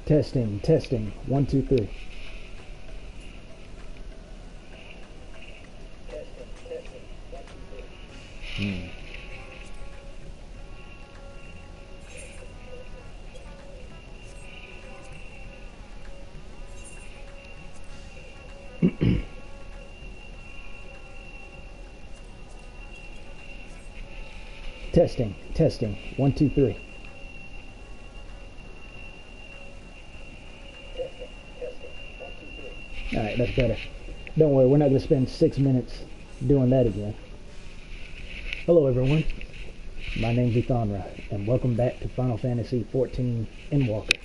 Testing, testing. 1, 2, 3. Testing, testing. 1, 2, 3. Alright, that's better. Don't worry, we're not going to spend 6 minutes doing that again. Hello everyone, my name's Ethonra, and welcome back to Final Fantasy XIV Endwalker.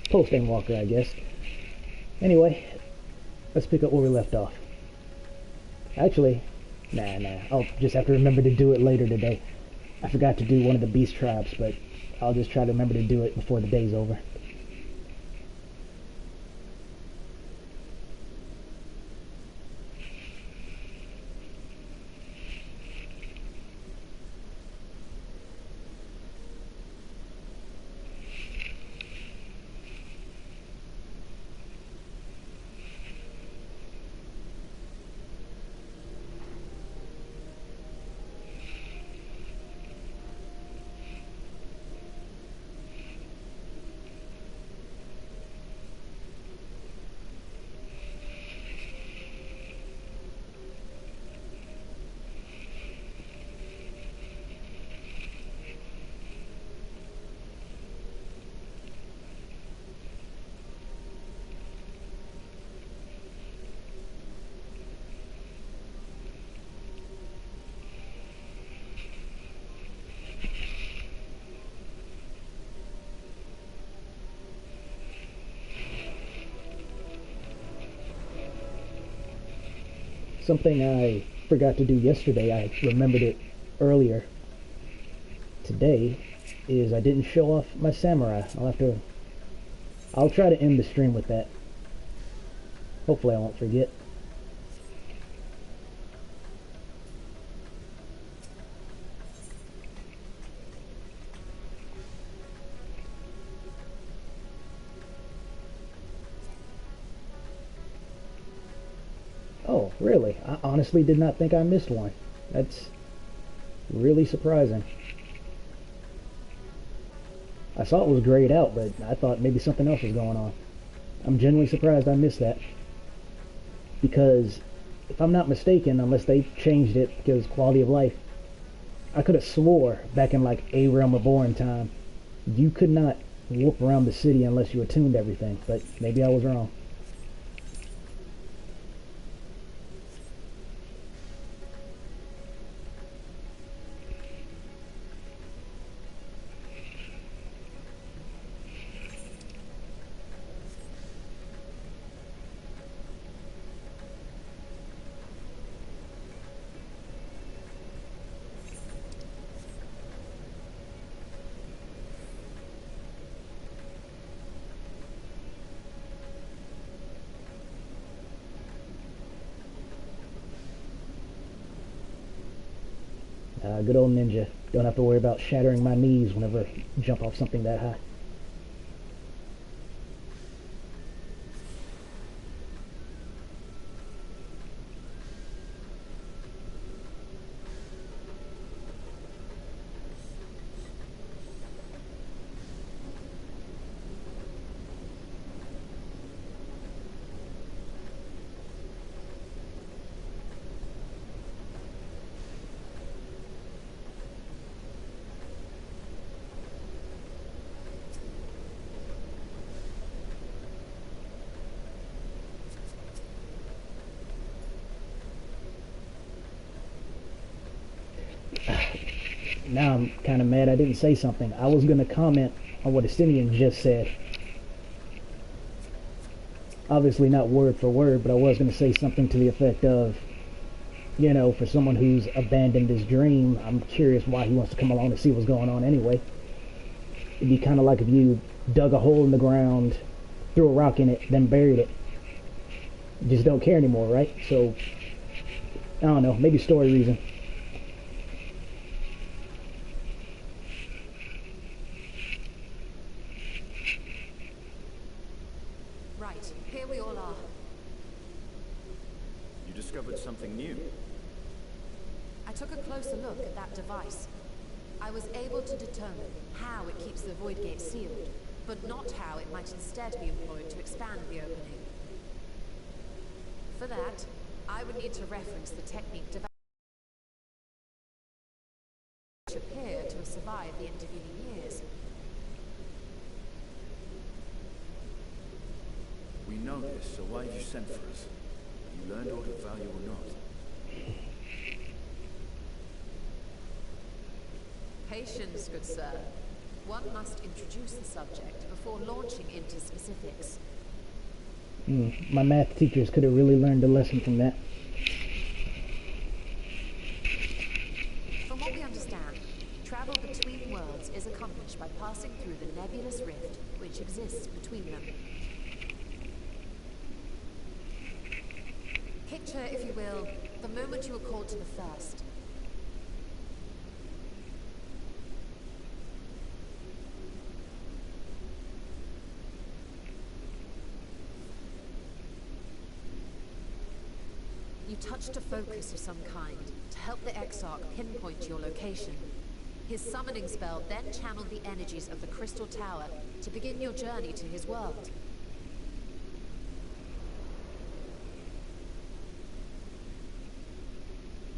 Post-Endwalker, I guess. Anyway, let's pick up where we left off. Actually, nah, I'll just have to remember to do it later today. I forgot to do one of the beast tribes, but I'll just try to remember to do it before the day's over. Something I forgot to do yesterday, I remembered it earlier today, is I didn't show off my samurai. I'll try to end the stream with that. Hopefully I won't forget. Oh, really? I honestly did not think I missed one. That's really surprising. I saw it was grayed out, but I thought maybe something else was going on. I'm genuinely surprised I missed that. Because, if I'm not mistaken, unless they changed it because quality of life, I could have swore back in like A Realm Reborn time, you could not warp around the city unless you attuned everything, but maybe I was wrong. Good old ninja. Don't have to worry about shattering my knees whenever I jump off something that high. Now I'm kind of mad I didn't say something. I was going to comment on what Estinian just said. Obviously not word for word, but I was going to say something to the effect of, you know, for someone who's abandoned his dream, I'm curious why he wants to come along to see what's going on anyway. It'd be kind of like if you dug a hole in the ground, threw a rock in it, then buried it. You just don't care anymore, right? So, I don't know, maybe story reason. Right, here we all are. You discovered something new. I took a closer look at that device. I was able to determine how it keeps the void gate sealed, but not how it might instead be employed to expand the opening. For that, I would need to reference the technique developed which appear to have survived the intervening years. We know this, so why have you sent for us? Have you learned aught of value or not? Patience, good sir. One must introduce the subject before launching into specifics. My math teachers could have really learned a lesson from that. From what we understand, travel between worlds is accomplished by passing through the nebulous rift which exists between them. Picture, if you will, the moment you were called to the first. You touched a focus of some kind to help the Exarch pinpoint your location. His summoning spell then channeled the energies of the Crystal Tower to begin your journey to his world.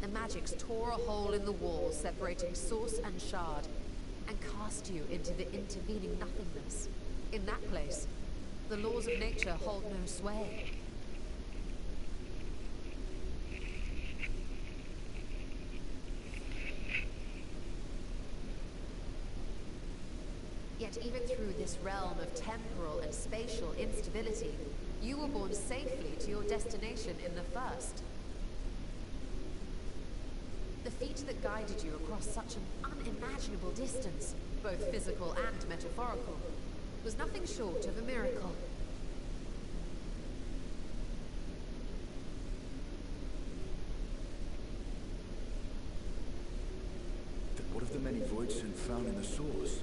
The magics tore a hole in the wall separating source and shard, and cast you into the intervening nothingness. In that place, the laws of nature hold no sway. Yet even through this realm of temporal and spatial instability, you were borne safely to your destination in the first. The feat that guided you across such an unimaginable distance, both physical and metaphorical, was nothing short of a miracle. Then what of the many voids found in the source?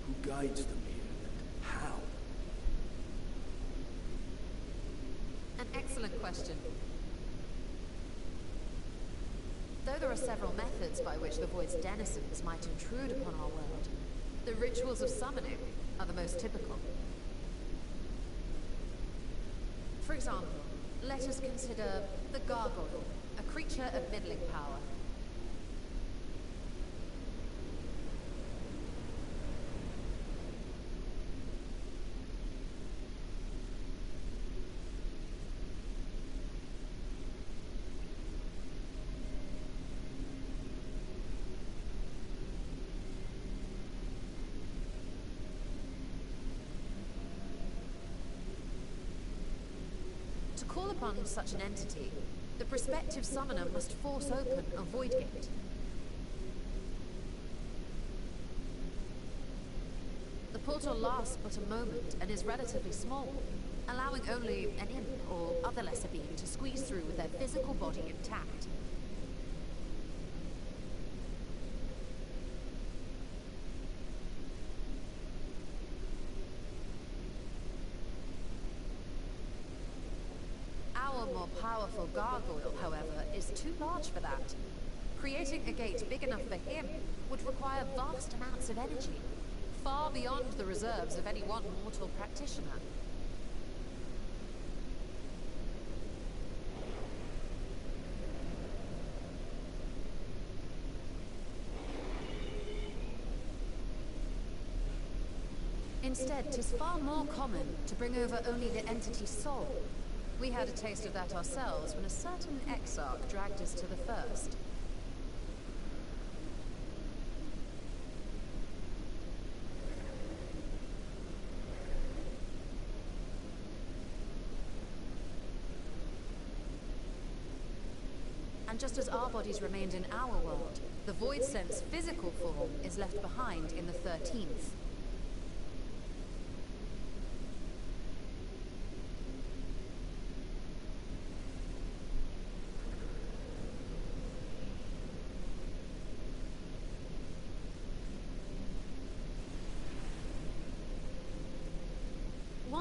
Who guides them here, and how? An excellent question. Though there are several methods by which the Void's denizens might intrude upon our world, the rituals of summoning are the most typical. For example, let us consider the Gargoyle, a creature of middling power. To call upon such an entity, the prospective summoner must force open a void gate. The portal lasts but a moment and is relatively small, allowing only an imp or other lesser being to squeeze through with their physical body intact. Our more powerful gargoyle, however, is too large for that. Creating a gate big enough for him would require vast amounts of energy, far beyond the reserves of any one mortal practitioner. Instead, 'tis far more common to bring over only the entity's soul. We had a taste of that ourselves when a certain Exarch dragged us to the first. And just as our bodies remained in our world, the Void Sense physical form is left behind in the 13th.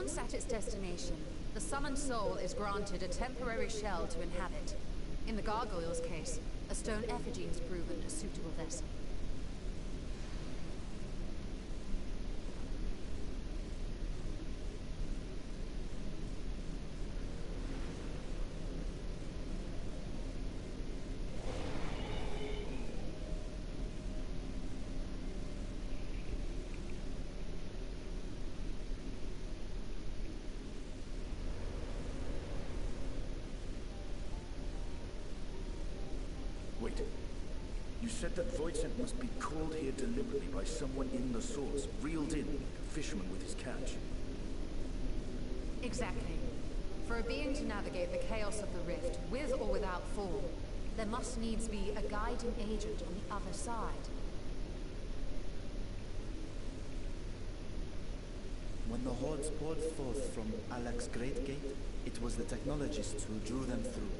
Once at its destination, the summoned soul is granted a temporary shell to inhabit. In the gargoyle's case, a stone effigy has proven a suitable vessel. Wait. You said that Voidsent must be called here deliberately by someone in the source, reeled in, like a fisherman with his catch. Exactly. For a being to navigate the chaos of the rift, with or without form, there must needs be a guiding agent on the other side. When the hordes poured forth from Alak's Great Gate, it was the technologists who drew them through.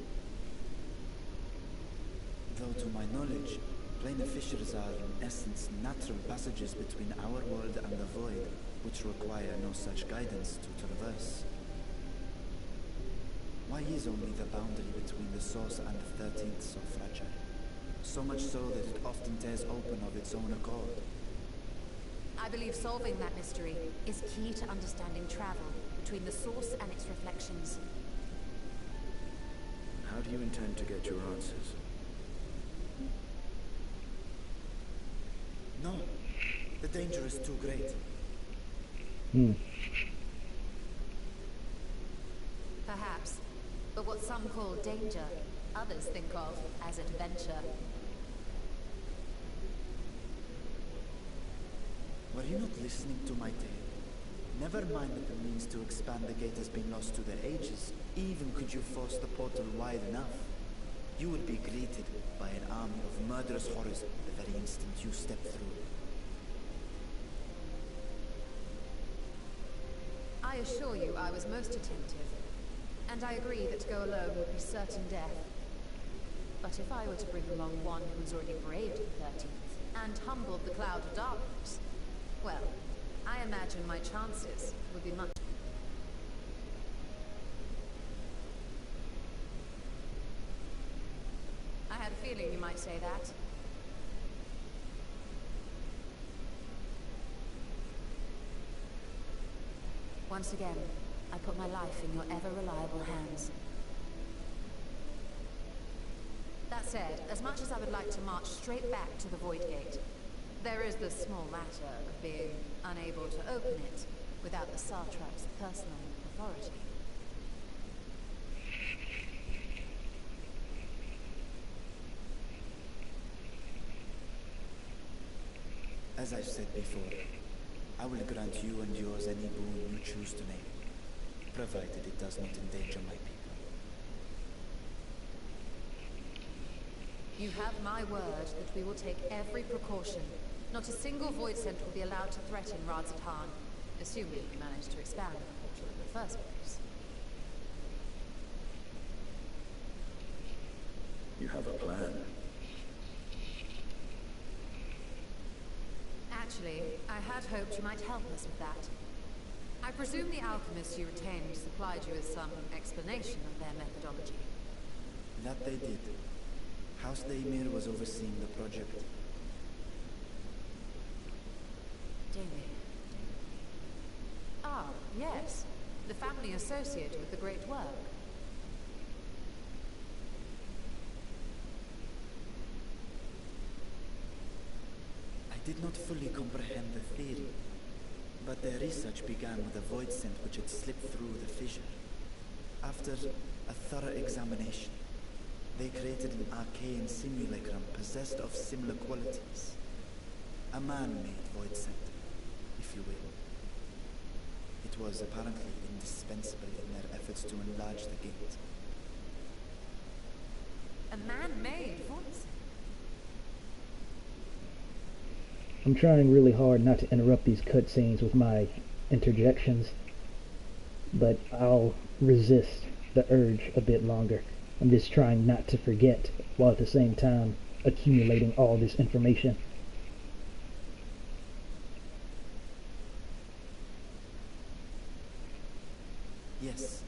Though to my knowledge, planar fissures are in essence natural passages between our world and the void, which require no such guidance to traverse. Why is only the boundary between the source and the 13th so fragile? So much so that it often tears open of its own accord. I believe solving that mystery is key to understanding travel between the source and its reflections. How do you intend to get your answers? No, the danger is too great. Perhaps. But what some call danger, others think of as adventure. Were you not listening to my tale? Never mind that the means to expand the gate has been lost to the ages. Even could you force the portal wide enough, you would be greeted by an army of murderous horrors the very instant you step through. I assure you I was most attentive, and I agree that to go alone would be certain death. But if I were to bring along one who's already braved the 13th, and humbled the cloud of darkness, well, I imagine my chances would be much... I had a feeling you might say that. Once again, I put my life in your ever-reliable hands. That said, as much as I would like to march straight back to the Void Gate, there is the small matter of being unable to open it without the Satrap's personal authority. As I've said before, I will grant you and yours any boon you choose to name, provided it does not endanger my people. You have my word that we will take every precaution. Not a single void scent will be allowed to threaten Radzatan, assuming we manage to expand the portal in the first place. You have a plan. Actually, I had hoped you might help us with that. I presume the alchemists you retained supplied you with some explanation of their methodology. That they did. House Daemir was overseeing the project. Daemir. Ah, yes. The family associated with the great work. I did not fully comprehend the theory, but their research began with a void scent which had slipped through the fissure. After a thorough examination, they created an arcane simulacrum possessed of similar qualities. A man-made void scent, if you will. It was apparently indispensable in their efforts to enlarge the gate. A man-made voice. I'm trying really hard not to interrupt these cutscenes with my interjections, but I'll resist the urge a bit longer. I'm just trying not to forget, while at the same time accumulating all this information. Yes.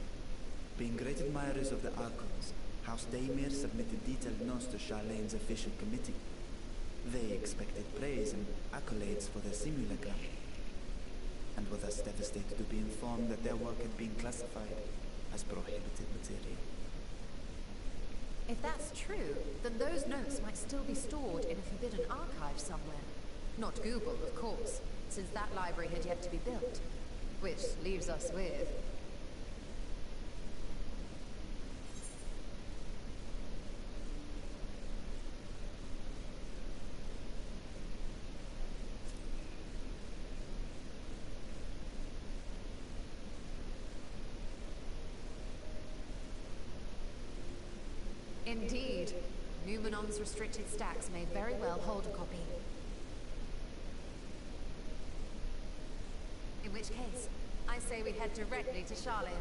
Being great admirers of the Archons, House Daymir submitted detailed notes to Charlene's official committee. They expected praise and accolades for their simulacrum, and were thus devastated to be informed that their work had been classified as prohibited material. If that's true, then those notes might still be stored in a forbidden archive somewhere. Not Google, of course, since that library had yet to be built. Which leaves us with... Indeed. Numenon's restricted stacks may very well hold a copy. In which case, I say we head directly to Charlene.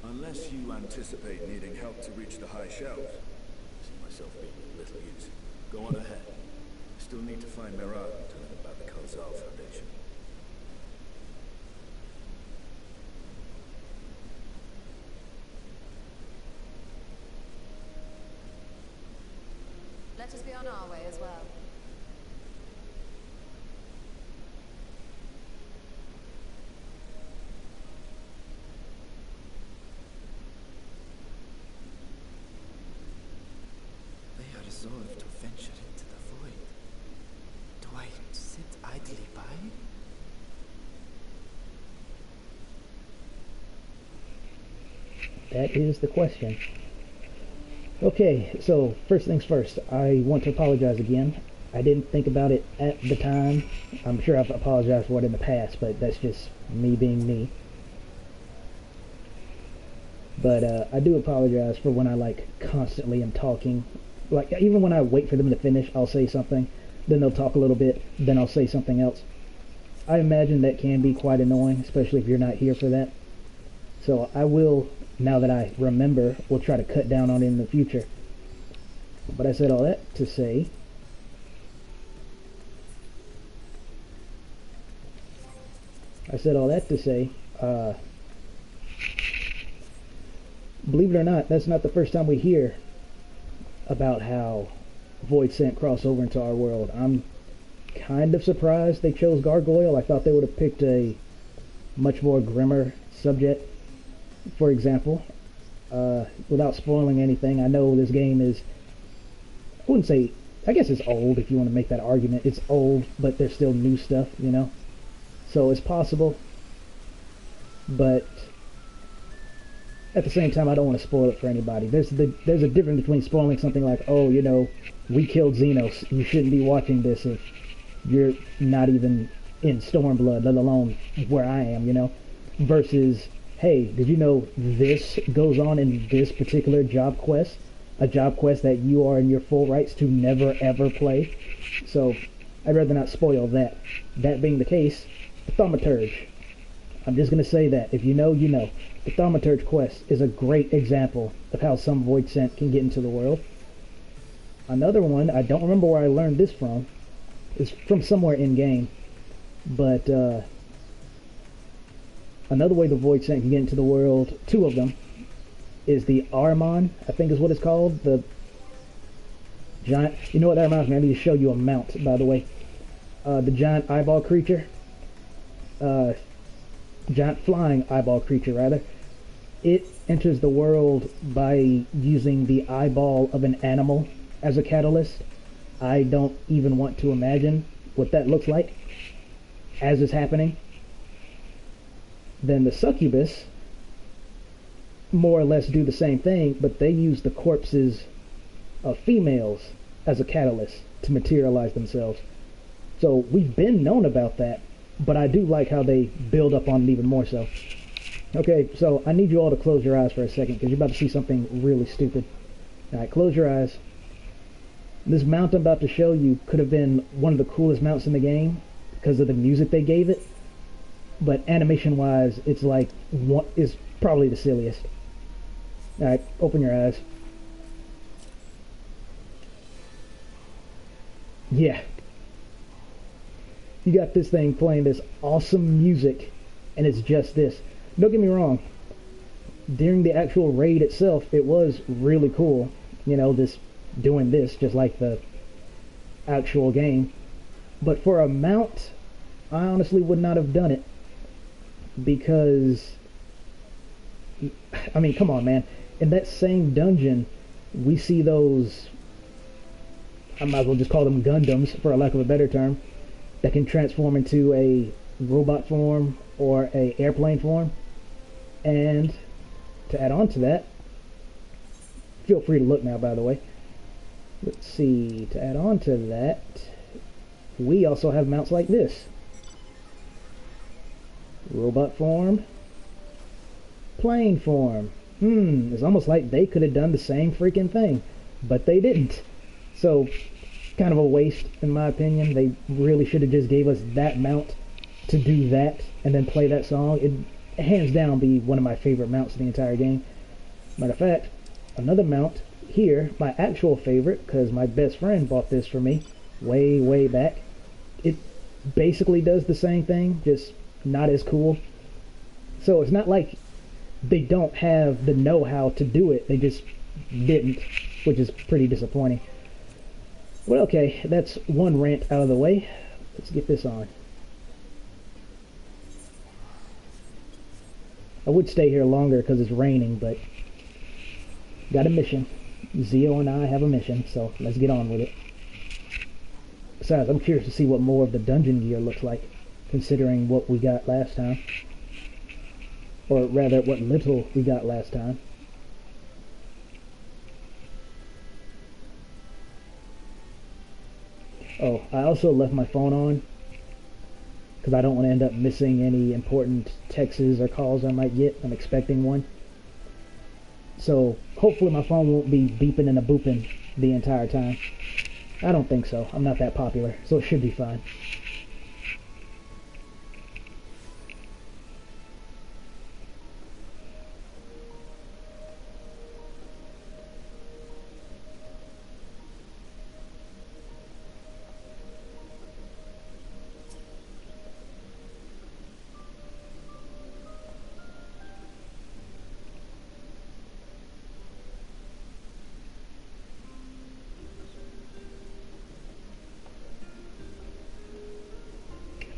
Unless you anticipate needing help to reach the high shelves. I see myself being of little use. Go on ahead. I still need to find Mirage and tell him about the Khazal Foundation. Let us be on our way as well. They are resolved to venture into the void. Do I sit idly by? That is the question. Okay, so first things first, I want to apologize again. I didn't think about it at the time. I'm sure I've apologized for it in the past, but that's just me being me. But I do apologize for when I constantly am talking. Like even when I wait for them to finish, I'll say something, then they'll talk a little bit, then I'll say something else. I imagine that can be quite annoying, especially if you're not here for that. So I will, now that I remember, we'll try to cut down on it in the future. But I said all that to say, believe it or not, that's not the first time we hear about how Void Scent cross over into our world. I'm kind of surprised they chose Gargoyle. I thought they would have picked a much more grimmer subject. For example, without spoiling anything, I know this game is, I wouldn't say, I guess it's old if you want to make that argument. It's old, but there's still new stuff, you know? So it's possible, but at the same time, I don't want to spoil it for anybody. There's a difference between spoiling something like, oh, you know, we killed Xenos. You shouldn't be watching this if you're not even in Stormblood, let alone where I am, you know? Versus, hey, did you know this goes on in this particular job quest? A job quest that you are in your full rights to never ever play. So, I'd rather not spoil that. That being the case, the Thaumaturge. I'm just going to say that. If you know, you know. The Thaumaturge quest is a great example of how some Void Scent can get into the world. Another one, I don't remember where I learned this from. It's from somewhere in-game. But, another way the Void Scent can get into the world, two of them, is the Armon, I think is what it's called. The giant, you know what that reminds me of? I need to show you a mount, by the way. The giant eyeball creature. Giant flying eyeball creature, rather. It enters the world by using the eyeball of an animal as a catalyst. I don't even want to imagine what that looks like as it's happening. Then the succubus more or less do the same thing, but they use the corpses of females as a catalyst to materialize themselves. So we've been known about that, but I do like how they build up on it even more so. Okay, so I need you all to close your eyes for a second, because you're about to see something really stupid. Alright, close your eyes. This mount I'm about to show you could have been one of the coolest mounts in the game, because of the music they gave it. But animation-wise, it's like, it's probably the silliest. Alright, open your eyes. Yeah. You got this thing playing this awesome music, and it's just this. Don't get me wrong. During the actual raid itself, it was really cool. You know, this doing this just like the actual game. But for a mount, I honestly would not have done it because, I mean, come on, man. In that same dungeon, we see those, I might as well just call them Gundams, for a lack of a better term, that can transform into a robot form or a airplane form. And to add on to that, feel free to look now, by the way. Let's see, to add on to that, we also have mounts like this. Robot form, plane form. It's almost like they could have done the same freaking thing, but they didn't. So, kind of a waste, in my opinion. They really should have just gave us that mount to do that, and then play that song. It hands down be one of my favorite mounts in the entire game. Matter of fact, another mount here, my actual favorite, because my best friend bought this for me way back. It basically does the same thing, just not as cool. So it's not like they don't have the know-how to do it, they just didn't, which is pretty disappointing. Well, okay, that's one rant out of the way. Let's get this on. I would stay here longer because it's raining, but got a mission. Zio and I have a mission, so let's get on with it. Besides, I'm curious to see what more of the dungeon gear looks like, considering what we got last time. Or rather, what little we got last time. Oh, I also left my phone on, because I don't want to end up missing any important texts or calls I might get. I'm expecting one. So, hopefully my phone won't be beeping and a booping the entire time. I don't think so. I'm not that popular, so it should be fine.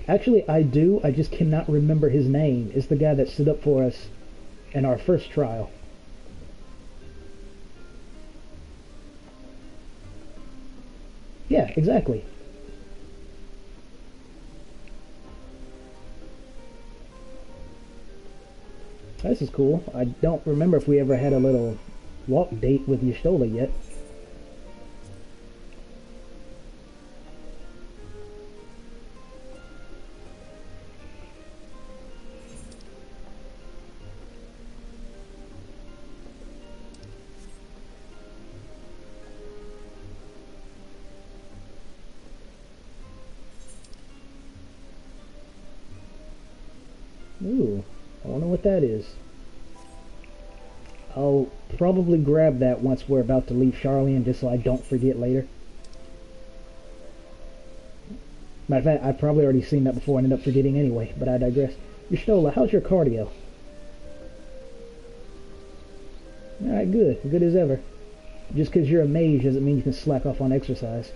Actually, I do. I just cannot remember his name. It's the guy that stood up for us in our first trial. Yeah, exactly. This is cool. I don't remember if we ever had a little walk date with Y'shtola yet. Ooh, I wonder what that is. I'll probably grab that once we're about to leave Charlian, just so I don't forget later. Matter of fact, I've probably already seen that before and ended up forgetting anyway, but I digress. Y'shtola, how's your cardio? Alright, good. Good as ever. Just because you're a mage doesn't mean you can slack off on exercise.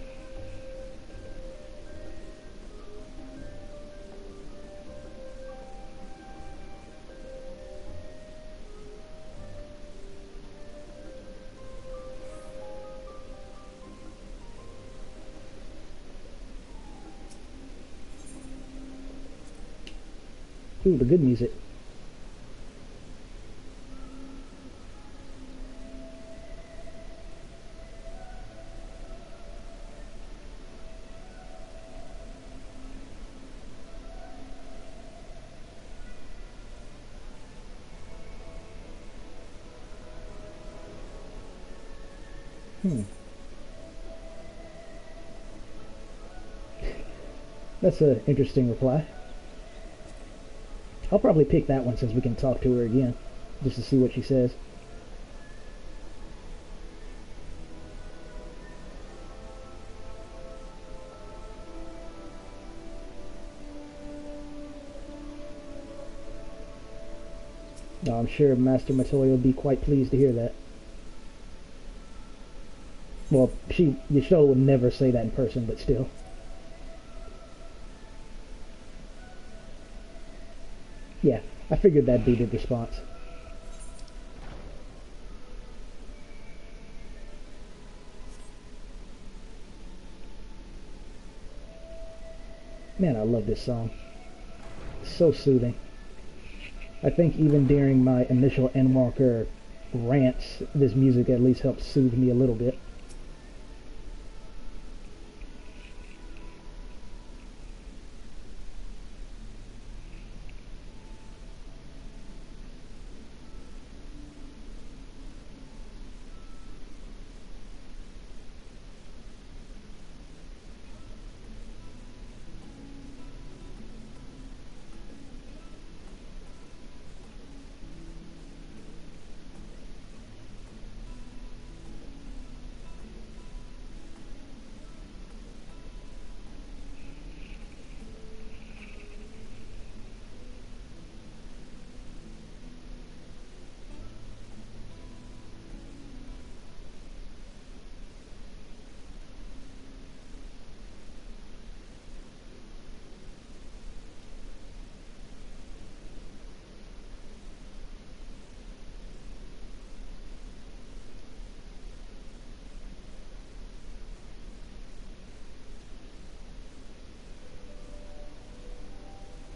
Ooh, the good music. That's an interesting reply. I'll probably pick that one since we can talk to her again, just to see what she says. No, I'm sure Master Matoya will be quite pleased to hear that. Well, Yashola would never say that in person, but still. Yeah, I figured that'd be the response. Man, I love this song. It's so soothing. I think even during my initial Endwalker rants, this music at least helps soothe me a little bit.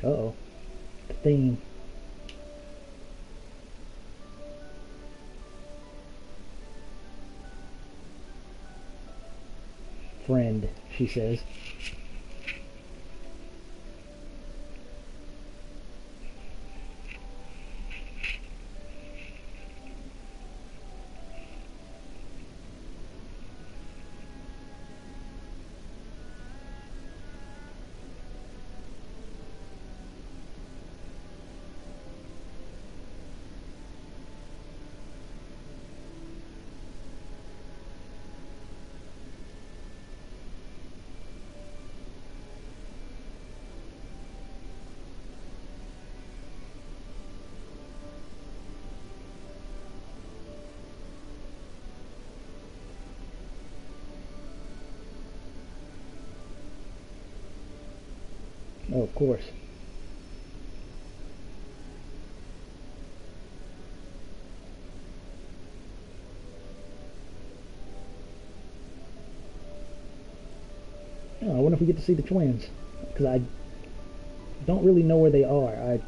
Uh-oh. The theme. Friend, she says. Oh, of course. Oh, I wonder if we get to see the twins. Because I don't really know where they are. I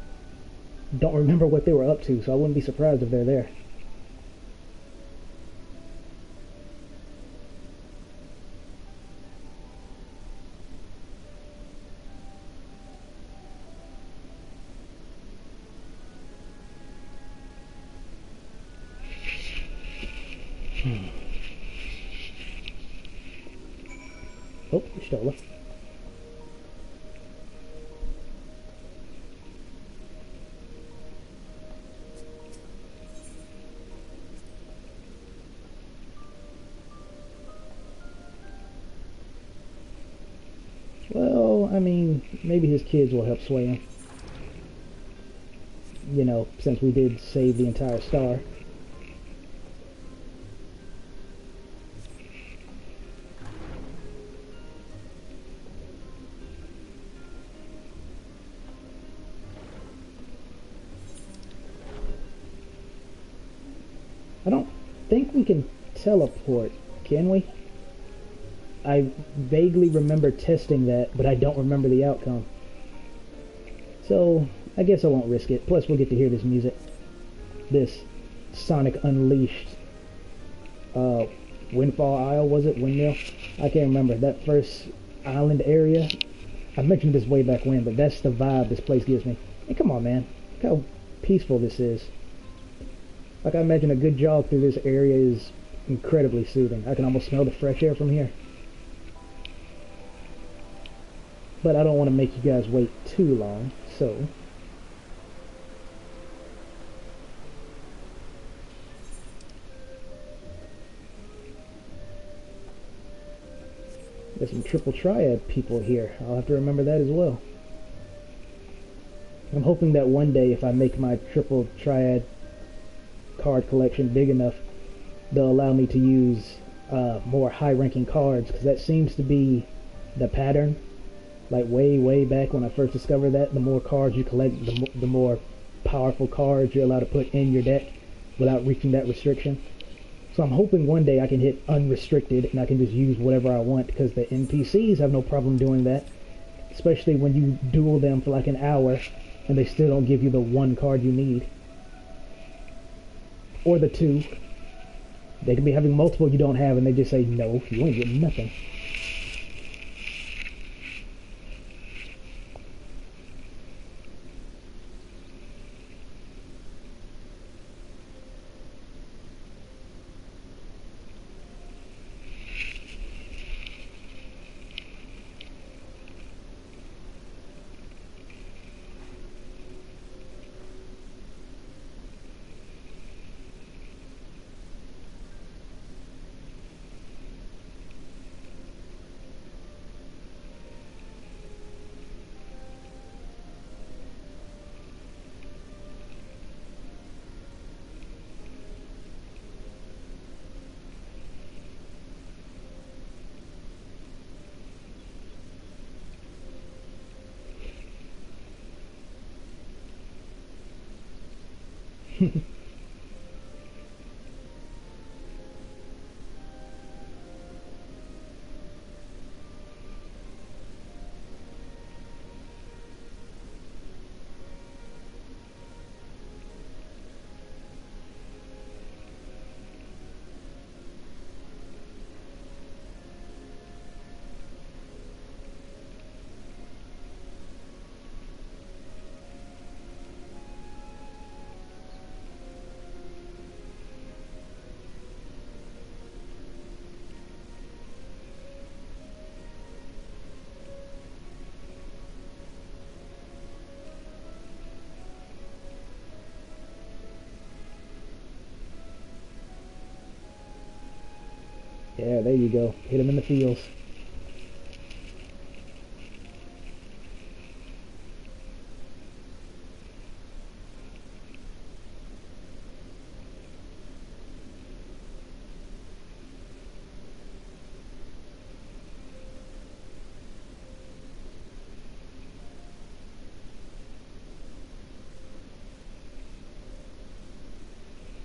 don't remember what they were up to, so I wouldn't be surprised if they're there. Oh, we stole her. Well, I mean, maybe his kids will help sway him. You know, since we did save the entire star. I don't think we can teleport, can we? I vaguely remember testing that, but I don't remember the outcome. So, I guess I won't risk it. Plus, we'll get to hear this music. This Sonic Unleashed Windfall Isle, was it? Windmill? I can't remember. That first island area. I mentioned this way back when, but that's the vibe this place gives me. And come on, man. Look how peaceful this is. Like, I imagine a good jog through this area is incredibly soothing. I can almost smell the fresh air from here. But I don't want to make you guys wait too long, so... There's some triple triad people here. I'll have to remember that as well. I'm hoping that one day if I make my triple triad card collection big enough, they'll allow me to use more high-ranking cards, because that seems to be the pattern. Like way back when I first discovered that, the more cards you collect, the more powerful cards you're allowed to put in your deck without reaching that restriction. So I'm hoping one day I can hit unrestricted and I can just use whatever I want, because the NPCs have no problem doing that, especially when you duel them for like an hour and they still don't give you the one card you need. Or the two. They can be having multiple you don't have and they just say, no, you ain't getting nothing. Yeah, there you go. Hit him in the feels.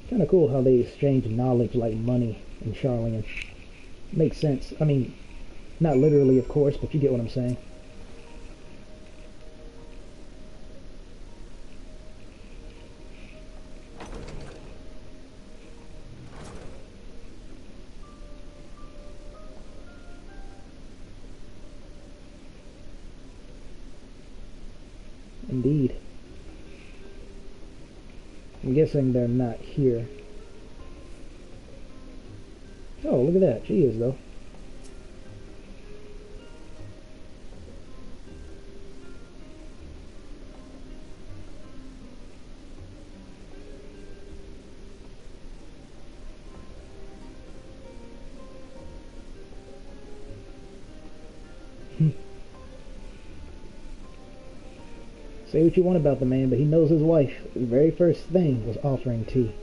Kind of cool how they exchange knowledge like money in Charlian. Makes sense. I mean, not literally, of course, but you get what I'm saying. Indeed. I'm guessing they're not here. Oh, look at that. She is, though. Say what you want about the man, but he knows his wife. The very first thing was offering tea.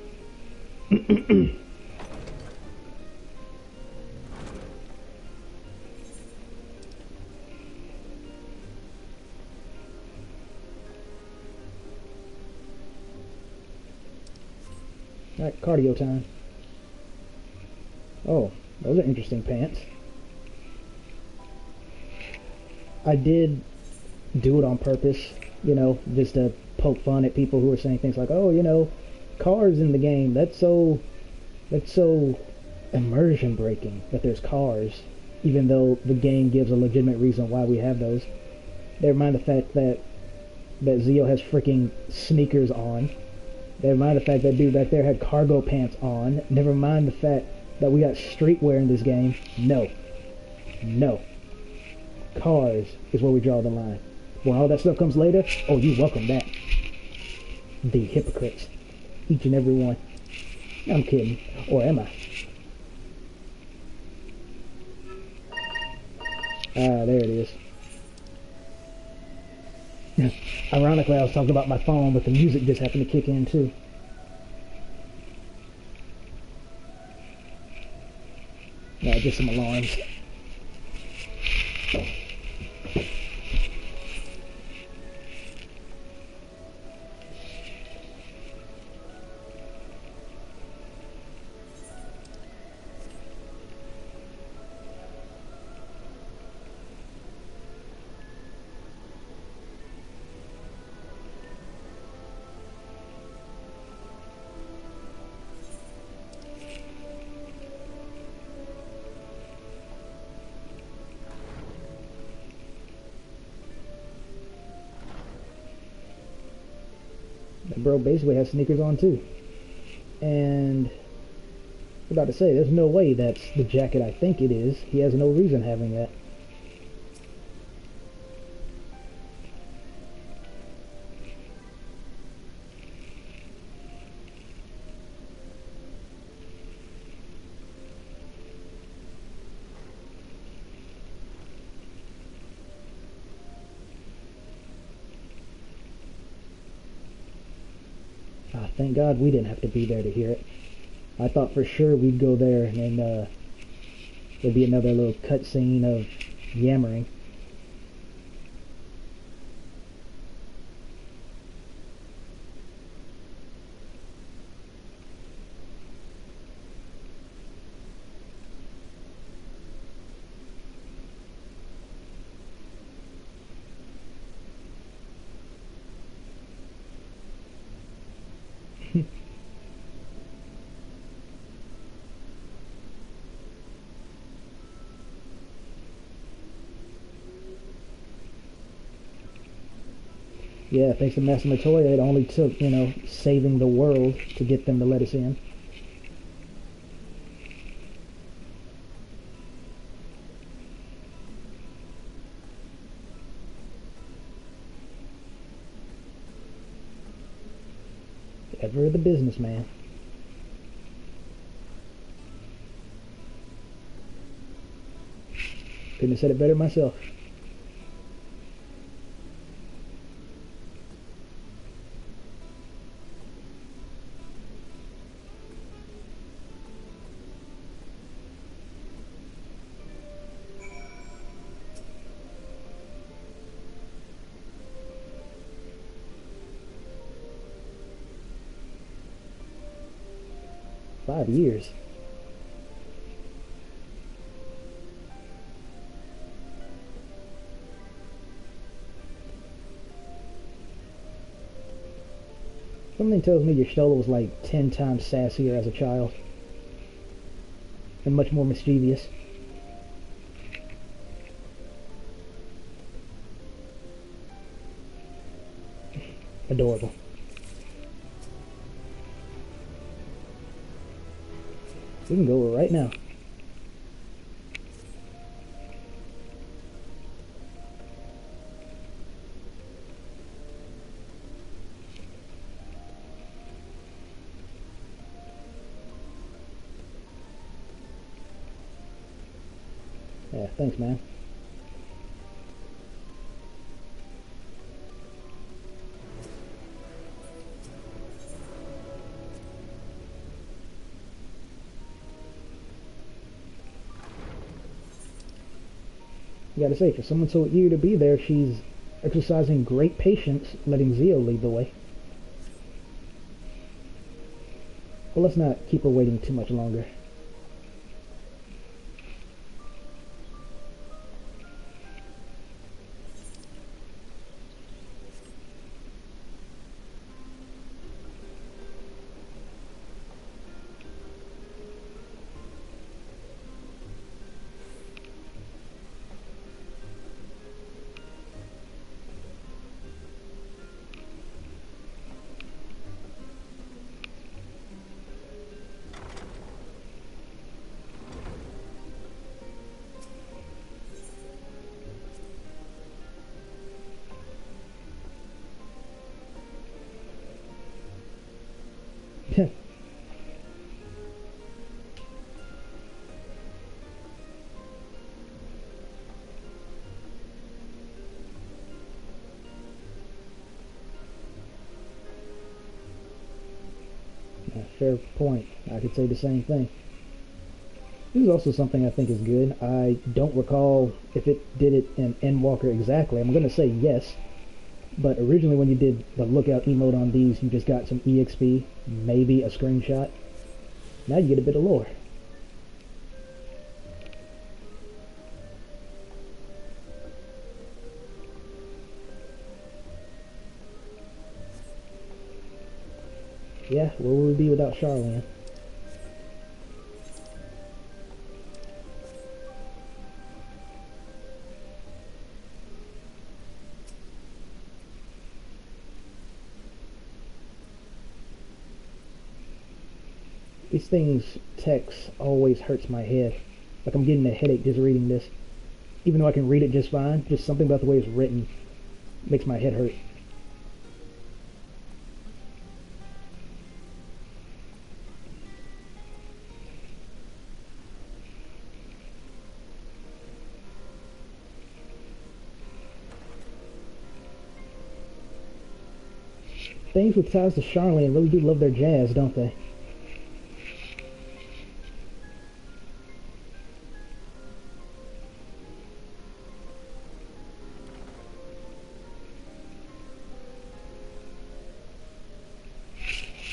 Alright, cardio time. Oh, those are interesting pants. I did do it on purpose, you know, just to poke fun at people who are saying things like, oh, you know, cars in the game, that's so immersion breaking that there's cars, even though the game gives a legitimate reason why we have those. Never mind the fact that Zio has freaking sneakers on. Never mind the fact that dude back there had cargo pants on. Never mind the fact that we got streetwear in this game. No. No. Cars is where we draw the line. When all that stuff comes later, oh, you welcome that. The hypocrites. Each and every one. I'm kidding. Or am I? Ah, there it is. Ironically, I was talking about my phone, but the music just happened to kick in too. No, just some alarms. That bro basically has sneakers on too. And I was about to say, there's no way that's the jacket I think it is. He has no reason having that. Thank God we didn't have to be there to hear it. I thought for sure we'd go there and there'd be another little cutscene of yammering. Yeah, thanks to Master Matoya, it only took, saving the world to get them to let us in. Ever the businessman. Couldn't have said it better myself. $5 years. Something tells me your Stola was like 10 times sassier as a child. And much more mischievous. Adorable. We can go right now. Yeah, thanks, man. You gotta say, for someone so eager to be there, she's exercising great patience, letting Zio lead the way. Well, let's not keep her waiting too much longer. Fair point. I could say the same thing. This is also something I think is good. I don't recall if it did it in Endwalker exactly. I'm going to say yes, but originally when you did the lookout emote on these, you just got some EXP, maybe a screenshot. Now you get a bit of lore. Yeah, where would we be without Charlene? These things, text, always hurts my head. Like I'm getting a headache just reading this. Even though I can read it just fine, just something about the way it's written makes my head hurt. Things with ties to Charlene really do love their jazz, don't they?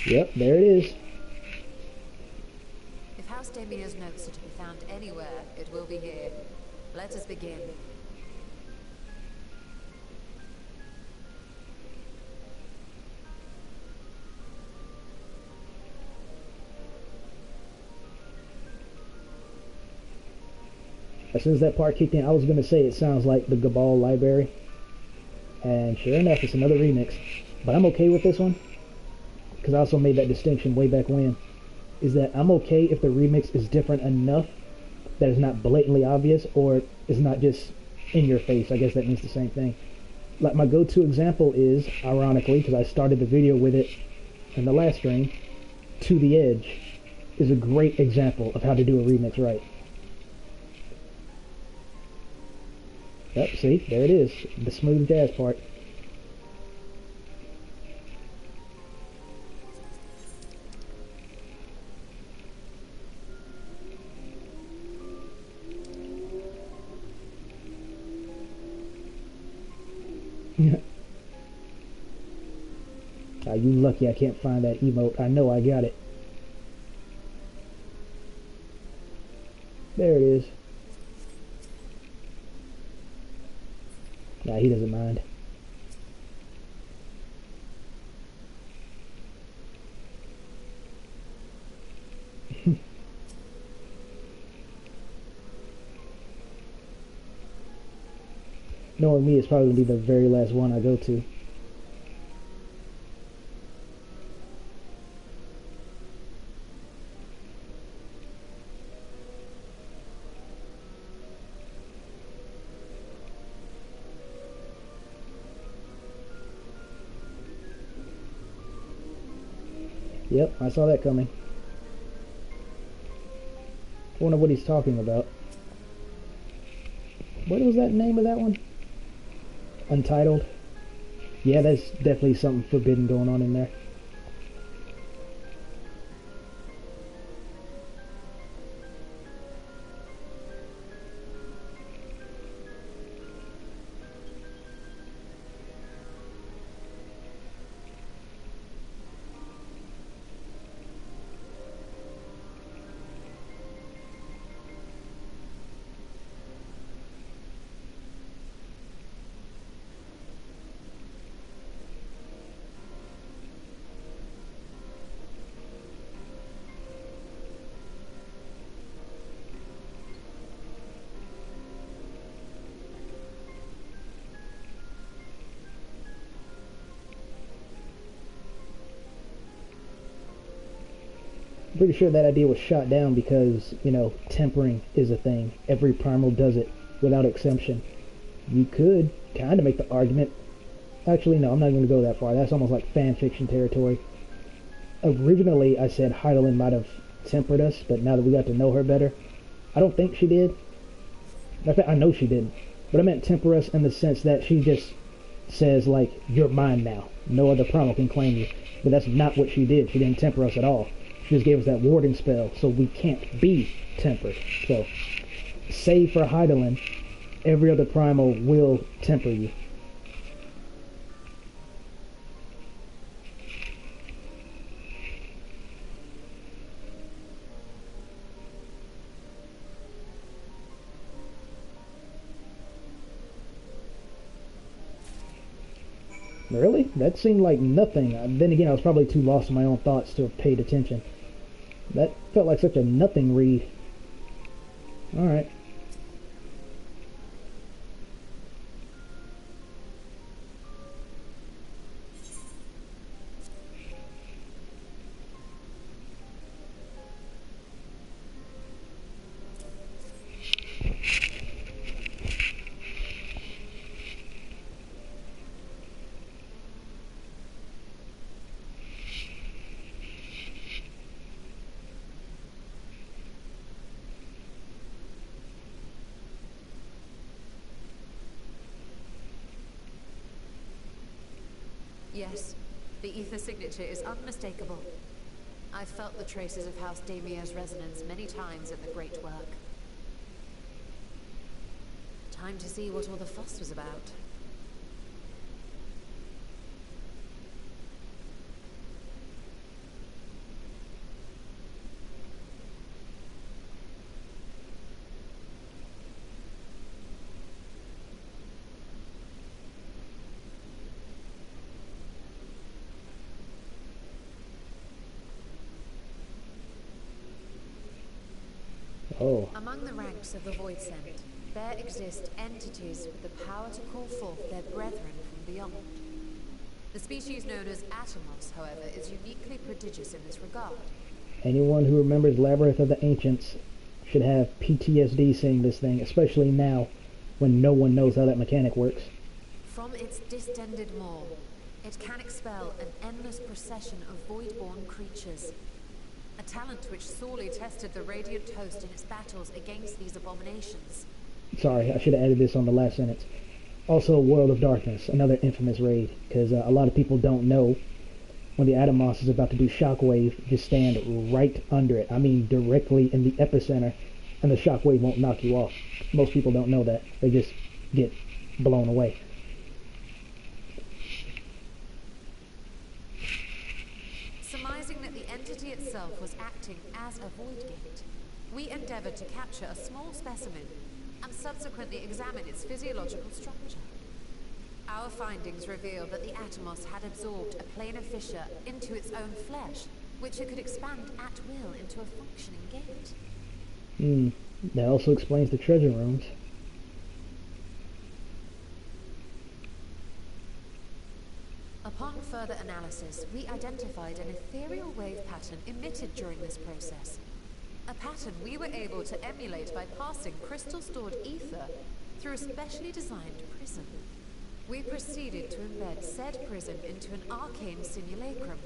Yep, there it is. If House Damia's notes are to be found anywhere, it will be here. Let us begin. As soon as that part kicked in, I was going to say it sounds like the Gabal library. And sure enough, it's another remix. But I'm okay with this one, because I also made that distinction way back when, is that I'm okay if the remix is different enough that it's not blatantly obvious, or it's not just in your face. I guess that means the same thing. Like my go-to example is, ironically, because I started the video with it in the last stream, To the Edge is a great example of how to do a remix right. Yep, see, there it is, the smooth jazz part. You lucky I can't find that emote. I know I got it. There it is. Nah, he doesn't mind. Knowing me, it's probably going to be the very last one I go to. Yep, I saw that coming. I wonder what he's talking about. What was that name of that one? Untitled? Yeah, there's definitely something forbidden going on in there. Pretty sure that idea was shot down because, you know, tempering is a thing. Every primal does it without exception. You could kind of make the argument. Actually, no, I'm not going to go that far. That's almost like fan fiction territory. Originally, I said Heidelin might have tempered us, but now that we got to know her better, I don't think she did. In fact, I know she didn't. But I meant temper us in the sense that she just says, like, you're mine now. No other primal can claim you. But that's not what she did. She didn't temper us at all. just gave us that warding spell, so we can't be tempered. So, save for Heidelin, every other primal will temper you. Really? That seemed like nothing. Then again, I was probably too lost in my own thoughts to have paid attention. That felt like such a nothing read. Alright. Yes, the ether signature is unmistakable. I've felt the traces of House Damia's resonance many times at the Great Work. Time to see what all the fuss was about. Oh. Among the ranks of the Void Sent, there exist entities with the power to call forth their brethren from beyond. The species known as Atomos, however, is uniquely prodigious in this regard. Anyone who remembers Labyrinth of the Ancients should have PTSD seeing this thing, especially now, when no one knows how that mechanic works. From its distended maw, it can expel an endless procession of void-born creatures. A talent which sorely tested the Radiant Host in its battles against these abominations. Sorry, I should have added this on the last sentence. Also, World of Darkness, another infamous raid, because a lot of people don't know when the Atomos is about to do shockwave, just stand right under it. I mean, directly in the epicenter, and the shockwave won't knock you off. Most people don't know that. They just get blown away. Surmising that the entity itself was acting as a void gate, we endeavored to capture a small specimen and subsequently examine its physiological structure. Our findings revealed that the Atomos had absorbed a planar fissure into its own flesh, which it could expand at will into a functioning gate. That also explains the treasure rooms. Upon further analysis, we identified an ethereal wave pattern emitted during this process. A pattern we were able to emulate by passing crystal-stored ether through a specially designed prism. We proceeded to embed said prism into an arcane simulacrum,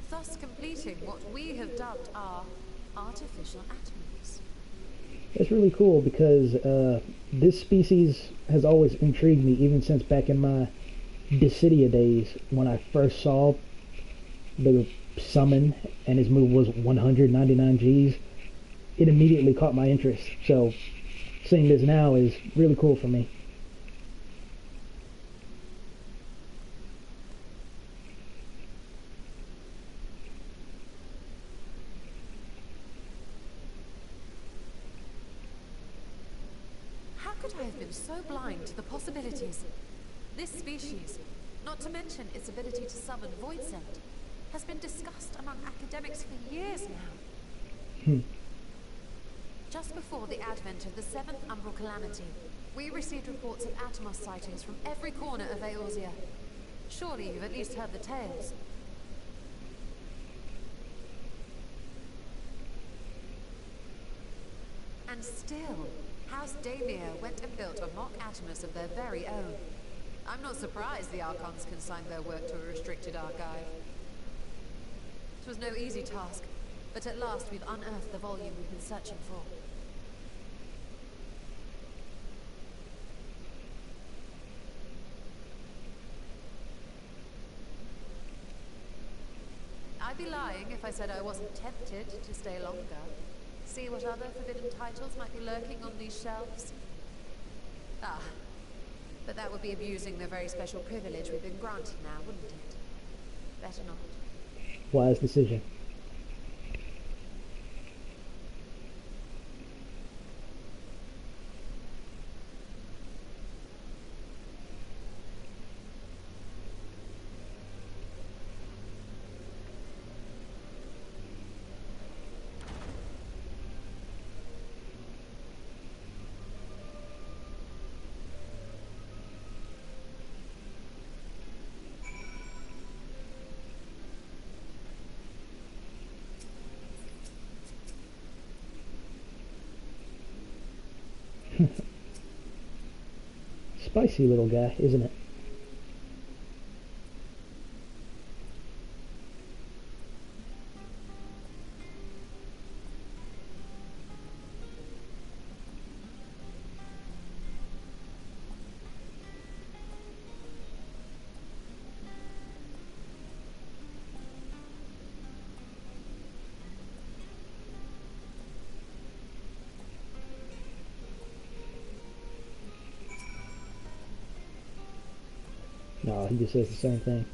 thus completing what we have dubbed our artificial atoms. It's really cool because this species has always intrigued me, even since back in my Dissidia days, when I first saw the summon and his move was 199 Gs. It immediately caught my interest. So seeing this now is really cool for me. How could I have been so blind to the possibilities? This species, not to mention its ability to summon Void Sent, has been discussed among academics for years now. Just before the advent of the 7th Umbral Calamity, we received reports of Atomos sightings from every corner of Eorzea. Surely you've at least heard the tales. And still, House Damia went and built a mock Atomos of their very own. I'm not surprised the Archons consigned their work to a restricted archive. It was no easy task, but at last we've unearthed the volume we've been searching for. I'd be lying if I said I wasn't tempted to stay longer. See what other forbidden titles might be lurking on these shelves. Ah, but that would be abusing the very special privilege we've been granted now, wouldn't it? Better not. Wise decision. Spicy little guy, isn't it? No, he just says the same thing.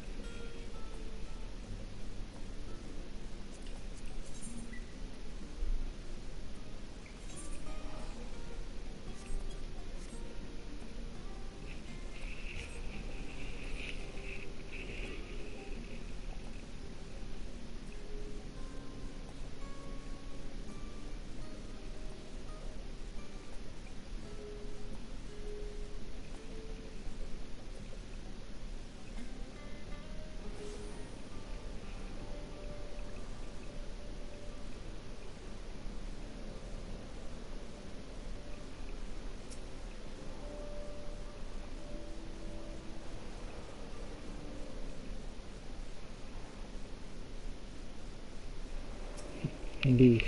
Indeed.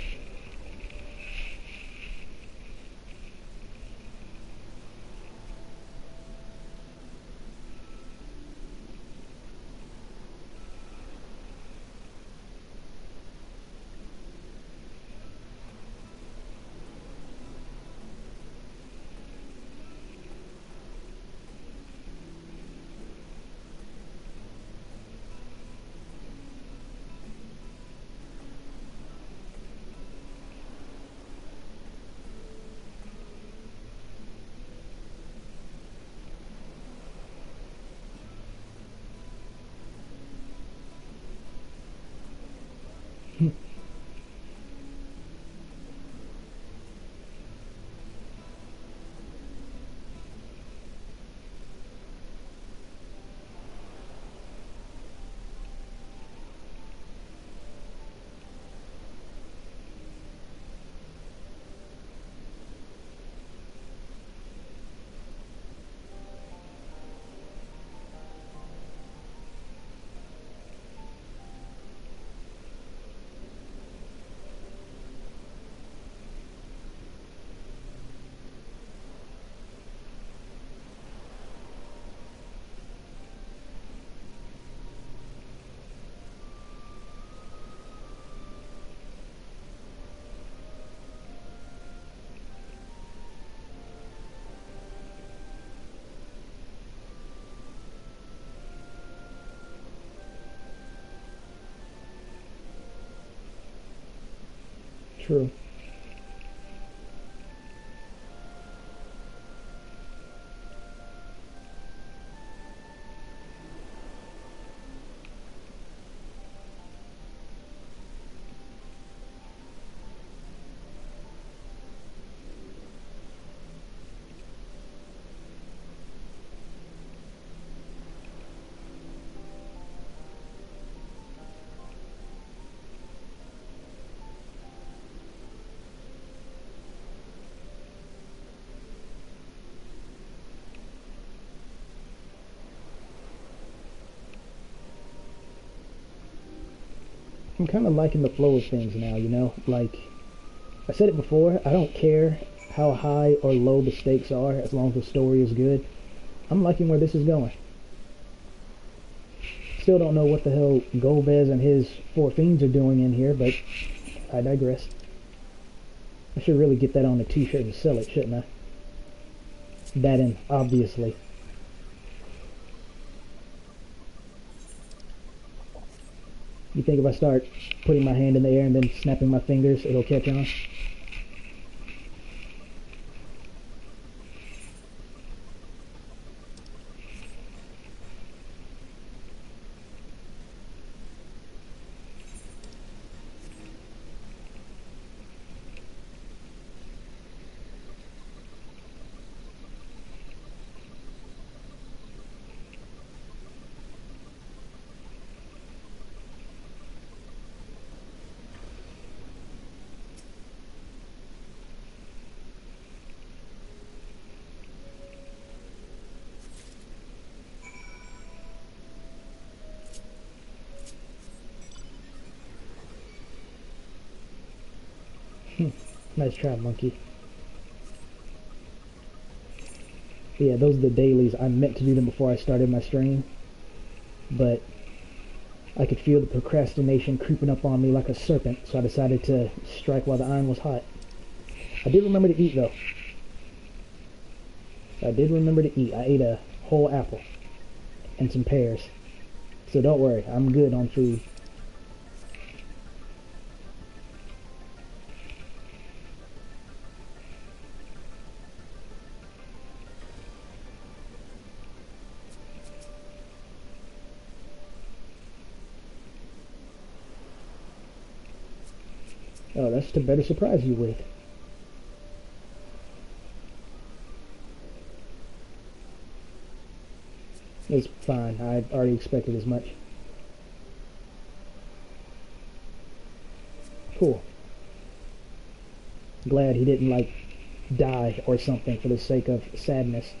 True. I'm kind of liking the flow of things now, you know? Like, I said it before, I don't care how high or low the stakes are as long as the story is good. I'm liking where this is going. Still don't know what the hell Golbez and his four fiends are doing in here, but I digress. I should really get that on a t-shirt and sell it, shouldn't I? That and obviously. You think if I start putting my hand in the air and then snapping my fingers, it'll catch on? Nice try, monkey. Yeah, those are the dailies. I meant to do them before I started my stream, but I could feel the procrastination creeping up on me like a serpent, so I decided to strike while the iron was hot. I did remember to eat, though. I did remember to eat. I ate a whole apple and some pears. So don't worry, I'm good on food. Oh, that's to better surprise you with. It's fine. I already expected as much. Cool. Glad he didn't, like, die or something for the sake of sadness.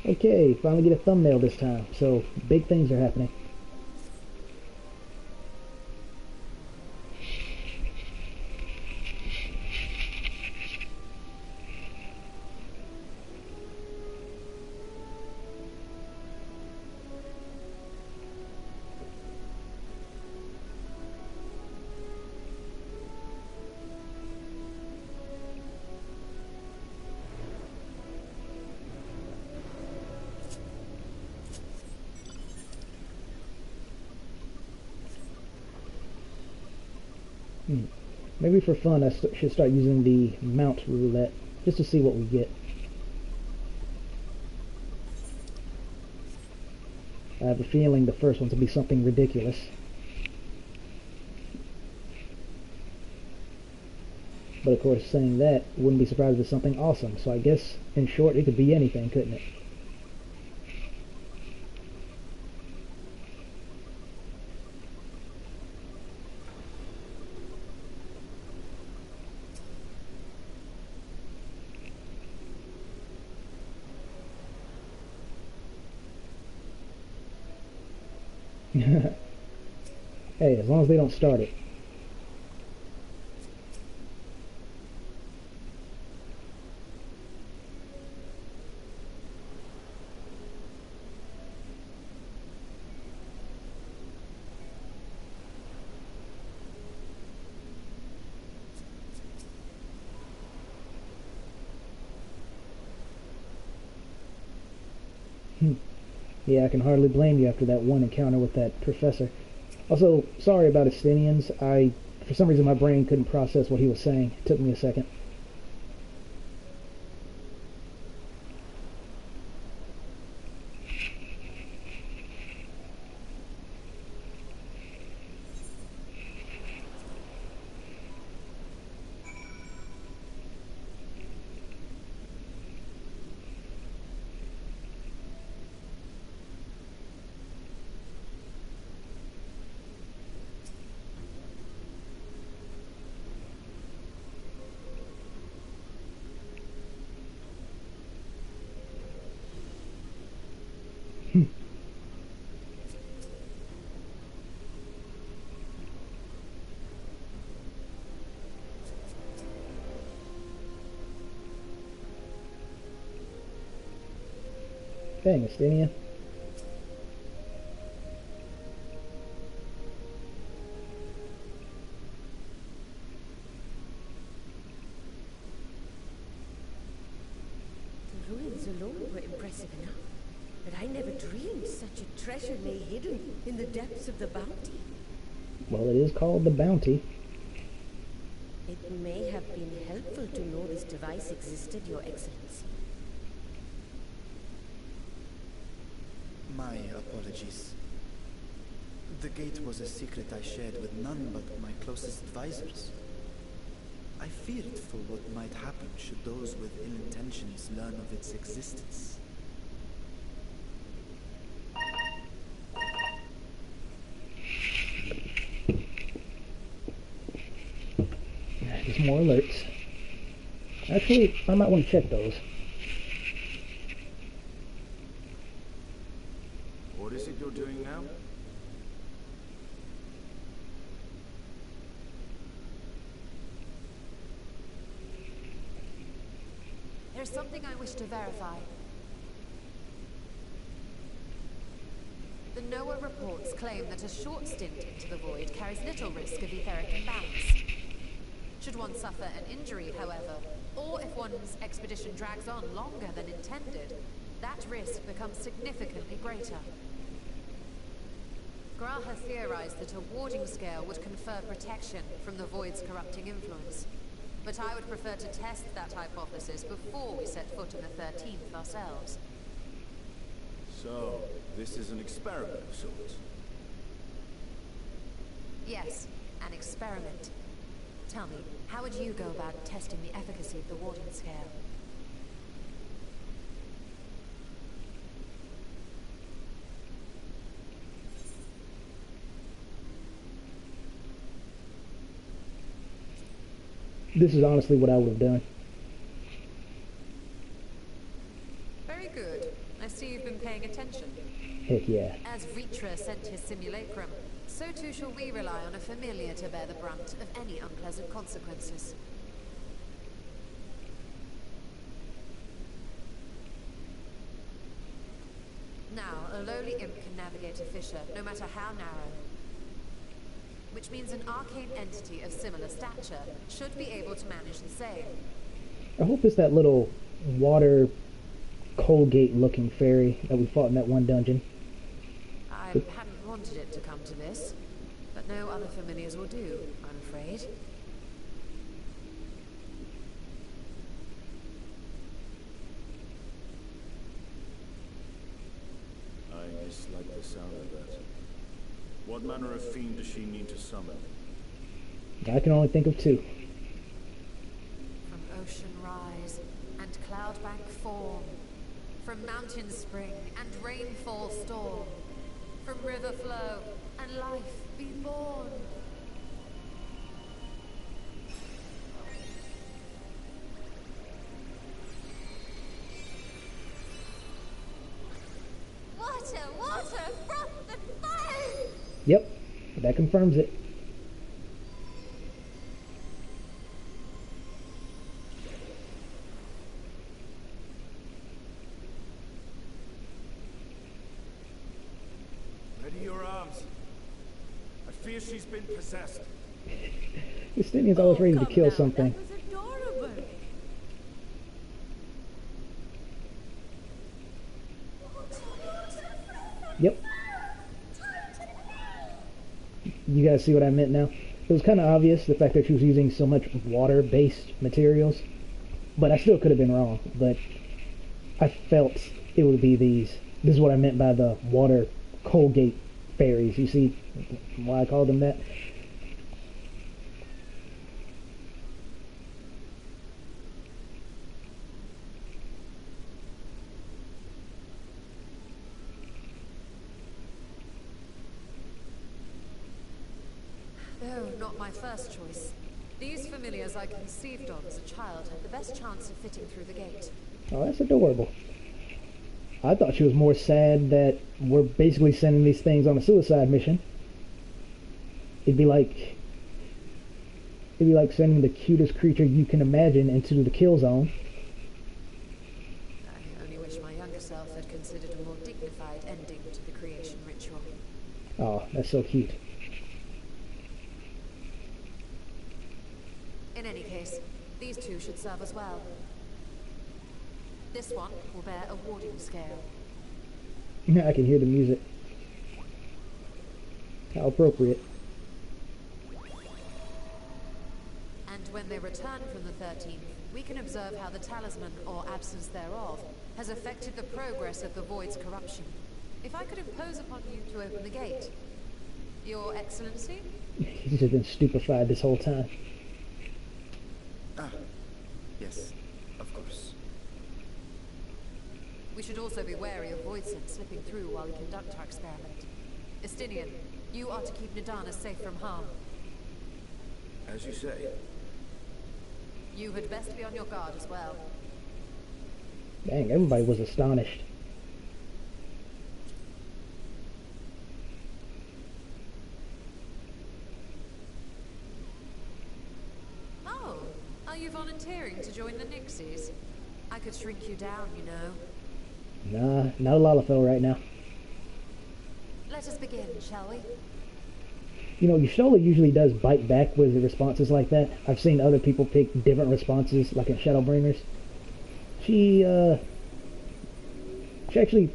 Okay, finally get a thumbnail this time, so big things are happening. Maybe for fun I should start using the mount roulette, just to see what we get. I have a feeling the first one will be something ridiculous. But of course, saying that, wouldn't be surprised if it's something awesome, so I guess, in short, it could be anything, couldn't it? Hey, as long as they don't start it. Yeah, I can hardly blame you after that one encounter with that professor. Also, sorry about Estinians. For some reason, my brain couldn't process what he was saying. It took me a second. Dang, Estinian. The ruins alone were impressive enough, but I never dreamed such a treasure lay hidden in the depths of the bounty. Well, it is called the Bounty. It may have been helpful to know this device existed, Your Excellency. My apologies. The gate was a secret I shared with none but my closest advisors. I feared for what might happen should those with ill intentions learn of its existence. Just more alerts. Actually, I might want to check those. What is it you're doing now? There's something I wish to verify. The NOAA reports claim that a short stint into the void carries little risk of etheric imbalance. Should one suffer an injury, however, or if one's expedition drags on longer than intended, that risk becomes significantly greater. Graha theorized that a warding scale would confer protection from the void's corrupting influence. But I would prefer to test that hypothesis before we set foot in the 13th ourselves. So, this is an experiment of sorts. Yes, an experiment. Tell me, how would you go about testing the efficacy of the warding scale? This is honestly what I would have done. Very good. I see you've been paying attention. Heck yeah. As Vitra sent his simulacrum, so too shall we rely on a familiar to bear the brunt of any unpleasant consequences. Now, a lowly imp can navigate a fissure, no matter how narrow. Which means an arcane entity of similar stature should be able to manage the same. I hope it's that little water Colgate looking fairy that we fought in that one dungeon. I hadn't wanted it to come to this, but no other familiars will do, I'm afraid. I dislike the sound of that. What manner of fiend does she need to summon? I can only think of two. From ocean rise and cloudbank form, from mountain spring and rainfall storm, from river flow and life be born. Water, froth and fire! Yep, that confirms it. Ready your arms. I fear she's been possessed. Justinian's always ready to kill something. That was adorable. Yep. You guys see what I meant now? It was kind of obvious, the fact that she was using so much water-based materials. But I still could have been wrong. But I felt it would be these. This is what I meant by the water Colgate fairies. You see why I called them that? Though not my first choice. These familiars I conceived of as a child had the best chance of fitting through the gate. Oh, that's adorable. I thought she was more sad that we're basically sending these things on a suicide mission. It'd be like sending the cutest creature you can imagine into the kill zone. I only wish my younger self had considered created a more dignified ending to the creation ritual. Oh, that's so cute. In any case, these two should serve us well. This one will bear a warding scale. I can hear the music. How appropriate. And when they return from the 13th, we can observe how the talisman, or absence thereof, has affected the progress of the Void's corruption. If I could impose upon you to open the gate. Your Excellency? He's just been stupefied this whole time. Ah, yes, of course. We should also be wary of void scent slipping through while we conduct our experiment. Estinian, you are to keep Nadana safe from harm. As you say. You had best be on your guard as well. Dang, everybody was astonished. Oh, are you volunteering to join the Nixies? I could shrink you down, you know. Nah, not a Lalafell right now. Let us begin, shall we? You know, Yashola usually does bite back with responses like that. I've seen other people pick different responses, like in Shadowbringers. She actually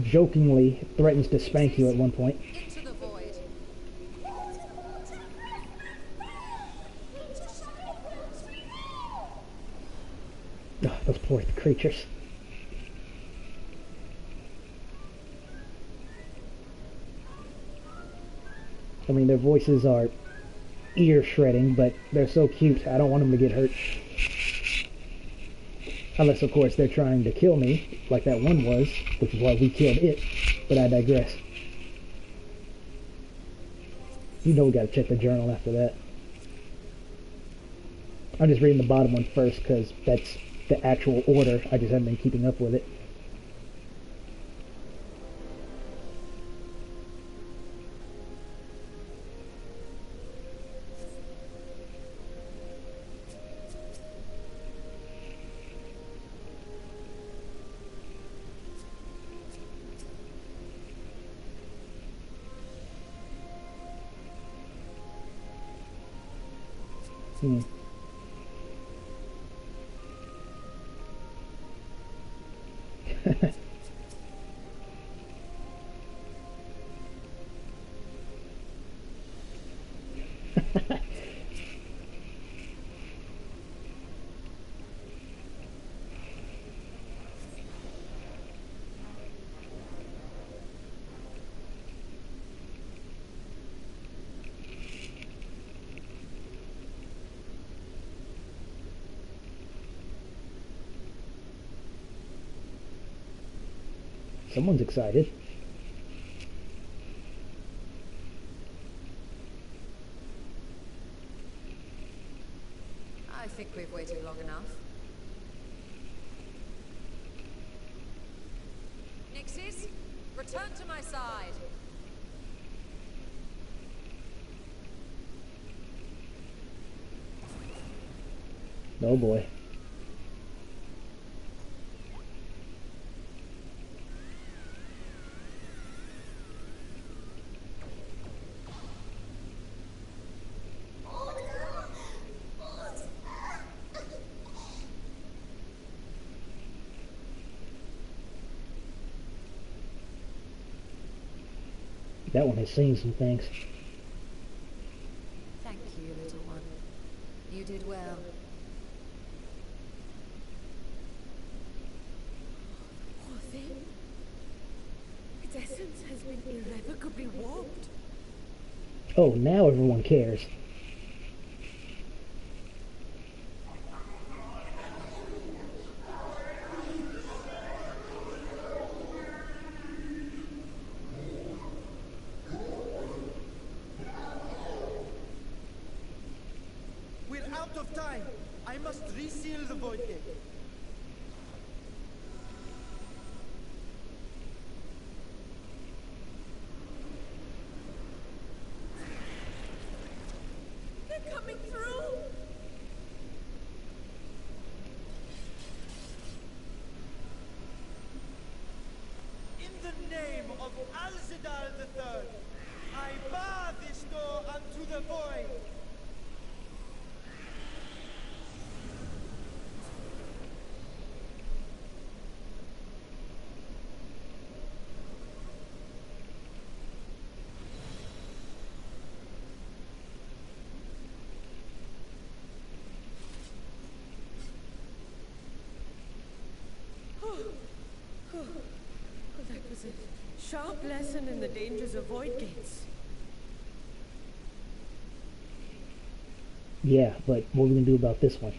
jokingly threatens to spank you at one point. Into the void. Oh, those poor creatures. I mean, their voices are ear-shredding, but they're so cute, I don't want them to get hurt. Unless, of course, they're trying to kill me, like that one was, which is why we killed it, but I digress. You know we gotta check the journal after that. I'm just reading the bottom one first, because that's the actual order, I just haven't been keeping up with it. Hmm. Someone's excited. I think we've waited long enough. Nixies, return to my side. Oh boy. That one has seen some things. Thank you, little one. You did well. Poor thing. Its essence has been irrevocably warped. Oh, now everyone cares. We're out of time. I must reseal the void gate. They're coming through! name of Alzadal III, I bar this door unto the void. That was a sharp lesson in the dangers of void gates. Yeah, but what are we gonna do about this one?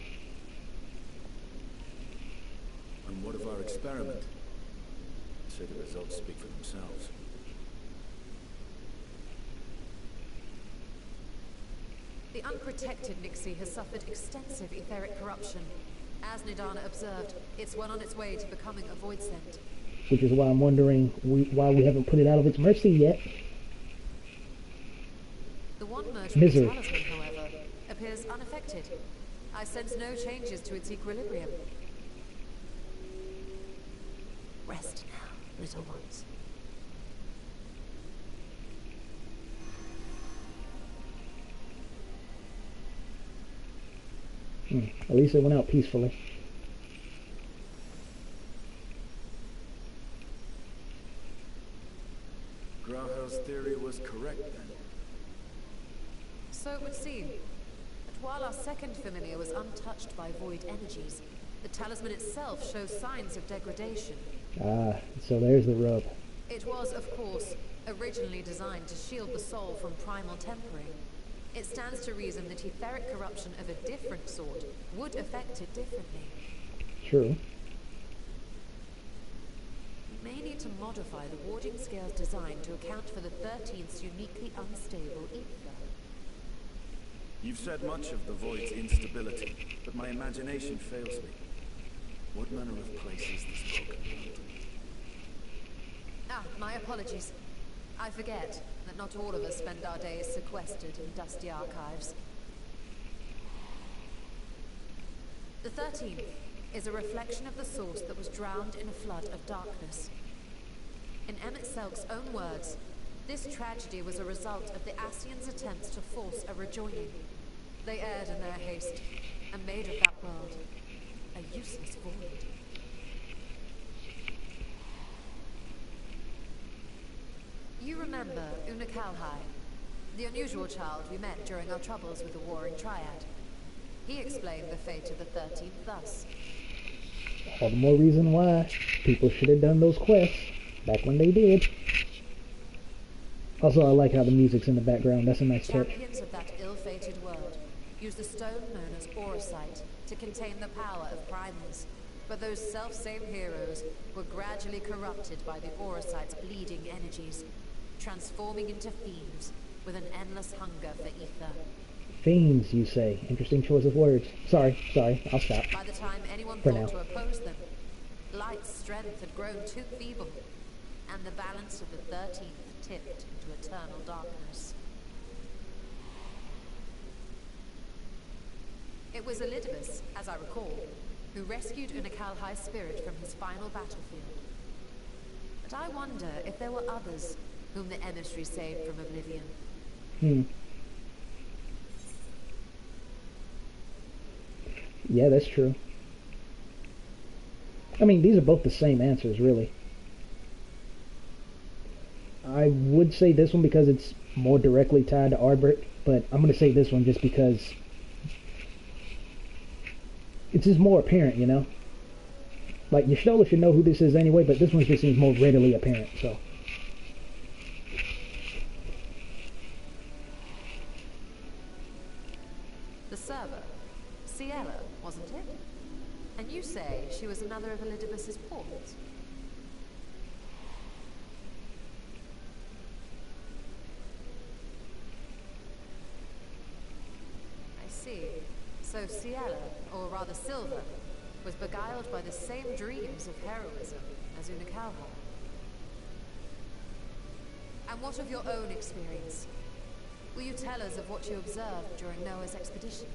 And what of our experiment? Say the results speak for themselves. The unprotected Nixie has suffered extensive etheric corruption. As Nidana observed, it's well on its way to becoming a void scent. Which is why I'm wondering why we haven't put it out of its mercy yet. The one merged Misery. talisman, however, appears unaffected. I sense no changes to its equilibrium. Rest now, little ones. At least it went out peacefully. Grahel's theory was correct then. So it would seem. But while our second familiar was untouched by void energies, the talisman itself shows signs of degradation. Ah, so there's the rub. It was, of course, originally designed to shield the soul from primal tempering. It stands to reason that etheric corruption of a different sort would affect it differently. True. We may need to modify the warding scale's design to account for the 13th's uniquely unstable ether. You've said much of the Void's instability, but my imagination fails me. What manner of place is this broken world? Ah, my apologies. I forget that not all of us spend our days sequestered in dusty archives. The 13th is a reflection of the source that was drowned in a flood of darkness. In Emmett Selk's own words, this tragedy was a result of the Ascians' attempts to force a rejoining. They erred in their haste, and made of that world a useless void. You remember Una Kalhai, the unusual child we met during our troubles with the Warring Triad. He explained the fate of the 13th thus. All the more reason why people should have done those quests back when they did. Also, I like how the music's in the background. That's a nice touch. Champions of that ill-fated world used the stone known as Aurosite to contain the power of primals. But those self-same heroes were gradually corrupted by the Aurosite's bleeding energies, transforming into fiends with an endless hunger for ether. Fiends, you say. Interesting choice of words. Sorry, I'll stop. By the time anyone For thought now. to oppose them, Light's strength had grown too feeble, and the balance of the 13th tipped into eternal darkness. It was Elidibus, as I recall, who rescued Unakalhai's spirit from his final battlefield. But I wonder if there were others whom the emissary saved from oblivion. Yeah, that's true. I mean, these are both the same answers, really. I would say this one because it's more directly tied to Arbrit, but I'm going to say this one just because it's just more apparent, you know? Like, Y'shtola should know who this is anyway, but this one just seems more readily apparent, so. The server, Ciela, wasn't it? And you say she was another of Elidibus's pawns? I see. So Ciela, or rather Silva, was beguiled by the same dreams of heroism as Unakalha. And what of your own experience? Will you tell us of what you observed during Noah's expedition?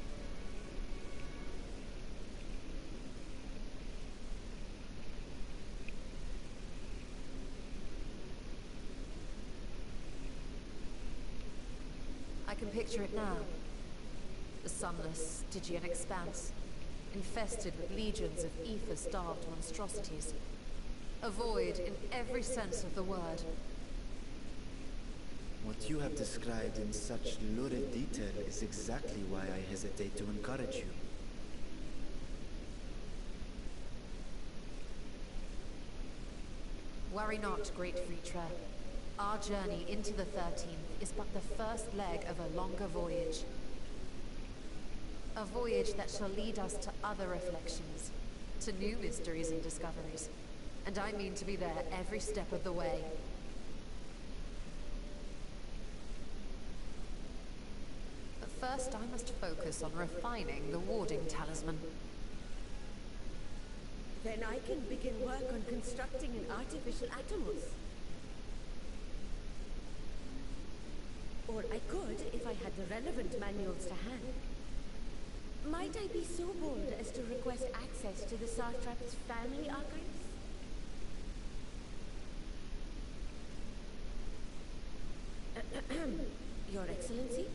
can picture it now. The sunless, Stygian expanse, infested with legions of ether-starved monstrosities. A void in every sense of the word. What you have described in such lurid detail is exactly why I hesitate to encourage you. Worry not, great Vritra. Our journey into the 13th is but the first leg of a longer voyage. A voyage that shall lead us to other reflections, to new mysteries and discoveries. And I mean to be there every step of the way. But first I must focus on refining the warding talisman. Then I can begin work on constructing an artificial Atomos. Or I could if I had the relevant manuals to hand. Might I be so bold as to request access to the Sartrap's family archives? Your Excellency?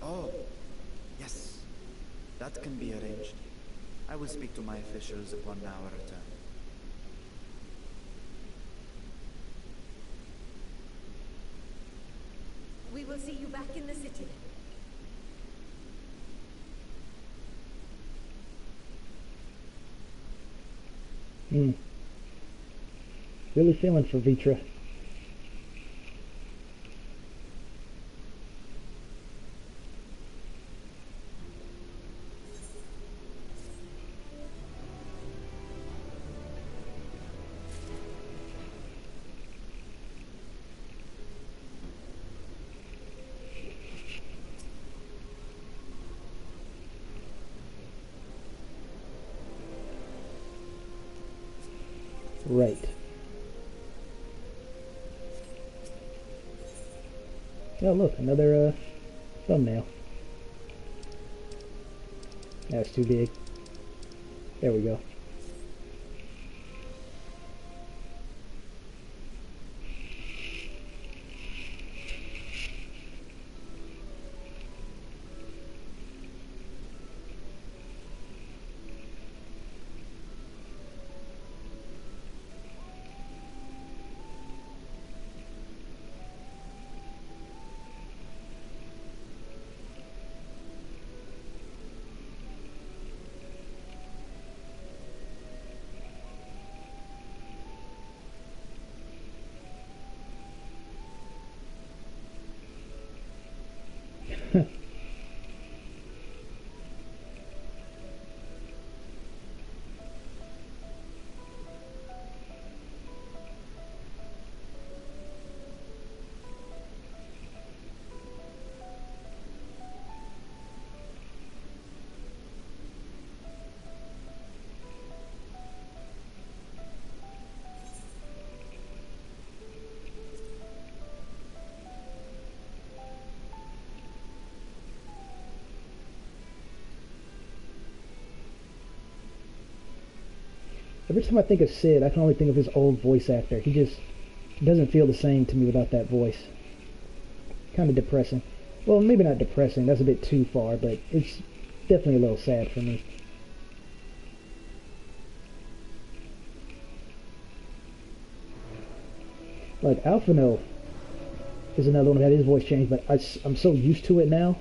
Oh, yes. That can be arranged. I will speak to my officials upon our return. We will see you back in the city then. Really feeling for Vitra. Right. Oh look, another thumbnail. That's too big. There we go. Every time I think of Sid, I can only think of his old voice actor. He just doesn't feel the same to me without that voice. Kind of depressing. Well, maybe not depressing, that's a bit too far, but it's definitely a little sad for me. Like, Alphino is another one who had his voice changed, but I'm so used to it now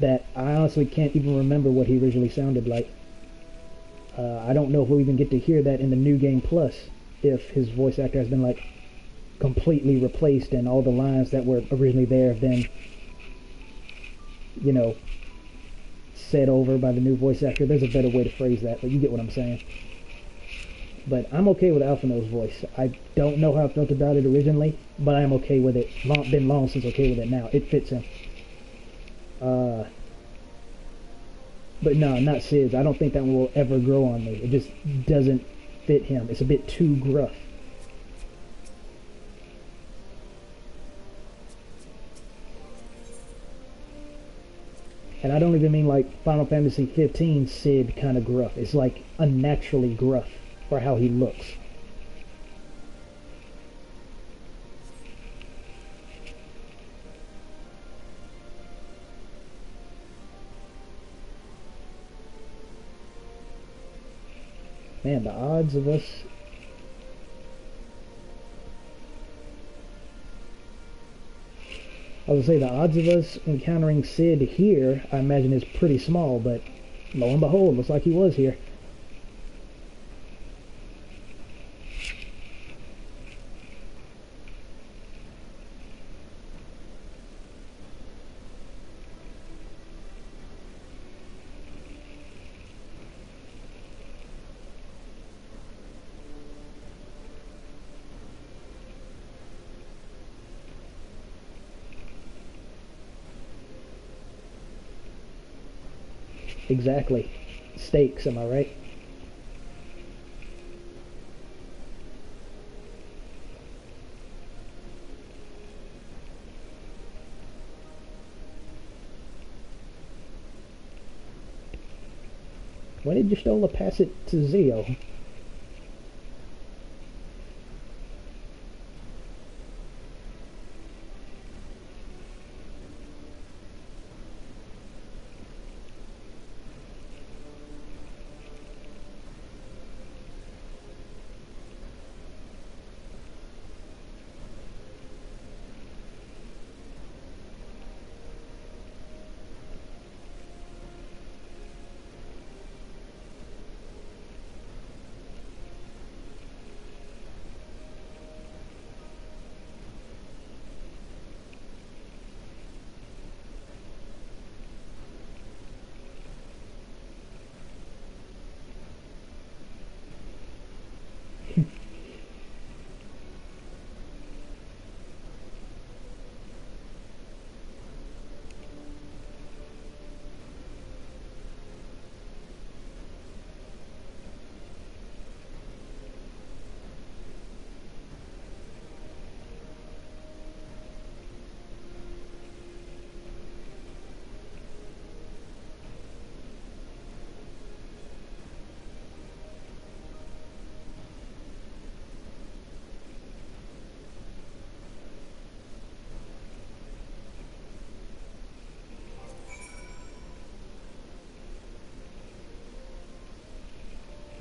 that I honestly can't even remember what he originally sounded like. I don't know if we'll even get to hear that in the New Game Plus, if his voice actor has been, like, completely replaced and all the lines that were originally there have been, you know, said over by the new voice actor. There's a better way to phrase that, but you get what I'm saying. But I'm okay with Alphino's voice. I don't know how I felt about it originally, but I'm okay with it. Been long since okay with it now. It fits him. But no, not Sid's. I don't think that one will ever grow on me. It just doesn't fit him. It's a bit too gruff. And I don't even mean like Final Fantasy XV Sid kind of gruff. It's like unnaturally gruff for how he looks. Man, the odds of us... I was gonna say, the odds of us encountering Sid here, I imagine, is pretty small, but lo and behold, looks like he was here. Exactly. Stakes, am I right? Why did Yestola pass it to Zio?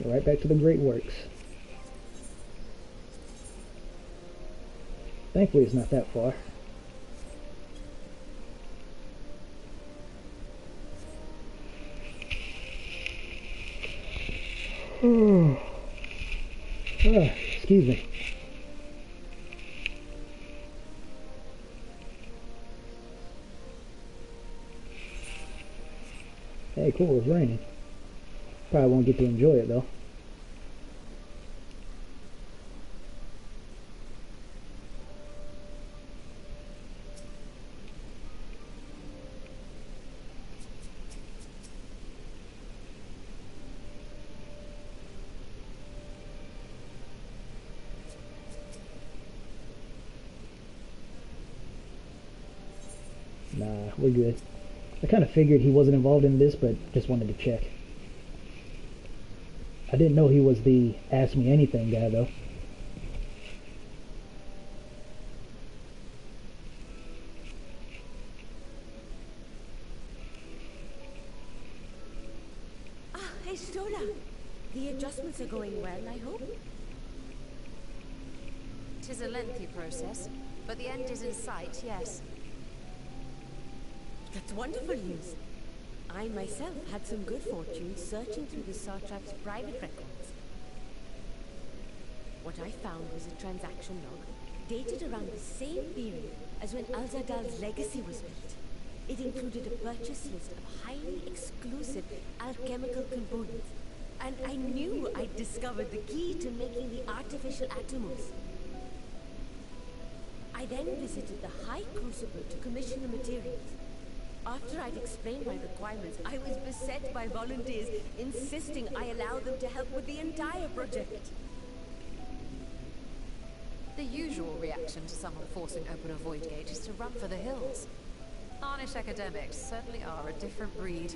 Right back to the great works. Thankfully it's not that far. Excuse me. Hey, cool, it's raining. Probably won't get to enjoy it though. Nah, we're good. I kind of figured he wasn't involved in this, but just wanted to check. I didn't know he was the Ask Me Anything guy, though. Ah, Estola! The adjustments are going well, I hope? 'Tis a lengthy process, but the end is in sight, yes. That's wonderful news. I myself had some good fortune searching through the Satrap's private records. What I found was a transaction log dated around the same period as when Alzadal's legacy was built. It included a purchase list of highly exclusive alchemical components, and I knew I'd discovered the key to making the artificial atomos. I then visited the High Crucible to commission the materials. After I'd explained my requirements, I was beset by volunteers insisting I allow them to help with the entire project. The usual reaction to someone forcing open a void gate is to run for the hills. Arnish academics certainly are a different breed.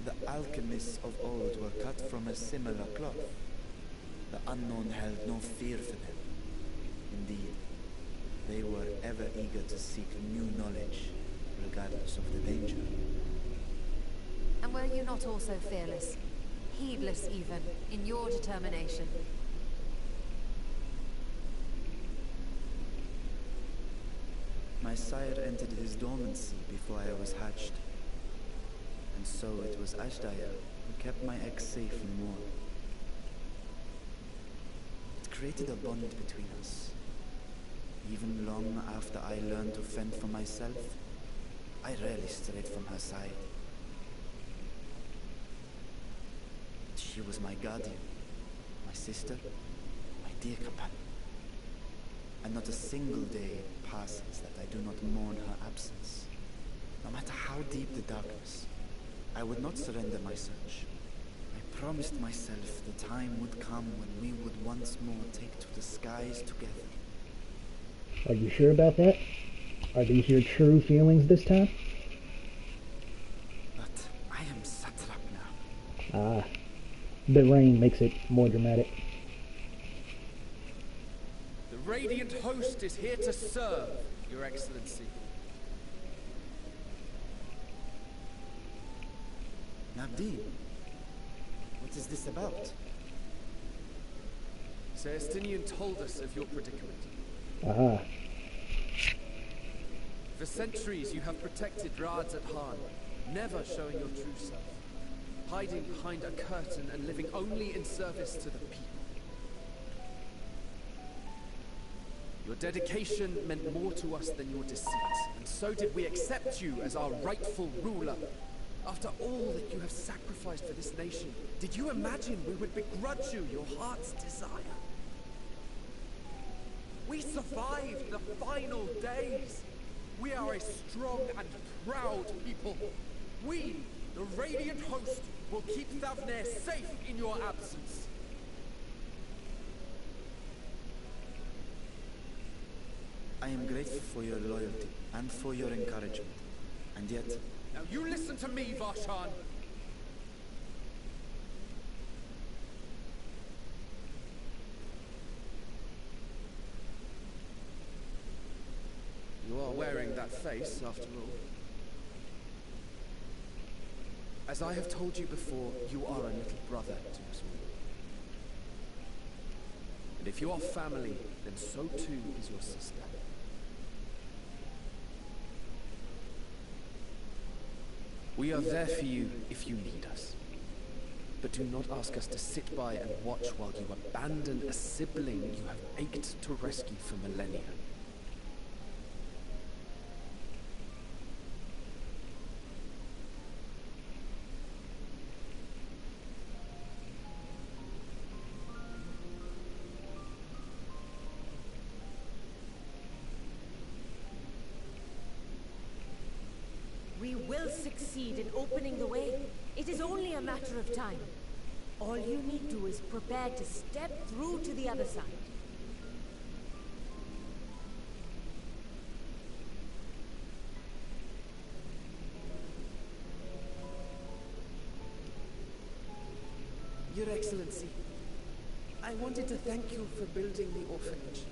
The alchemists of old were cut from a similar cloth. The unknown held no fear for them. Indeed, they were ever eager to seek new knowledge, regardless of the danger. And were you not also fearless? heedless even, in your determination. My sire entered his dormancy before I was hatched. And so it was Ashdaya who kept my eggs safe and warm. It created a bond between us. Even long after I learned to fend for myself, I rarely strayed from her side. She was my guardian, my sister, my dear companion. And not a single day passes that I do not mourn her absence. No matter how deep the darkness, I would not surrender my search. I promised myself the time would come when we would once more take to the skies together. Are you sure about that? Are these your true feelings this time? But I am satrap now. Ah, the rain makes it more dramatic. The Radiant Host is here to serve, Your Excellency. Nabdeen, what is this about? Celestinian told us of your predicament. Ah, For centuries you have protected Rads at Han, never showing your true self. Hiding behind a curtain and living only in service to the people. Your dedication meant more to us than your deceit, and so did we accept you as our rightful ruler. After all that you have sacrificed for this nation, did you imagine we would begrudge you your heart's desire? We survived the final days. We are a strong and proud people. We, the Radiant Host, will keep Thavnair safe in your absence. I am grateful for your loyalty and for your encouragement. And yet, Now you listen to me, Varshan. You are wearing that face, after all. As I have told you before, you are a little brother to us all. And if you are family, then so too is your sister. We are there for you if you need us. But do not ask us to sit by and watch while you abandon a sibling you have ached to rescue for millennia. We will succeed in opening the way. It is only a matter of time. All you need to do is prepare to step through to the other side. Your Excellency, I wanted to thank you for building the orphanage.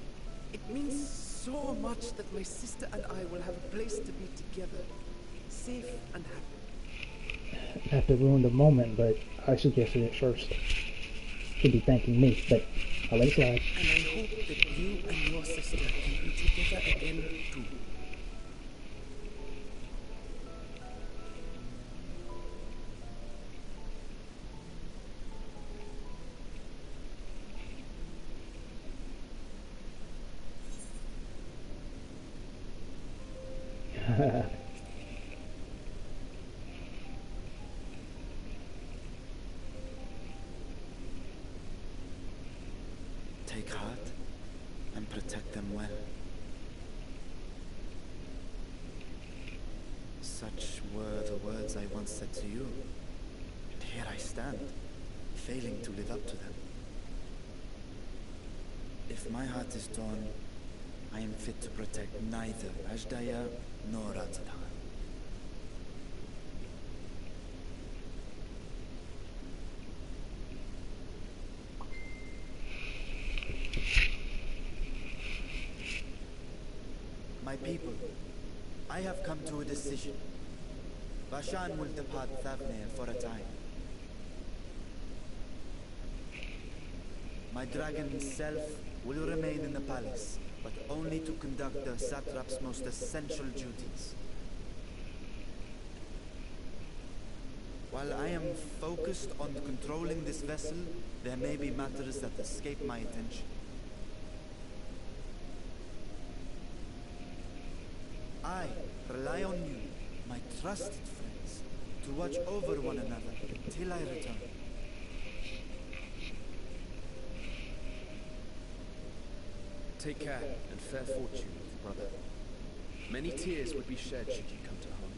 It means so much that my sister and I will have a place to be together, safe and happy. not to ruin the moment, but I suggested it first. Should be thanking me, but I'll let it slide. And I hope that you and your sister can be together again too. take heart and protect them well. Such were the words I once said to you. And here I stand, failing to live up to them. If my heart is torn, I am fit to protect neither Ashdaya nor Ratzadan. My people, I have come to a decision. Bashan will depart Thavnair for a time. My dragon self will remain in the palace, but only to conduct the satrap's most essential duties. While I am focused on controlling this vessel, there may be matters that escape my attention. I rely on you, my trusted friends, to watch over one another till I return. Take care and fair fortune, brother. Many tears would be shed should you come to harm.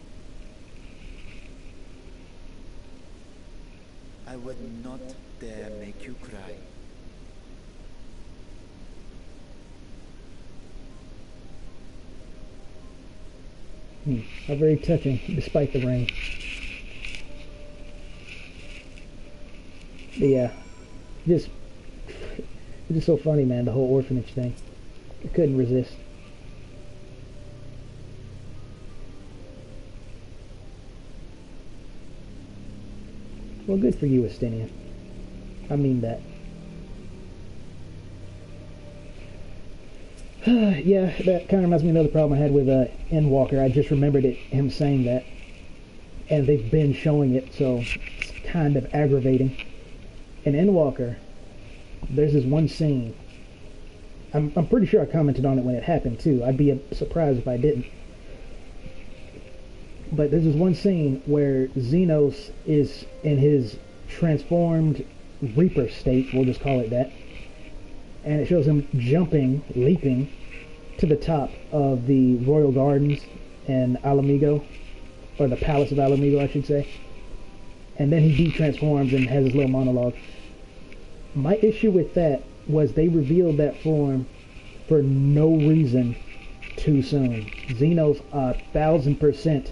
I would not dare make you cry. How very touching, despite the rain. But yeah, it's just so funny, man, the whole orphanage thing. I couldn't resist. Well, good for you, Estinian. I mean that. Yeah, that kind of reminds me of another problem I had with Endwalker. I just remembered him saying that. And they've been showing it, so it's kind of aggravating. In Endwalker, there's this one scene. I'm pretty sure I commented on it when it happened, too. I'd be surprised if I didn't. But there's this one scene where Xenos is in his transformed Reaper state, we'll just call it that. And it shows him jumping, leaping, to the top of the Royal Gardens in Alamigo, or the Palace of Alamigo, I should say. And then he de-transforms and has his little monologue. My issue with that was they revealed that form for no reason too soon. Xenos 1000%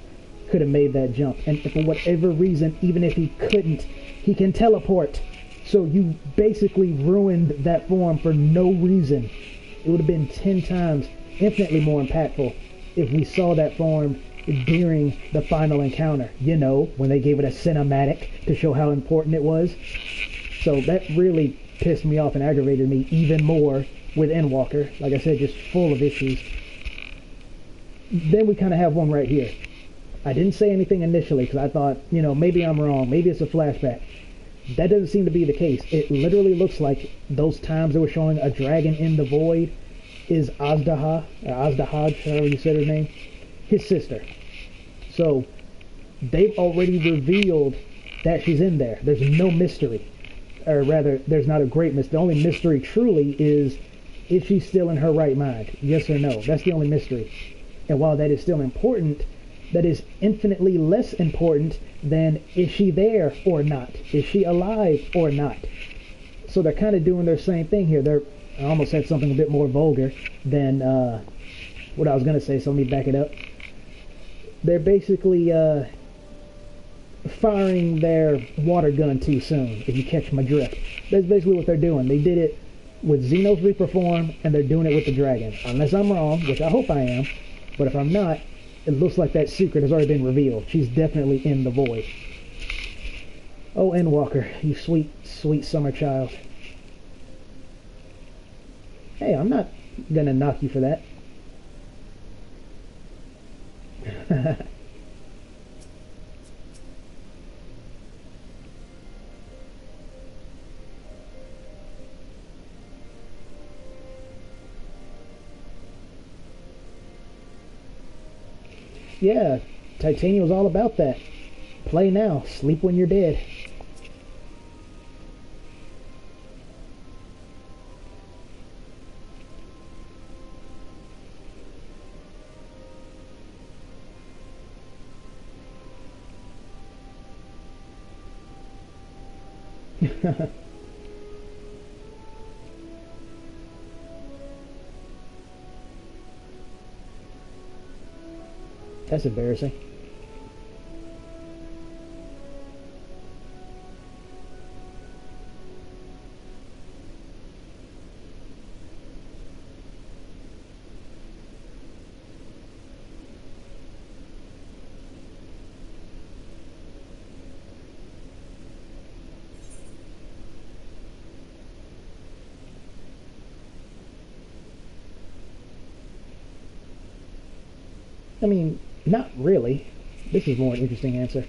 could have made that jump. And for whatever reason, even if he couldn't, he can teleport. So you basically ruined that form for no reason. It would have been 10 times infinitely more impactful if we saw that form during the final encounter. You know, when they gave it a cinematic to show how important it was. So that really pissed me off and aggravated me even more with Endwalker. Like I said, just full of issues. Then we kind of have one right here. I didn't say anything initially because I thought, you know, maybe I'm wrong. Maybe it's a flashback. That doesn't seem to be the case. It literally looks like those times they were showing a dragon in the void is Azdahad, however you said her name, his sister. So they've already revealed that she's in there. There's no mystery. Or rather, there's not a great mystery. The only mystery truly is she still in her right mind? Yes or no? That's the only mystery. And while that is still important, that is infinitely less important than is she there or not? Is she alive or not? So they're kind of doing their same thing here. I almost said something a bit more vulgar than what I was going to say, so let me back it up. They're basically firing their water gun too soon, if you catch my drift. That's basically what they're doing. They did it with Xenos Reaper form, and they're doing it with the dragon. Unless I'm wrong, which I hope I am, but if I'm not, it looks like that secret has already been revealed. She's definitely in the void. Oh, Endwalker, you sweet, sweet summer child. Hey, I'm not gonna knock you for that. Yeah, Titania was all about that. Play now, sleep when you're dead. That's embarrassing. I mean, not really. This is more an interesting answer.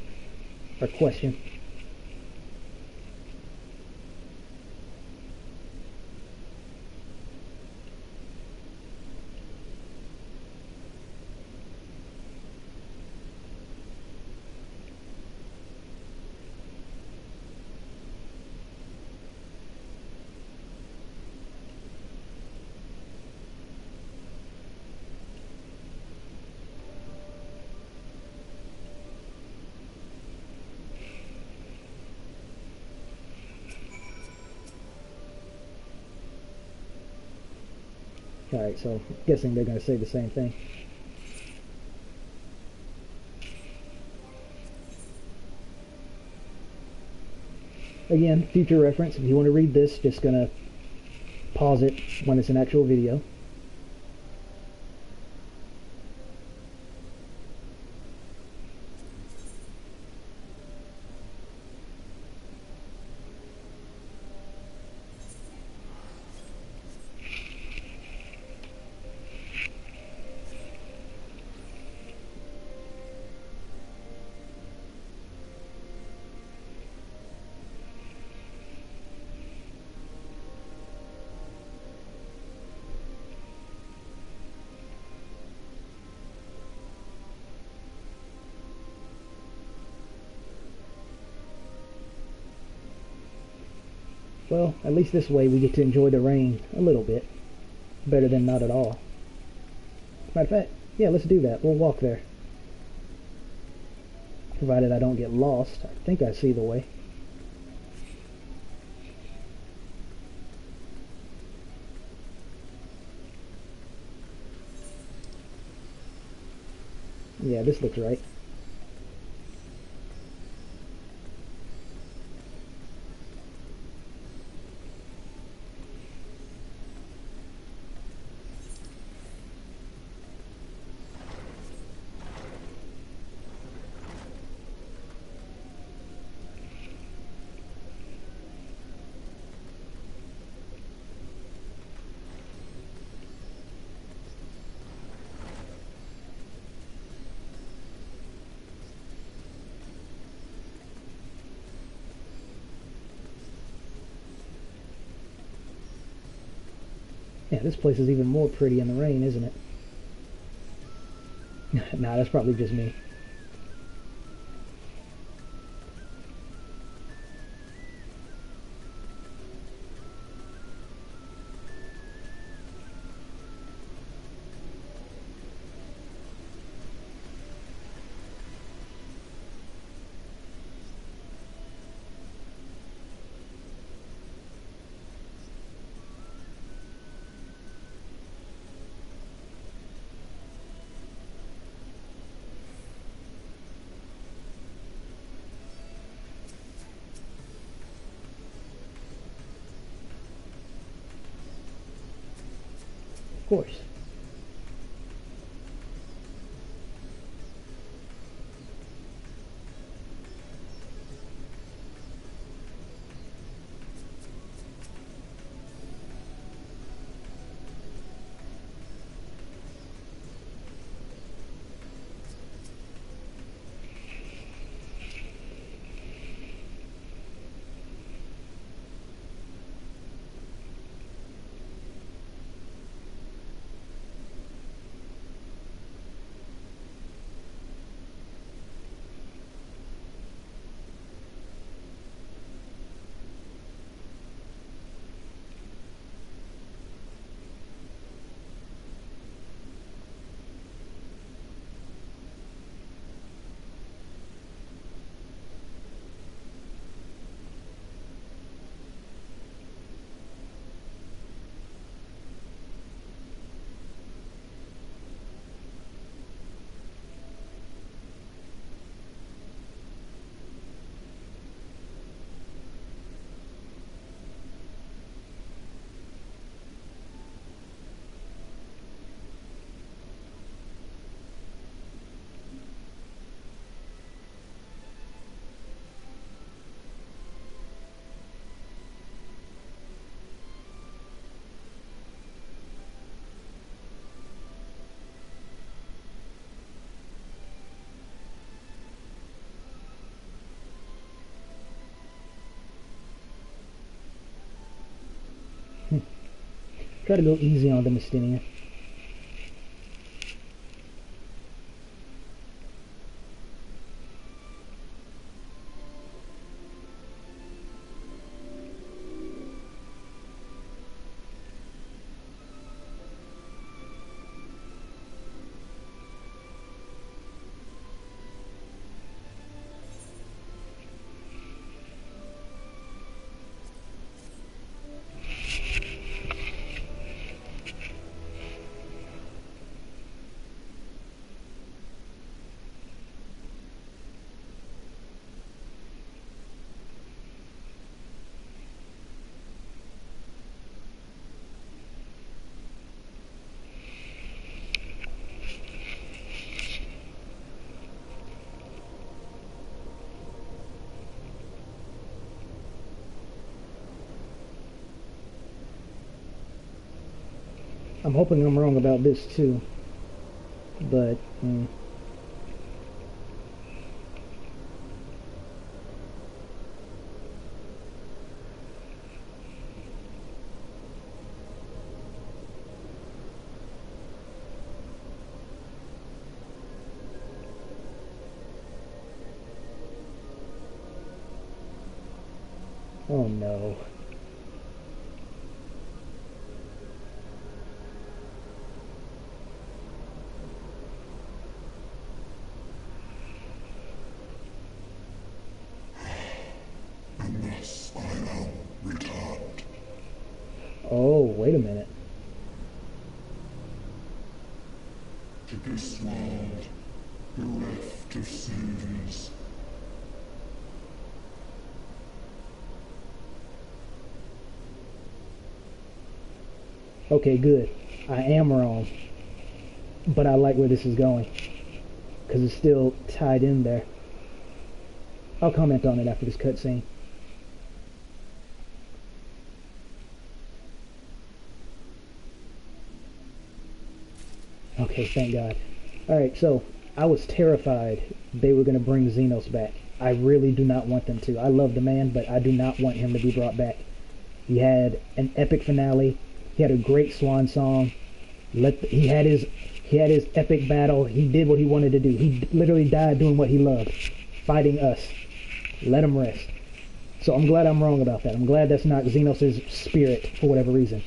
Or question. Alright, so I'm guessing they're going to say the same thing. Again, future reference, if you want to read this, just going to pause it when it's an actual video. Well, at least this way we get to enjoy the rain a little bit. Better than not at all. Matter of fact, yeah, let's do that. We'll walk there. Provided I don't get lost. I think I see the way. Yeah, this looks right. Yeah, this place is even more pretty in the rain, isn't it? Nah, that's probably just me. Of course. Try to go easy on the Mystinian. I'm hoping I'm wrong about this too, but oh no. Oh, wait a minute. To this world, bereft of saviors. Okay, good. I am wrong. But I like where this is going. Because it's still tied in there. I'll comment on it after this cutscene. Okay, thank God. Alright, so I was terrified they were going to bring Xenos back. I really do not want them to. I love the man, but I do not want him to be brought back. He had an epic finale. He had a great swan song. He had his epic battle. He did what he wanted to do. He literally died doing what he loved, fighting us. Let him rest. So I'm glad I'm wrong about that. I'm glad that's not Xenos' spirit for whatever reason.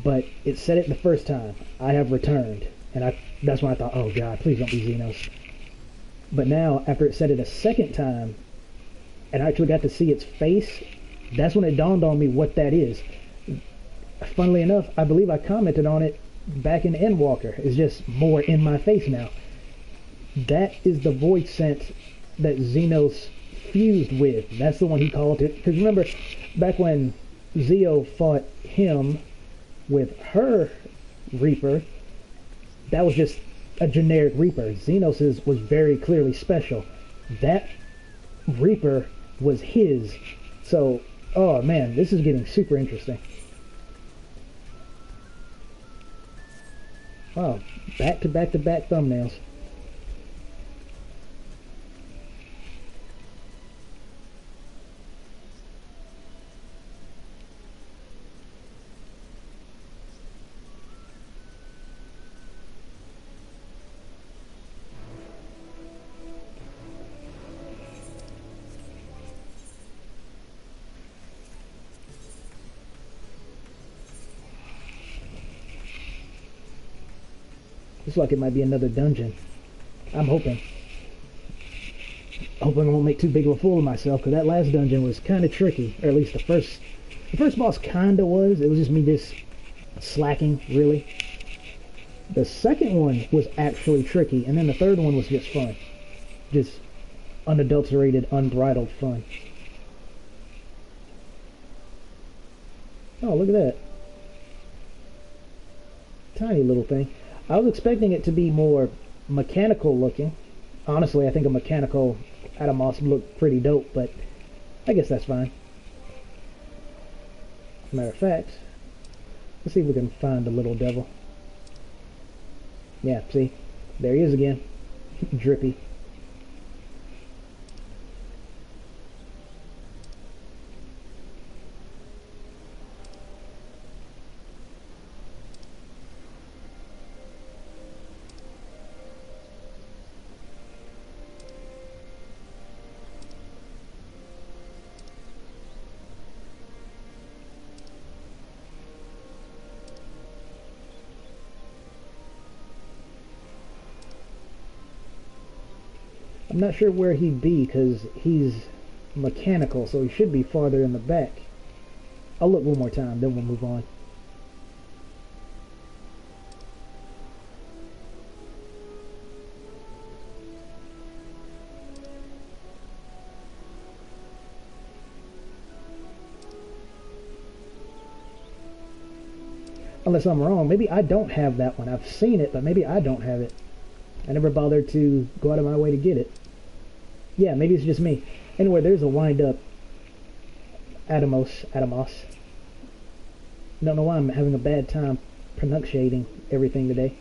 But it said it the first time. I have returned. And that's when I thought, oh God, please don't be Xenos. But now, after it said it a second time, and I actually got to see its face, that's when it dawned on me what that is. Funnily enough, I believe I commented on it back in Endwalker. It's just more in my face now. That is the void scent that Xenos fused with. That's the one he called it. Because remember, back when Zeo fought him with her Reaper, that was just a generic Reaper. Xenos's was very clearly special. That Reaper was his. So, oh man, this is getting super interesting. Wow, back to back to back thumbnails. Looks like it might be another dungeon. I'm hoping. Hoping I won't make too big of a fool of myself, because that last dungeon was kind of tricky. Or at least the first boss kind of was. It was just me just slacking, really. The second one was actually tricky, and then the third one was just fun. Just unadulterated, unbridled fun. Oh, look at that. Tiny little thing. I was expecting it to be more mechanical looking. Honestly, I think a mechanical Atomos would look pretty dope, but I guess that's fine. As a matter of fact, let's see if we can find the little devil. Yeah, see? There he is again. Drippy. I'm not sure where he'd be because he's mechanical, so he should be farther in the back. I'll look one more time, then we'll move on. Unless I'm wrong, maybe I don't have that one. I've seen it, but maybe I don't have it. I never bothered to go out of my way to get it. Yeah, maybe it's just me. Anyway, there's a wind-up Atomos. Don't know why I'm having a bad time pronunciating everything today.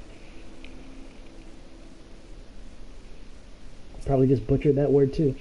Probably just butchered that word too.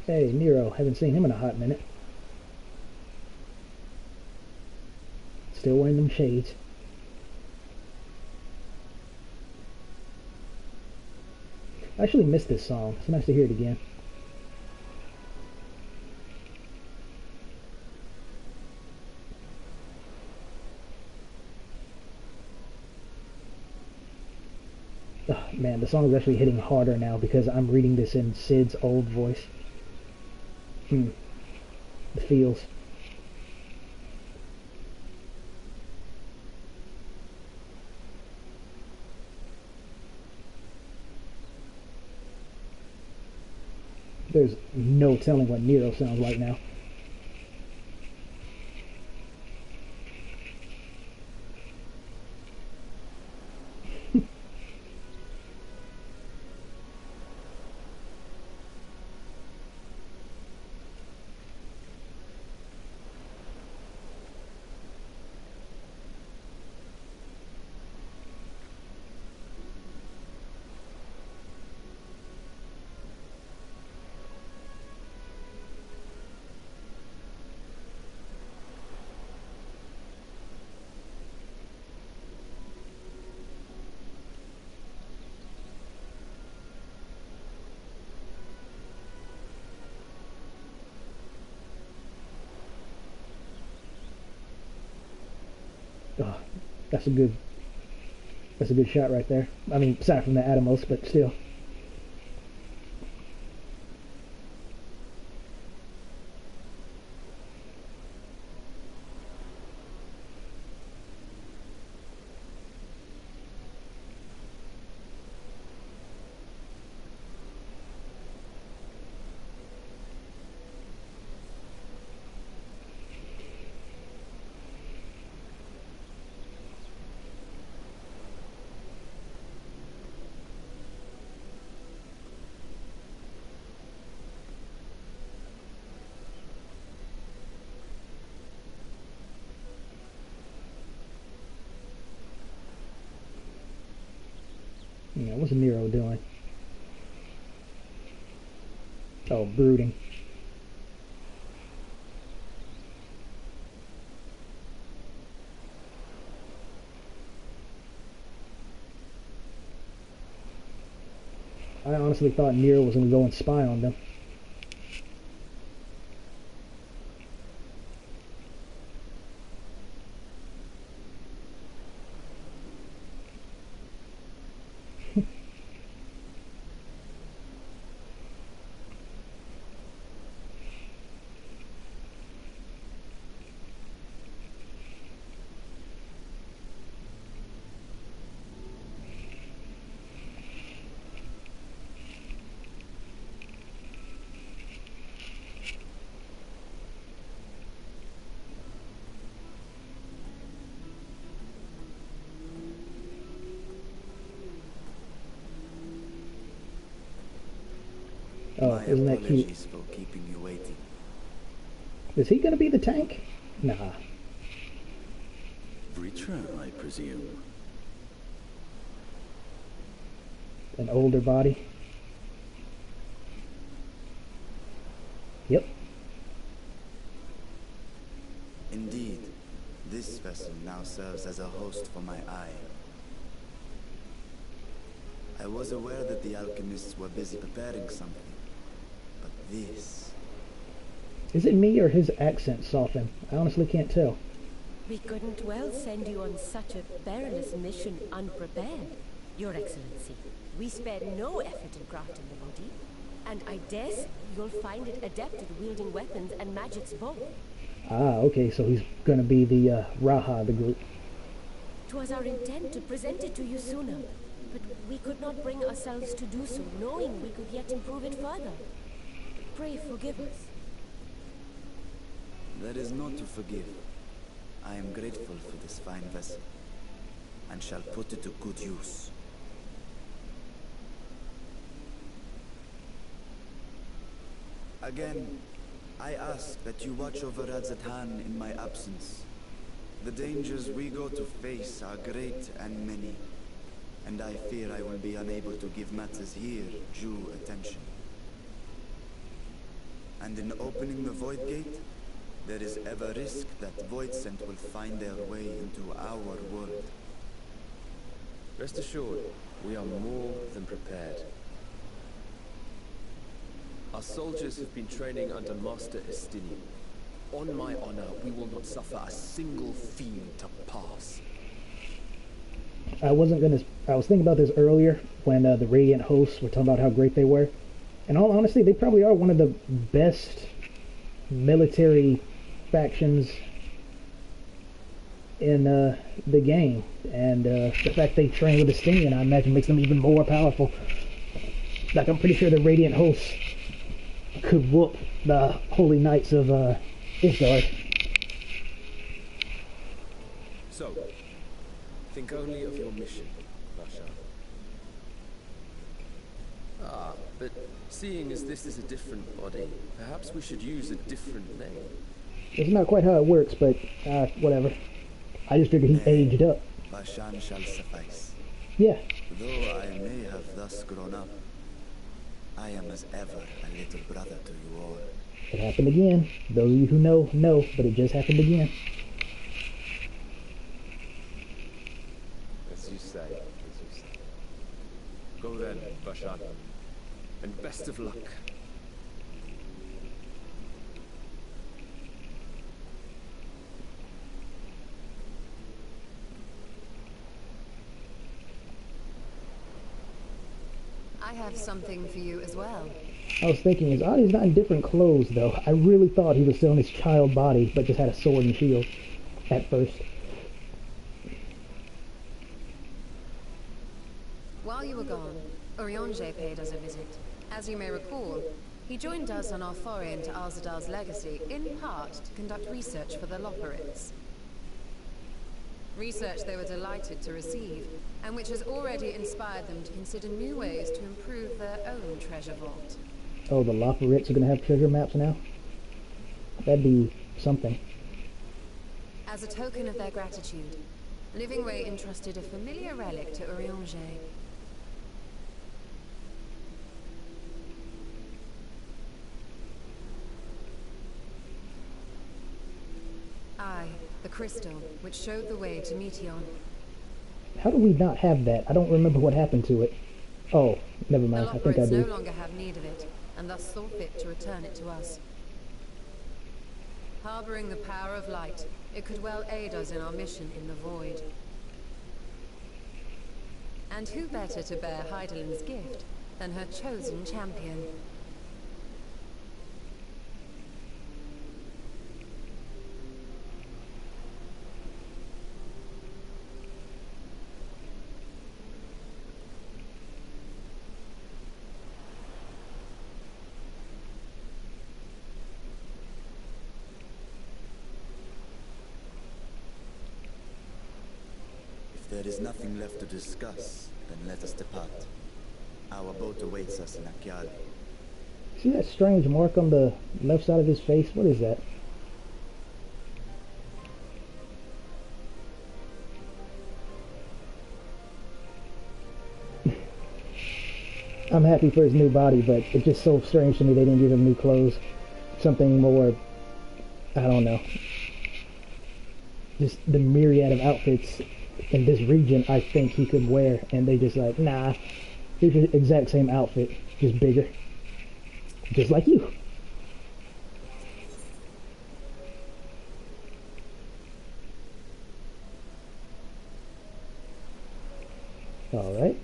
Hey, Nero, haven't seen him in a hot minute. Still wearing them shades. I actually missed this song. It's nice to hear it again. Oh, man, the song is actually hitting harder now because I'm reading this in Sid's old voice. The feels. There's no telling what Nero sounds like now. Oh, that's a good shot right there. I mean, aside from the Atomos, but still. Yeah, what's Nero doing? Oh, brooding. I honestly thought Nero was going to go and spy on them. Oh, My isn't that cute? apologies for keeping you waiting. Is he gonna be the tank? Nah. Return, I presume. An older body. Yep. Indeed, this vessel now serves as a host for my eye. I was aware that the alchemists were busy preparing something, but this... Is it me or his accent softened? I honestly can't tell. We couldn't well send you on such a perilous mission unprepared, Your Excellency. We spared no effort in crafting the body, and I dare say you'll find it adept at wielding weapons and magics both. Ah, okay, so he's gonna be the Raha of the group. 'Twas our intent to present it to you sooner, but we could not bring ourselves to do so, knowing we could yet improve it further. Pray forgive us. There is not to forgive. I am grateful for this fine vessel, and shall put it to good use. Again, I ask that you watch over Radzatan in my absence. The dangers we go to face are great and many, and I fear I will be unable to give matters here due attention. And in opening the Void Gate, there is ever risk that Void Scent will find their way into our world. Rest assured, we are more than prepared. Our soldiers have been training under Master Estinian. On my honor, we will not suffer a single fiend to pass. I was thinking about this earlier when the Radiant hosts were talking about how great they were. In all honesty, they probably are one of the best military factions in the game. And the fact they train with Estinian, I imagine, makes them even more powerful. Like, I'm pretty sure the Radiant hosts could whoop the Holy Knights of Ithar. So, think only of your mission, Basha. Ah, but seeing as this is a different body, perhaps we should use a different name. It's not quite how it works, but whatever. I just figured he aged up. Bashan shall suffice. Yeah. Though I may have thus grown up, I am as ever a little brother to you all. It happened again. Those of you who know, but it just happened again. As you say, as you say. Go then, Bashan, and best of luck. I have something for you as well. I was thinking, his Adi's not in different clothes, though. I really thought he was still in his child body, but just had a sword and shield at first. While you were gone, Urianger paid us a visit. As you may recall, he joined us on our foray into Alzadal's legacy, in part to conduct research for the Loporrits. Research they were delighted to receive, and which has already inspired them to consider new ways to improve their own treasure vault. Oh, the Loporrits are going to have treasure maps now? That'd be something. As a token of their gratitude, Living Way entrusted a familiar relic to Urianger. Aye, the crystal, which showed the way to Meteon. How do we not have that? I don't remember what happened to it. Oh, never The mind. I think I Loporrits no do. longer have need of it, and thus saw fit to return it to us. Harboring the power of light, it could well aid us in our mission in the Void. And who better to bear Heidelin's gift than her chosen champion? If there is nothing left to discuss, then let us depart. Our boat awaits us in Akyali. See that strange mark on the left side of his face? What is that? I'm happy for his new body, but it's just so strange to me they didn't give him new clothes. Something more, I don't know. Just the myriad of outfits in this region I think he could wear, and they just like, nah, here's your exact same outfit, just bigger. Just like you. Alright.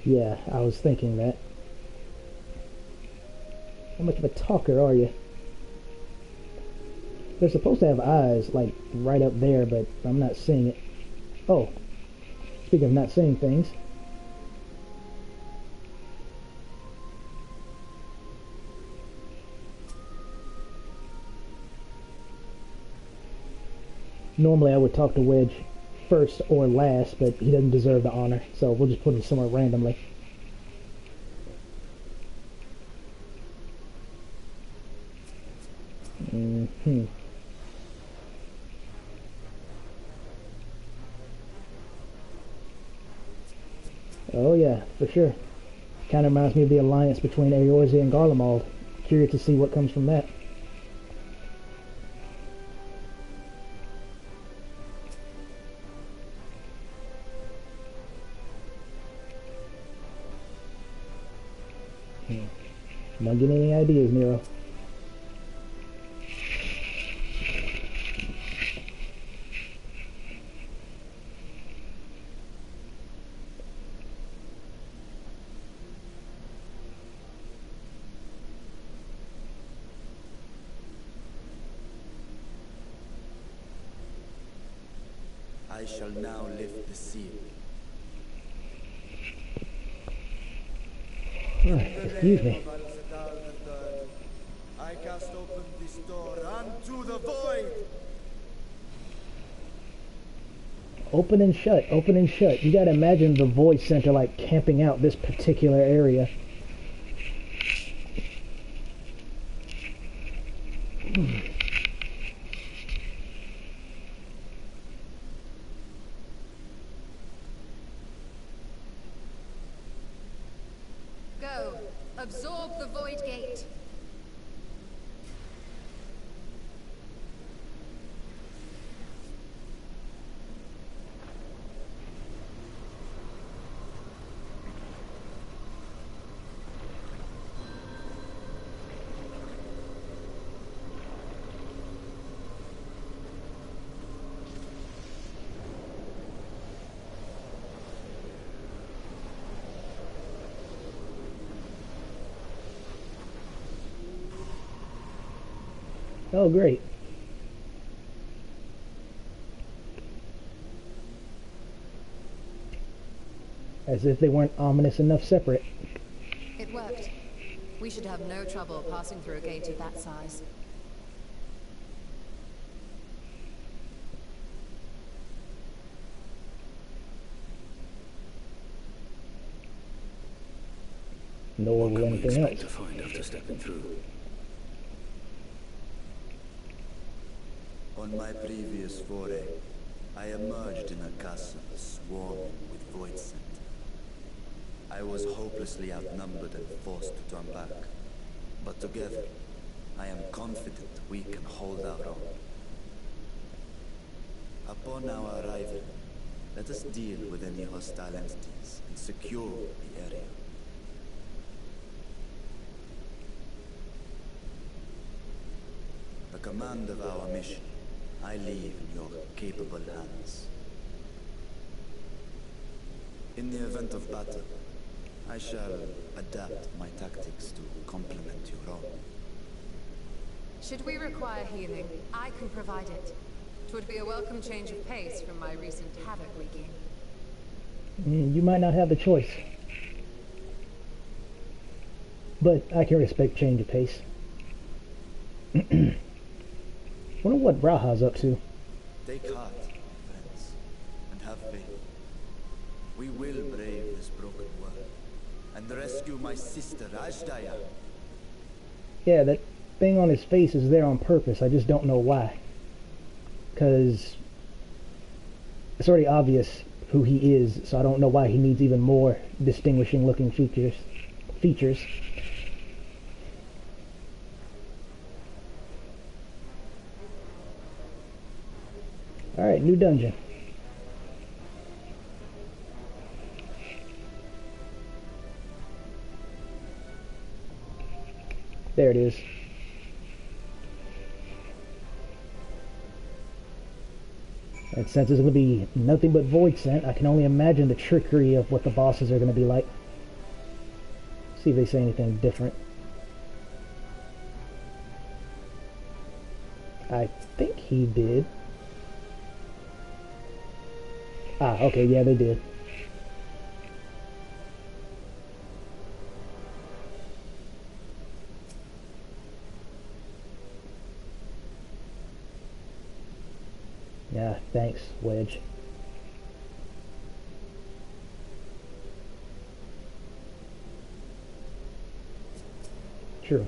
Yeah, I was thinking that. How much of a talker are you? They're supposed to have eyes, like, right up there, but I'm not seeing it. Oh, speaking of not seeing things. Normally I would talk to Wedge first or last, but he doesn't deserve the honor, so we'll just put him somewhere randomly. Oh yeah, for sure. Kind of reminds me of the alliance between Eorzea and Garlemald. Curious to see what comes from that. Not getting any ideas, Nero. I shall now lift the seal. Excuse me. I cast open this door unto the void. Open and shut, open and shut. You gotta imagine the Void Center like camping out this particular area. Go. Absorb the Void Gate. Oh, great. As if they weren't ominous enough separate. It worked. We should have no trouble passing through a gate of that size. Nor will anything else. To find after stepping through. On my previous foray, I emerged in a castle swarming with voids. I was hopelessly outnumbered and forced to turn back. But together, I am confident we can hold our own. Upon our arrival, let us deal with any hostile entities and secure the area. The command of our mission, I leave in your capable hands. In the event of battle, I shall adapt my tactics to complement your own. Should we require healing, I can provide it. 'Twould be a welcome change of pace from my recent havoc wreaking. You might not have the choice. But I can respect change of pace. Wonder what Raha's up to. Take heart, friends, and have faith. We will brave this broken world, and rescue my sister, Ajdaya. Yeah, that thing on his face is there on purpose. I just don't know why. Because it's already obvious who he is, so I don't know why he needs even more distinguishing looking features. Alright, new dungeon. There it is. And since it's going to be nothing but void scent, I can only imagine the trickery of what the bosses are going to be like. See if they say anything different. I think he did. Ah, okay, yeah, they did. Yeah, thanks, Wedge. True.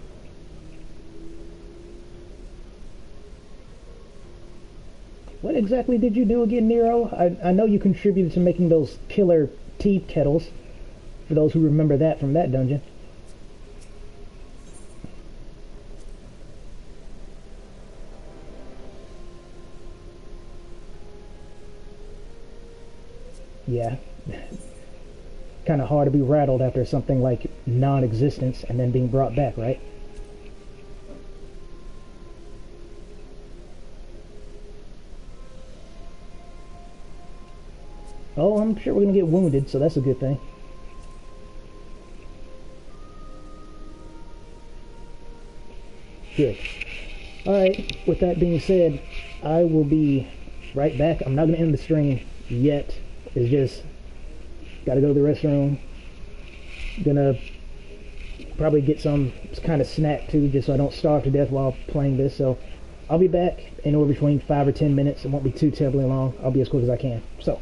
What exactly did you do again, Nero? I know you contributed to making those killer tea kettles, for those who remember that from that dungeon. Yeah. Kind of hard to be rattled after something like non-existence and then being brought back, right? Oh, I'm sure we're going to get wounded, so that's a good thing. Good. Alright, with that being said, I will be right back. I'm not going to end the stream yet. It's just, gotta go to the restroom. Gonna probably get some kind of snack too, just so I don't starve to death while playing this. So I'll be back anywhere between 5 or 10 minutes. It won't be too terribly long. I'll be as quick as I can. So.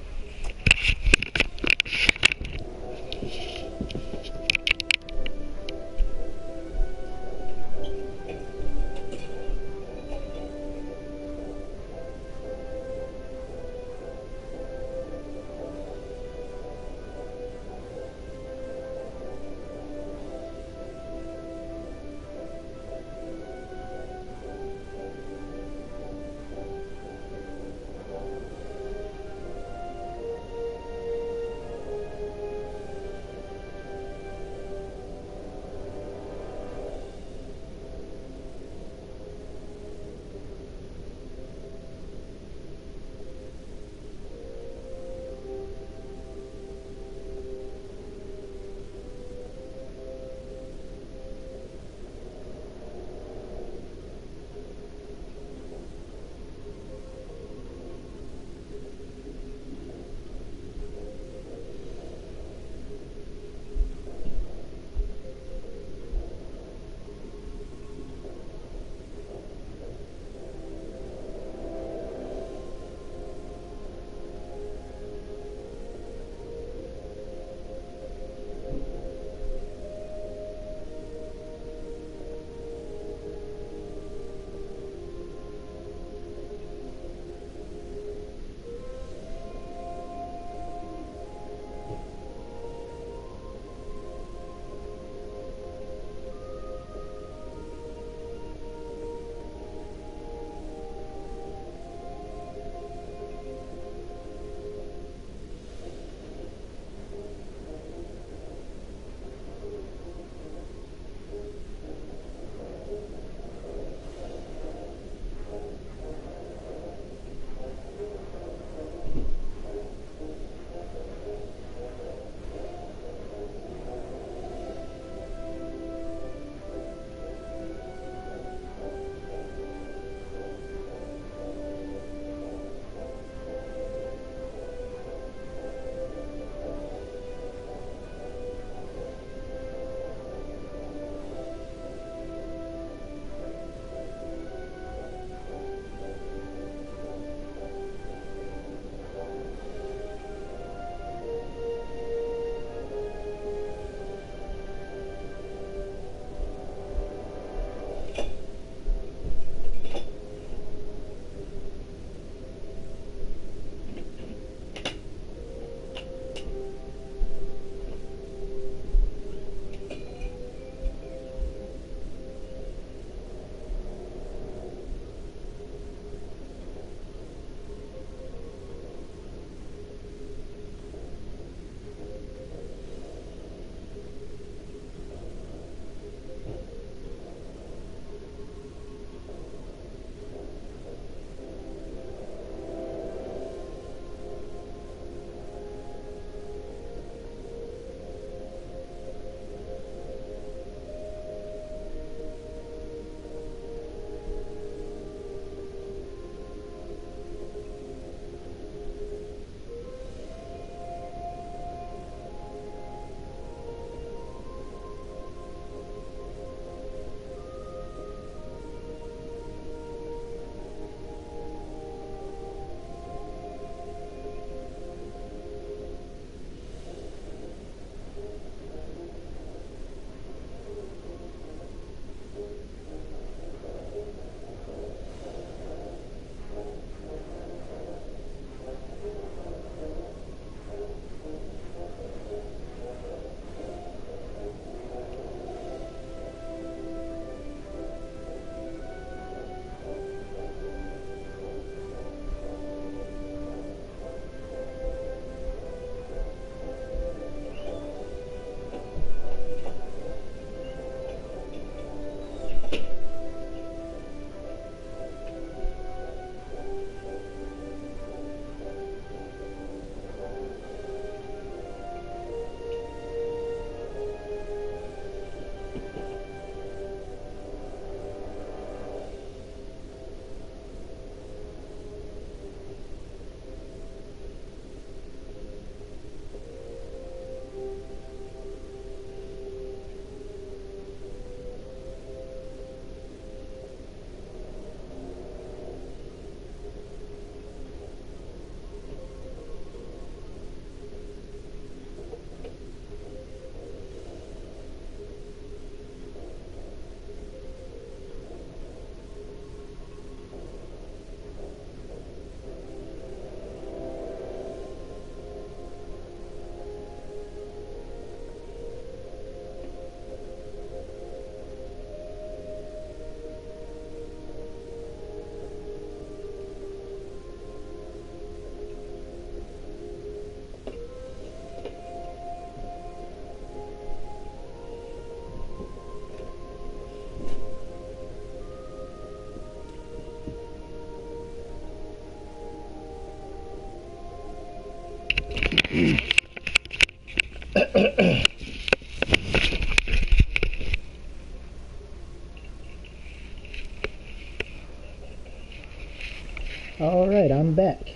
Alright, I'm back.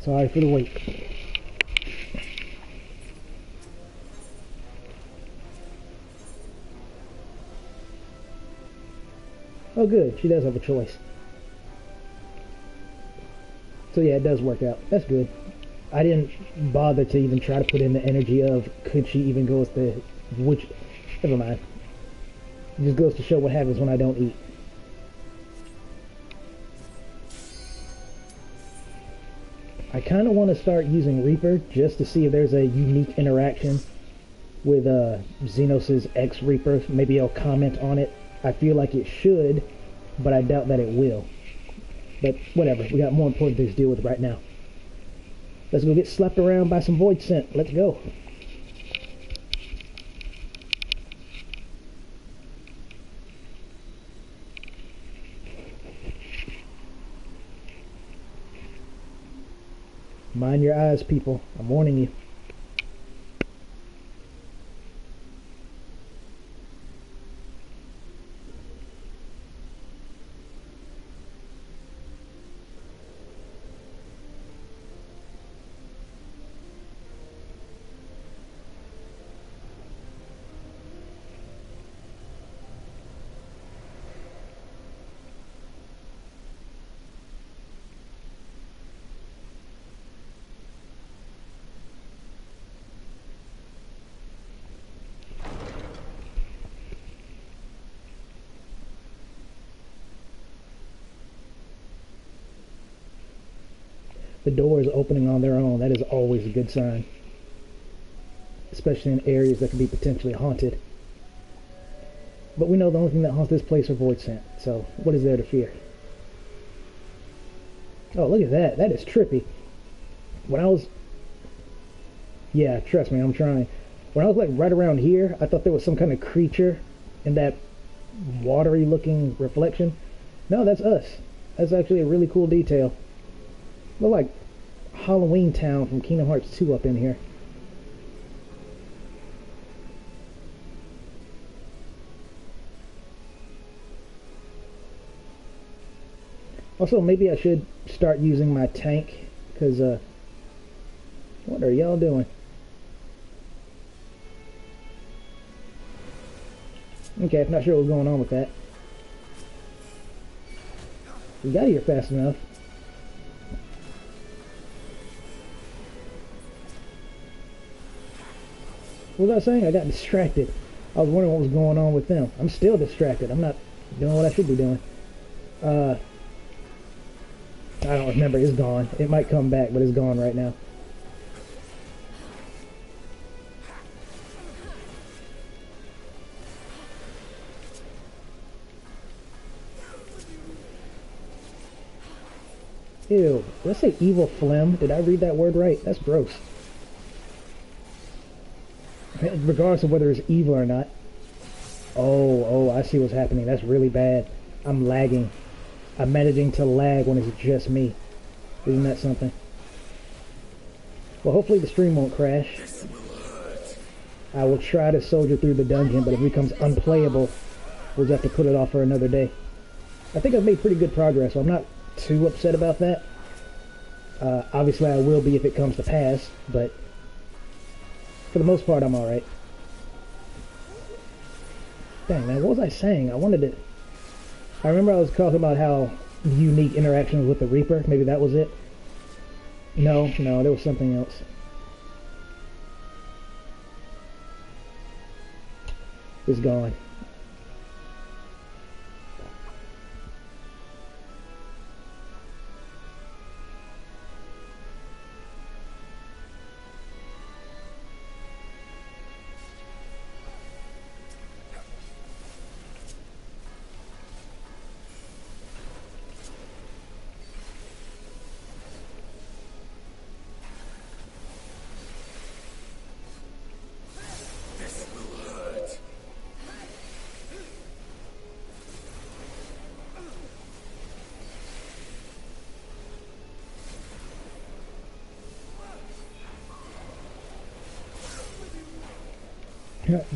Sorry for the wait. Oh good, she does have a choice. So yeah, it does work out. That's good. I didn't bother to even try to put in the energy of could she even go with the which. Never mind. It just goes to show what happens when I don't eat. I kind of want to start using Reaper just to see if there's a unique interaction with Xenos' X-Reaper. Maybe I'll comment on it. I feel like it should, but I doubt that it will. But whatever, we got more important things to deal with right now. Let's go get slapped around by some void scent. Let's go. Mind your eyes, people. I'm warning you. The door is opening on their own. That is always a good sign. Especially in areas that could be potentially haunted. But we know the only thing that haunts this place are void scent. So what is there to fear? Oh, look at that. That is trippy. When I was... Yeah, trust me, I'm trying. When I was like right around here, I thought there was some kind of creature in that watery looking reflection. No, that's us. That's actually a really cool detail. Look like Halloween Town from Kingdom Hearts 2 up in here. Also, maybe I should start using my tank, because, what are y'all doing? Okay, not sure what's going on with that. We got here fast enough. What was I saying? I got distracted. I was wondering what was going on with them. I'm still distracted. I'm not doing what I should be doing. I don't remember. It's gone. It might come back, but it's gone right now. Ew. Did I say evil phlegm? Did I read that word right? That's gross. Regardless of whether it's evil or not. Oh, I see what's happening. That's really bad. I'm lagging. I'm managing to lag when it's just me. Isn't that something? Well, hopefully the stream won't crash. I will try to soldier through the dungeon, but if it becomes unplayable, we'll just have to put it off for another day. I think I've made pretty good progress, so I'm not too upset about that. Obviously, I will be if it comes to pass, but for the most part, I'm alright. Dang, man, what was I saying? I remember I was talking about how unique interactions with the Reaper. Maybe that was it. No, there was something else. It's gone.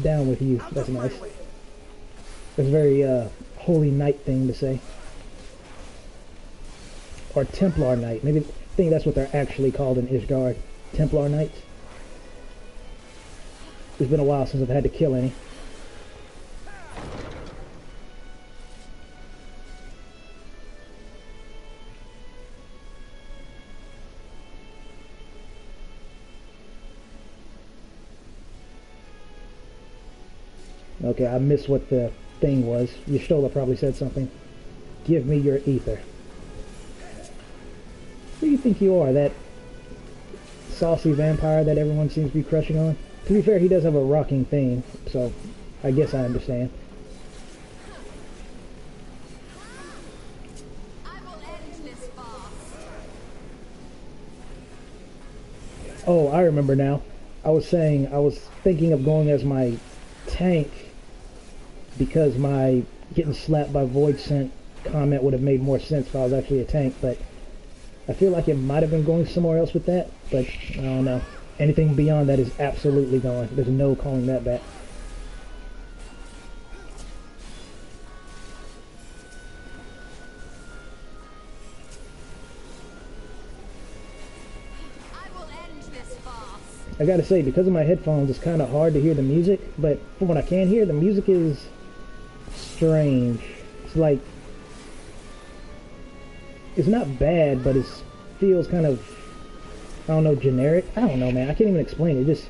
Down with you. That's nice. That's a very holy knight thing to say. Or Templar Knight. Maybe I think that's what they're actually called in Ishgard. Templar Knights. It's been a while since I've had to kill any. Okay, I missed what the thing was. Y'shtola probably said something. Give me your ether. Who do you think you are? That saucy vampire that everyone seems to be crushing on? To be fair, he does have a rocking theme, so I guess I understand. I will end this fast. Oh, I remember now. I was thinking of going as my tank because my getting slapped by Void Scent comment would have made more sense if I was actually a tank, but I feel like it might have been going somewhere else with that, but I don't know. Anything beyond that is absolutely gone. There's no calling that back. I will end this fast. I gotta say, because of my headphones, it's kind of hard to hear the music, but from what I can hear, the music is strange. It's like, it's not bad, but it feels kind of, I don't know, generic. I don't know, man. I can't even explain it. Just,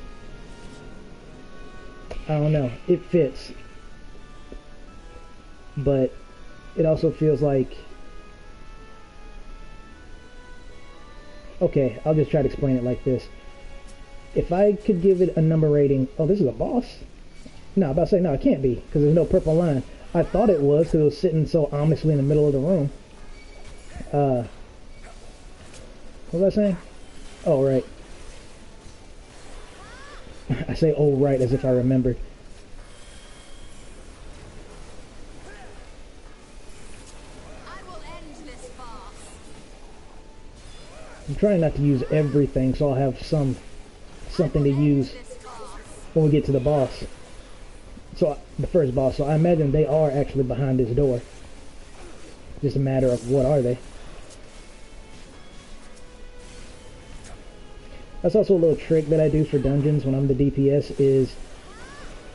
I don't know. It fits. But it also feels like, okay, I'll just try to explain it like this. If I could give it a number rating, oh, this is a boss? No, I'm about to say, no, it can't be, because there's no purple line. I thought it was, because it was sitting so ominously in the middle of the room. What was I saying? Oh, right. I say, oh, right, as if I remembered. I will end this fast. I'm trying not to use everything, so I'll have something to use when we get to the boss. So, the first boss. So I imagine they are actually behind this door. Just a matter of what are they. That's also a little trick that I do for dungeons when I'm the DPS is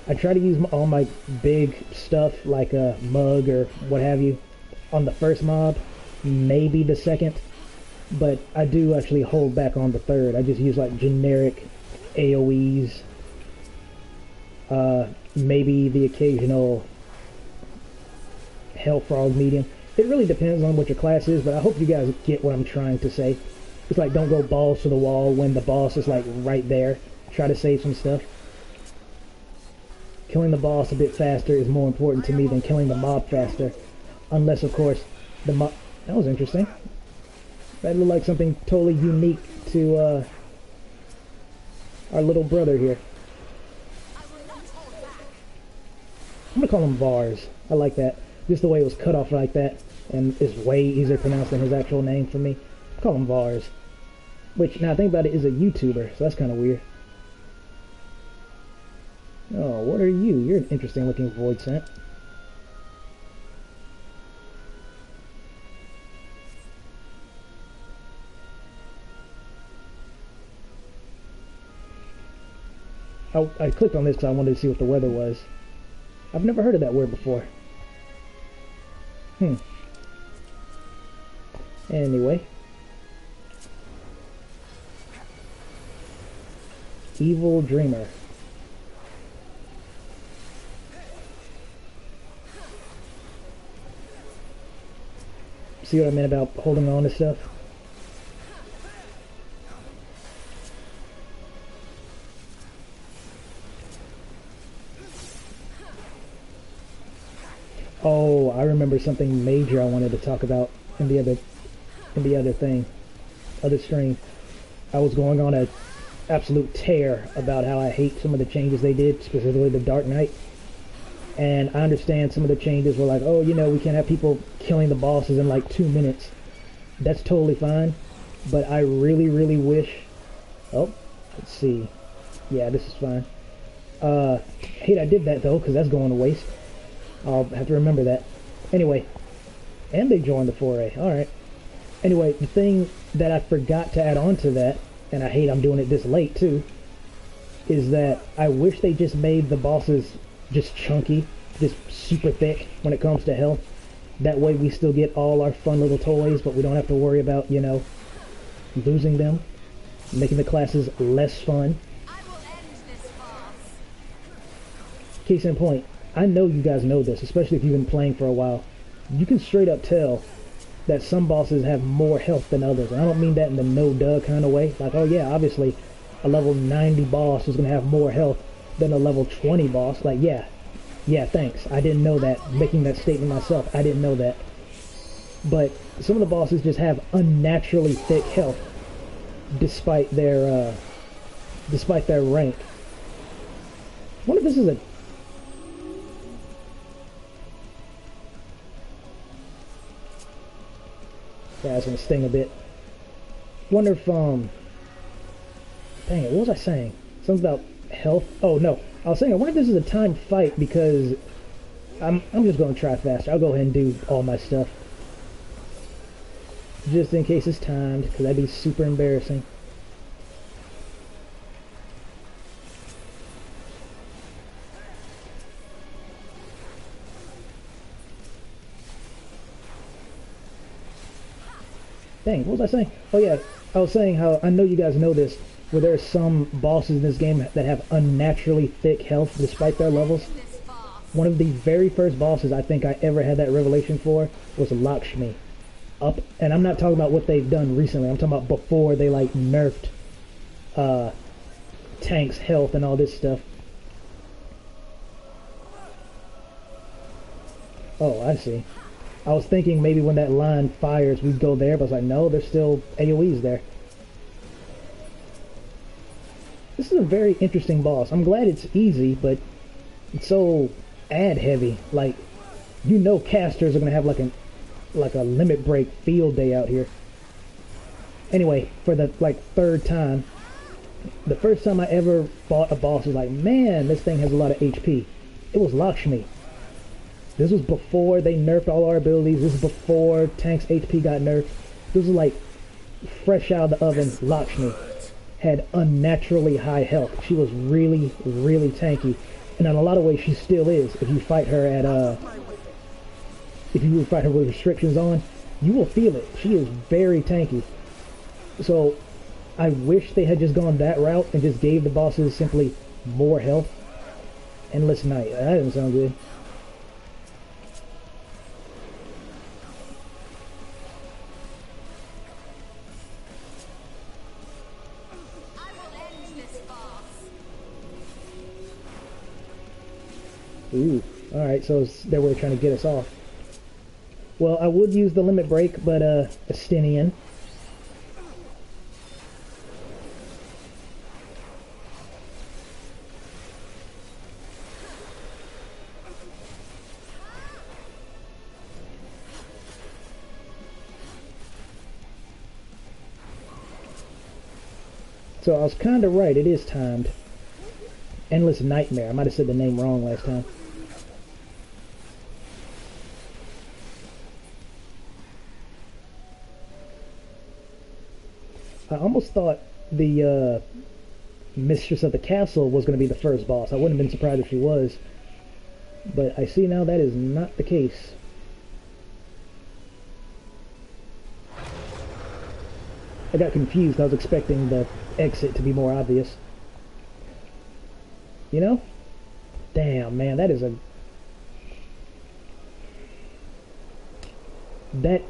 I try to use all my big stuff like a mug or what have you on the first mob, maybe the second, but I do actually hold back on the third. I just use like generic AoEs, maybe the occasional Hellfrog medium. It really depends on what your class is, but I hope you guys get what I'm trying to say. It's like, don't go balls to the wall when the boss is like right there. Try to save some stuff. Killing the boss a bit faster is more important to me than killing the mob faster. Unless, of course, the mob... That was interesting. That looked like something totally unique to our little brother here. I'm gonna call him Vars. I like that. Just the way it was cut off like that. And it's way easier pronounced than his actual name for me. Call him Vars. Which, now I think about it, is a YouTuber, so that's kind of weird. Oh, what are you? You're an interesting looking Void Scent. I clicked on this because I wanted to see what the weather was. I've never heard of that word before. Anyway. Evil Dreamer. See what I meant about holding on to stuff? Oh, I remember something major I wanted to talk about in the other stream. I was going on a absolute tear about how I hate some of the changes they did, specifically the Dark Knight. And I understand some of the changes were like, oh, you know, we can't have people killing the bosses in like 2 minutes. That's totally fine. But I really, really wish... Oh, let's see. Yeah, this is fine. Hate I did that though, because that's going to waste. I'll have to remember that. Anyway, and they joined the foray. Alright. Anyway, the thing that I forgot to add on to that, and I hate I'm doing it this late too, is that I wish they just made the bosses just chunky, just super thick when it comes to health. That way we still get all our fun little toys, but we don't have to worry about, you know, losing them, making the classes less fun. I will end this farce. Case in point, I know you guys know this, especially if you've been playing for a while. You can straight up tell that some bosses have more health than others. And I don't mean that in the no-duh kind of way. Like, oh yeah, obviously a level 90 boss is going to have more health than a level 20 boss. Like, yeah, thanks. I didn't know that. Making that statement myself, I didn't know that. But some of the bosses just have unnaturally thick health despite their rank. I wonder if this is a... Yeah, it's gonna sting a bit. Wonder if, dang it, what was I saying? Something about health? Oh, no. I was saying, I wonder if this is a timed fight, because I'm just gonna try faster. I'll go ahead and do all my stuff. Just in case it's timed, because that'd be super embarrassing. Dang, what was I saying? Oh yeah, I was saying how, I know you guys know this, where there are some bosses in this game that have unnaturally thick health despite their levels. One of the very first bosses I think I ever had that revelation for was Lakshmi. And I'm not talking about what they've done recently, I'm talking about before they like nerfed Tank's health and all this stuff. Oh, I see. I was thinking maybe when that line fires we'd go there, but I was like, no, there's still AoEs there. This is a very interesting boss. I'm glad it's easy, but it's so ad heavy. Like, you know casters are gonna have like a limit break field day out here. Anyway, for the like third time, the first time I ever fought a boss was like, man, this thing has a lot of HP. It was Lakshmi. This was before they nerfed all our abilities. This is before Tank's HP got nerfed. This was like fresh out of the oven. Lakshmi had unnaturally high health. She was really, really tanky. And in a lot of ways she still is. If you fight her at if you fight her with restrictions on, you will feel it. She is very tanky. So I wish they had just gone that route and just gave the bosses simply more health. Endless Night. That didn't sound good. Ooh, alright, so they were trying to get us off. Well, I would use the limit break, but, Estinian. So I was kind of right, it is timed. Endless Nightmare. I might have said the name wrong last time. I almost thought the Mistress of the Castle was going to be the first boss. I wouldn't have been surprised if she was. But I see now that is not the case. I got confused. I was expecting the exit to be more obvious. You know? Damn, man, that is a... That...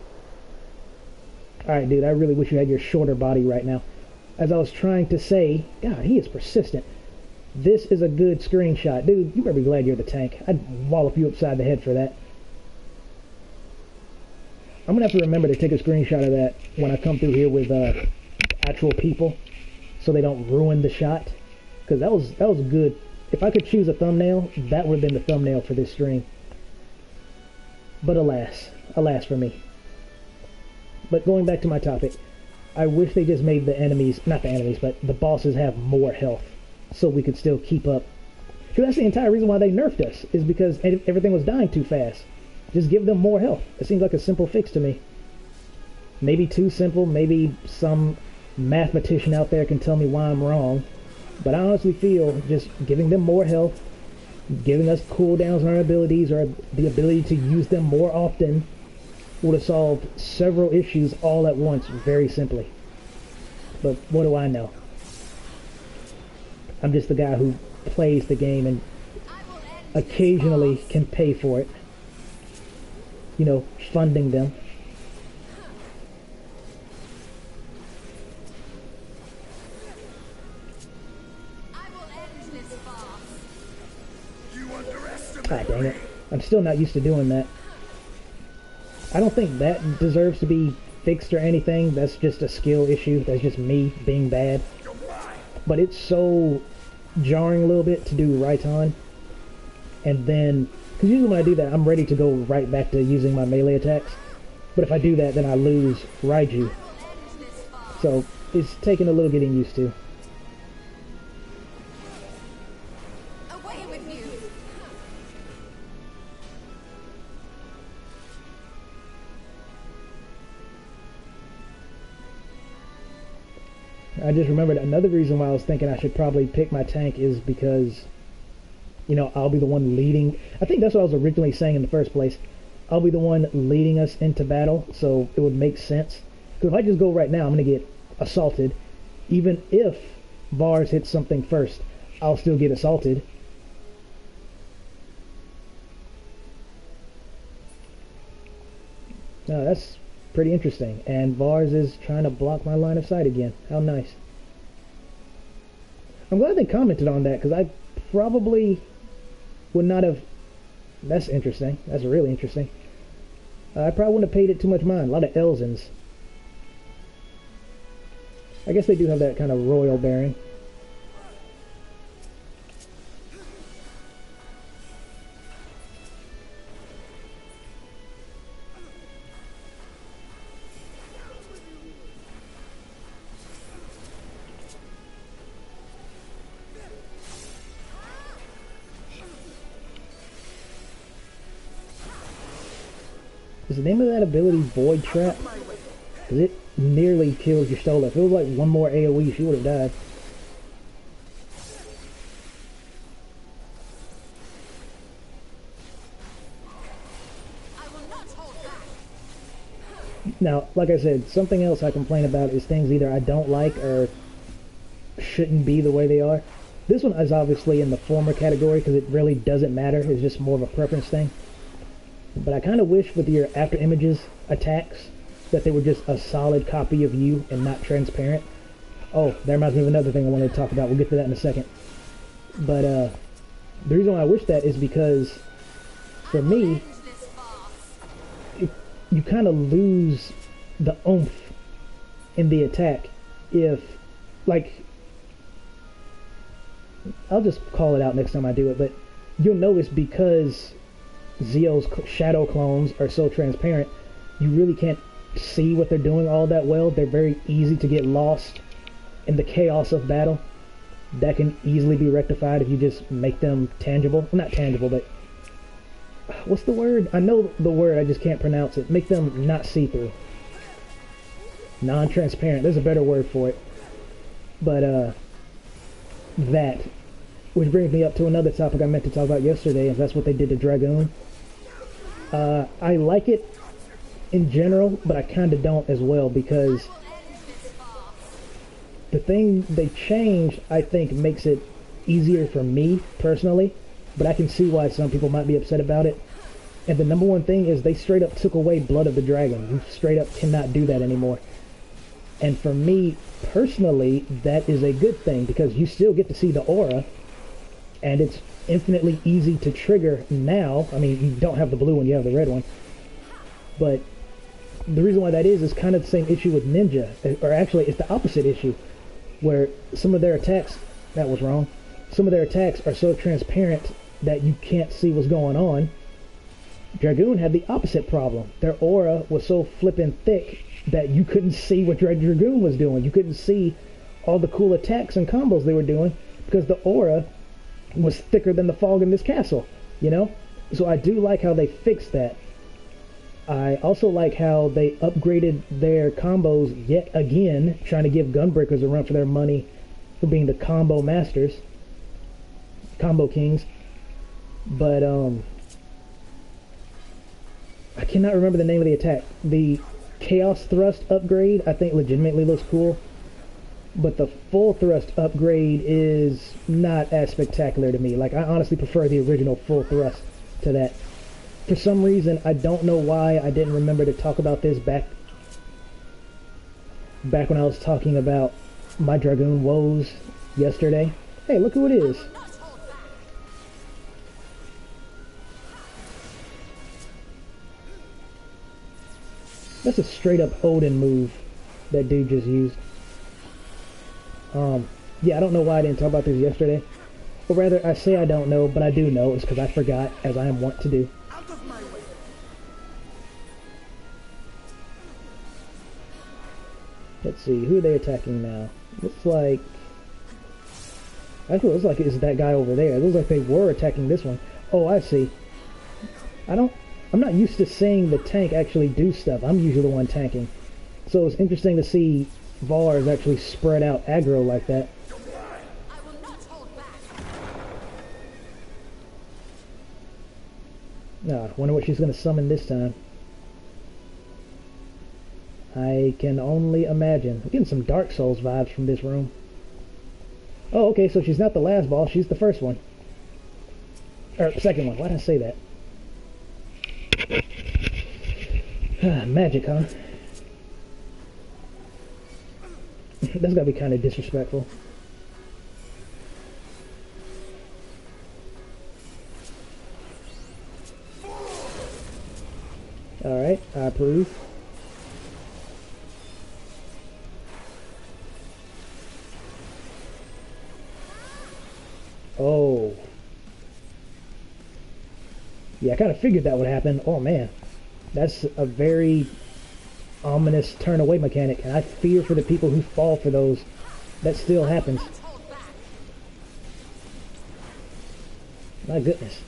Alright, dude, I really wish you had your shorter body right now. As I was trying to say... God, he is persistent. This is a good screenshot. Dude, you better be glad you're the tank. I'd wallop you upside the head for that. I'm gonna have to remember to take a screenshot of that when I come through here with actual people, so they don't ruin the shot. Because that was good. If I could choose a thumbnail, that would have been the thumbnail for this stream. But alas for me. But going back to my topic, I wish they just made the enemies, not the enemies, but the bosses have more health, so we could still keep up Because that's the entire reason why they nerfed us, is because everything was dying too fast. Just give them more health. It seems like a simple fix to me. Maybe too simple, maybe some mathematician out there can tell me why I'm wrong. But I honestly feel just giving them more health, giving us cooldowns on our abilities, or the ability to use them more often, would have solved several issues all at once very simply. But what do I know? I'm just the guy who plays the game and occasionally can pay for it. You know, funding them. God dang it. I'm still not used to doing that. I don't think that deserves to be fixed or anything. That's just a skill issue. That's just me being bad. But it's so jarring a little bit to do right on. And then, because usually when I do that, I'm ready to go right back to using my melee attacks. But if I do that, then I lose Raiju. So it's taking a little getting used to. I just remembered another reason why I was thinking I should probably pick my tank is because, you know, I'll be the one leading. I think that's what I was originally saying in the first place. I'll be the one leading us into battle, so it would make sense. Because if I just go right now, I'm going to get assaulted. Even if Vars hits something first, I'll still get assaulted. Now that's pretty interesting. And Vars is trying to block my line of sight again. How nice. I'm glad they commented on that, because I probably would not have... That's interesting. That's really interesting. I probably wouldn't have paid it too much mind. A lot of Elzins. I guess they do have that kind of royal bearing. Is the name of that ability Void Trap? Because it nearly kills your Stola. If it was like one more AoE, she would have died. Now, like I said, something else I complain about is things either I don't like or shouldn't be the way they are. This one is obviously in the former category because it really doesn't matter. It's just more of a preference thing. But I kind of wish with your after images attacks that they were just a solid copy of you and not transparent. Oh, that reminds me of another thing I wanted to talk about. We'll get to that in a second. But the reason why I wish that is because for me, you kind of lose the oomph in the attack if, like, I'll just call it out next time I do it, but you'll notice because Zio's shadow clones are so transparent, you really can't see what they're doing all that well. They're very easy to get lost in the chaos of battle. That can easily be rectified if you just make them tangible. Well, not tangible, but what's the word? I know the word, I just can't pronounce it. Make them not see-through. Non-transparent. There's a better word for it. But, that. Which brings me up to another topic I meant to talk about yesterday, and that's what they did to Dragoon. I like it in general, but I kind of don't as well, because the thing they changed, I think, makes it easier for me, personally, but I can see why some people might be upset about it. And the number one thing is they straight up took away Blood of the Dragon. You straight up cannot do that anymore. And for me, personally, that is a good thing, because you still get to see the aura, and it's infinitely easy to trigger now. I mean, you don't have the blue one, you have the red one. But the reason why that is kind of the same issue with Ninja. Or actually, it's the opposite issue, where some of their attacks, that was wrong, some of their attacks are so transparent that you can't see what's going on. Dragoon had the opposite problem. Their aura was so flippin' thick that you couldn't see what Dragoon was doing. You couldn't see all the cool attacks and combos they were doing, because the aura was thicker than the fog in this castle, you know? So I do like how they fixed that. I also like how they upgraded their combos yet again, trying to give Gunbreakers a run for their money for being the combo masters, combo kings. But I cannot remember the name of the attack. The Chaos Thrust upgrade, I think, legitimately looks cool. But the Full Thrust upgrade is not as spectacular to me. Like, I honestly prefer the original Full Thrust to that. For some reason, I don't know why I didn't remember to talk about this back when I was talking about my Dragoon woes yesterday. Hey, look who it is. That's a straight up Odin move that dude just used. Yeah, I don't know why I didn't talk about this yesterday. Or rather, I say I don't know, but I do know. It's because I forgot, as I am wont to do. Let's see, who are they attacking now? Looks like... Actually, it looks like it's that guy over there. It looks like they were attacking this one. Oh, I see. I'm not used to seeing the tank actually do stuff. I'm usually the one tanking. So it's interesting to see Vars actually spread out aggro like that. I will not hold back. Ah, wonder what she's going to summon this time. I can only imagine. I'm getting some Dark Souls vibes from this room. Oh, okay, so she's not the last boss, she's the first one. Or, second one, why did I say that? Magic, huh? That's gotta be kind of disrespectful. Alright, I approve. Oh. Yeah, I kind of figured that would happen. Oh, man. That's a very ominous turn away mechanic, and I fear for the people who fall for those. That still happens. My goodness.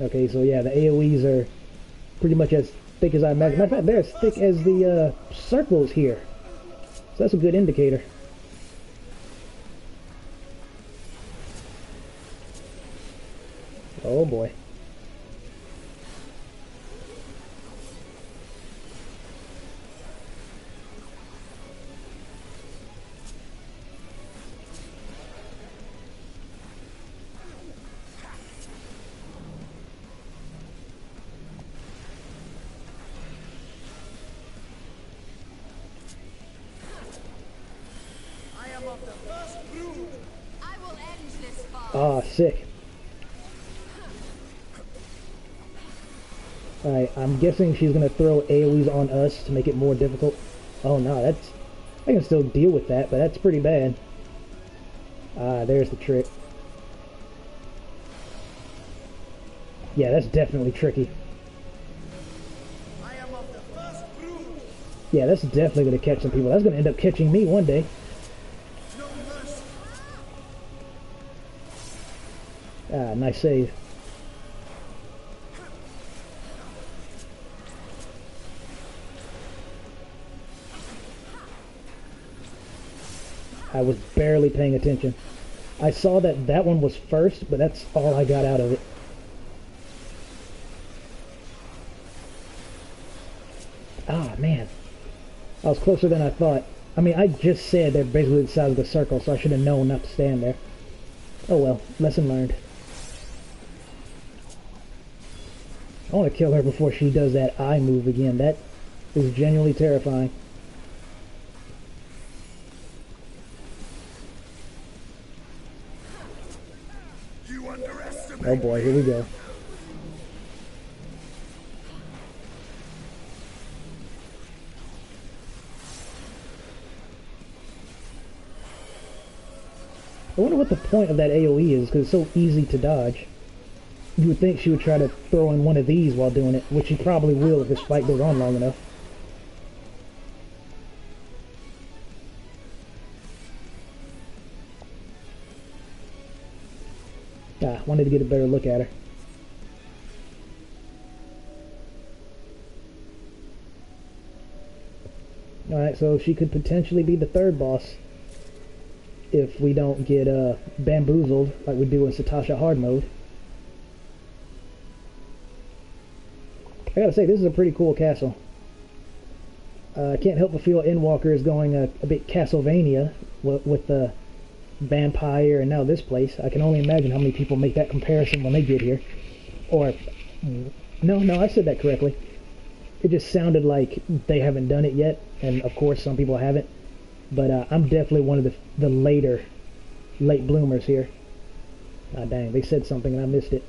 Okay, so yeah, the AoEs are pretty much as thick as I imagine. Matter of fact, they're as thick as the circles here. So that's a good indicator. Oh boy. Ah, sick. Alright, I'm guessing she's gonna throw AoEs on us to make it more difficult. Oh no, that's... I can still deal with that, but that's pretty bad. Ah, there's the trick. Yeah, that's definitely tricky. Yeah, that's definitely gonna catch some people. That's gonna end up catching me one day. Ah, nice save. I was barely paying attention. I saw that that one was first, but that's all I got out of it. Ah, man. I was closer than I thought. I mean, I just said they're basically the size of the circle, so I should have known not to stand there. Oh well, lesson learned. I want to kill her before she does that eye move again. That is genuinely terrifying. Oh boy, here we go. I wonder what the point of that AoE is, because it's so easy to dodge. You would think she would try to throw in one of these while doing it, which she probably will if this fight goes on long enough. Wanted to get a better look at her. Alright, so she could potentially be the third boss if we don't get bamboozled like we do in Satasha hard mode. I gotta say, this is a pretty cool castle. I can't help but feel Endwalker is going a bit Castlevania with the vampire and now this place. I can only imagine how many people make that comparison when they get here. Or, no, I said that correctly. It just sounded like they haven't done it yet, and of course some people haven't. But I'm definitely one of the late bloomers here. Ah, dang, they said something and I missed it.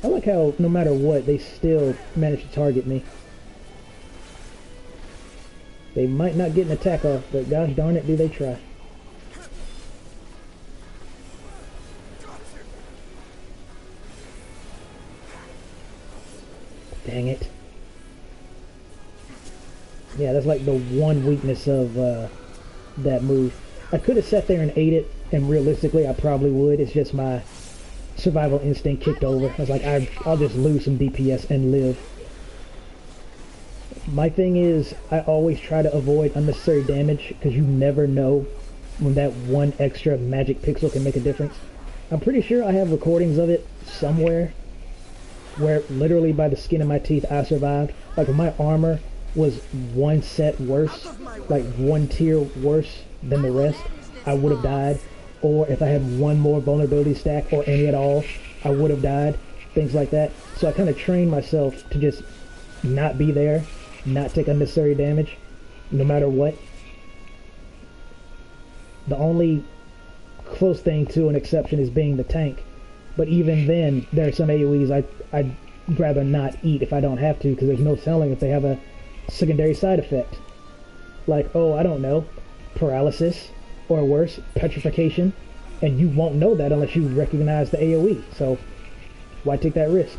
I like how no matter what, they still manage to target me. They might not get an attack off, but gosh darn it, do they try. Dang it. Yeah, that's like the one weakness of that move. I could have sat there and ate it, and realistically I probably would. It's just my survival instinct kicked over. I was like, I'll just lose some DPS and live. My thing is, I always try to avoid unnecessary damage, because you never know when that one extra magic pixel can make a difference. I'm pretty sure I have recordings of it somewhere, where literally by the skin of my teeth I survived. Like if my armor was one set worse, like one tier worse than the rest, I would have died. Or if I had one more vulnerability stack, or any at all, I would have died. Things like that. So I kind of trained myself to just not be there, not take unnecessary damage, no matter what. The only close thing to an exception is being the tank. But even then, there are some AoEs I'd rather not eat if I don't have to, because there's no telling if they have a secondary side effect. Like, oh, I don't know, paralysis, or worse, petrification, and you won't know that unless you recognize the AoE, so why take that risk?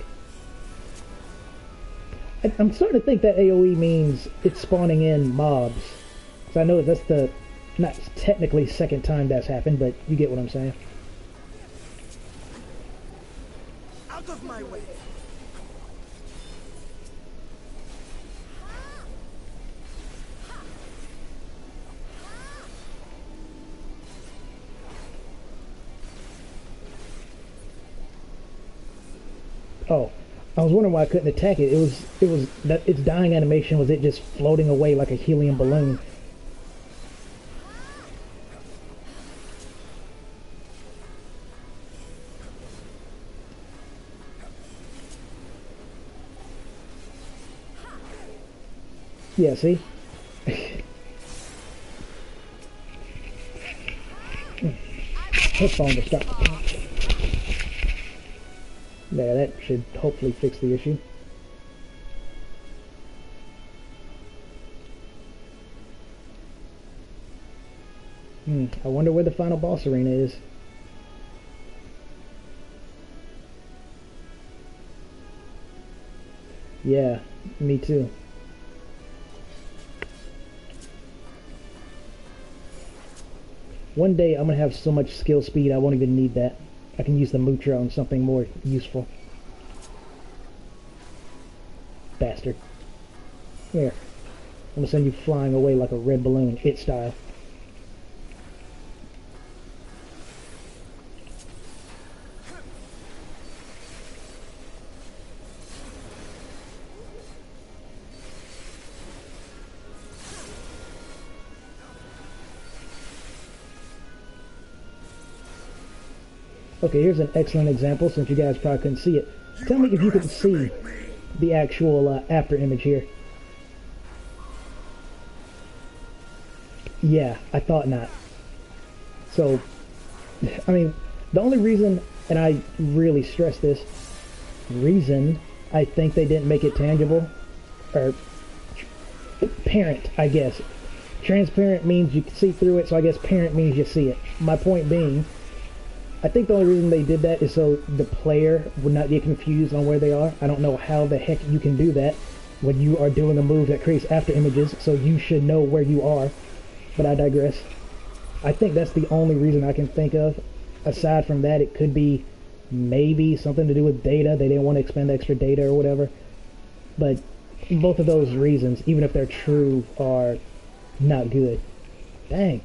I'm starting to think that AoE means it's spawning in mobs. So I know that's the, not technically second time that's happened, but you get what I'm saying. Out of my way! Oh, I was wondering why I couldn't attack it. It was that its dying animation was it just floating away like a helium balloon. Yeah, see? Headphone to stop. Yeah, that should hopefully fix the issue. I wonder where the final boss arena is. Yeah, me too. One day I'm gonna have so much skill speed I won't even need that. I can use the Mutra on something more useful. Bastard. Here. I'm gonna send you flying away like a red balloon, it style. Okay, here's an excellent example since you guys probably couldn't see it. Tell me if you can see the actual after image here. Yeah, I thought not. So, I mean, the only reason, and I really stress this, reason I think they didn't make it tangible, or parent, I guess. Transparent means you can see through it, so I guess parent means you see it. My point being, I think the only reason they did that is so the player would not get confused on where they are. I don't know how the heck you can do that when you are doing a move that creates after images, so you should know where you are. But I digress. I think that's the only reason I can think of. Aside from that, it could be maybe something to do with data. They didn't want to expend extra data or whatever. But both of those reasons, even if they're true, are not good. Dang.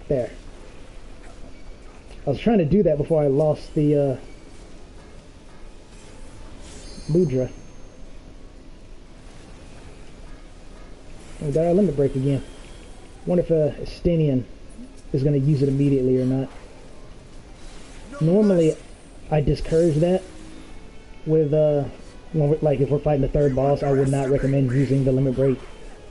There. I was trying to do that before I lost the Mudra. We got our limit break again. Wonder if Estinian is going to use it immediately or not. Normally, I discourage that with like if we're fighting the third boss. I would not recommend using the limit break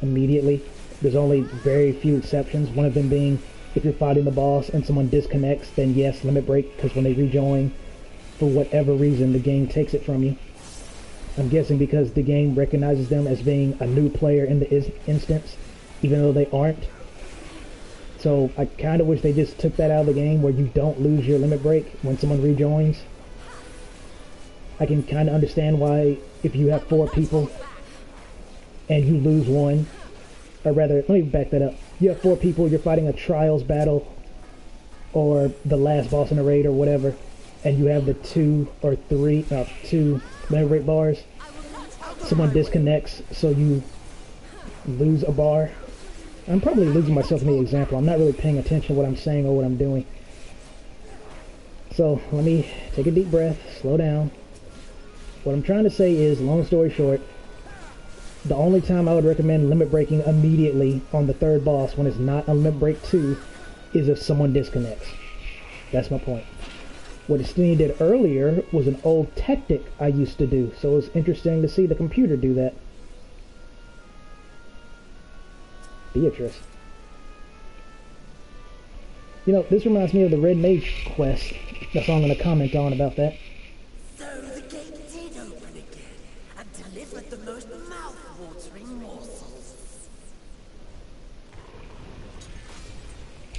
immediately. There's only very few exceptions. One of them being if you're fighting the boss and someone disconnects, then yes, limit break, because when they rejoin, for whatever reason, the game takes it from you. I'm guessing because the game recognizes them as being a new player in the instance, even though they aren't. So I kind of wish they just took that out of the game where you don't lose your limit break when someone rejoins. I can kind of understand why if you have 4 people and you lose one, or rather, let me back that up. You have 4 people, you're fighting a trials battle or the last boss in a raid or whatever, and you have the 2 or 3, 2 limit break bars. Someone disconnects, so you lose a bar. I'm probably losing myself in the example. I'm not really paying attention to what I'm saying or what I'm doing. So let me take a deep breath, slow down. What I'm trying to say is, long story short, the only time I would recommend limit breaking immediately on the third boss when it's not a limit break 2 is if someone disconnects. That's my point. What Estinian did earlier was an old tactic I used to do, so it was interesting to see the computer do that. Beatrice. You know, this reminds me of the Red Mage quest. That's all I'm going to comment on about that. So the gate did open again and delivered the most mouth-watering morsels.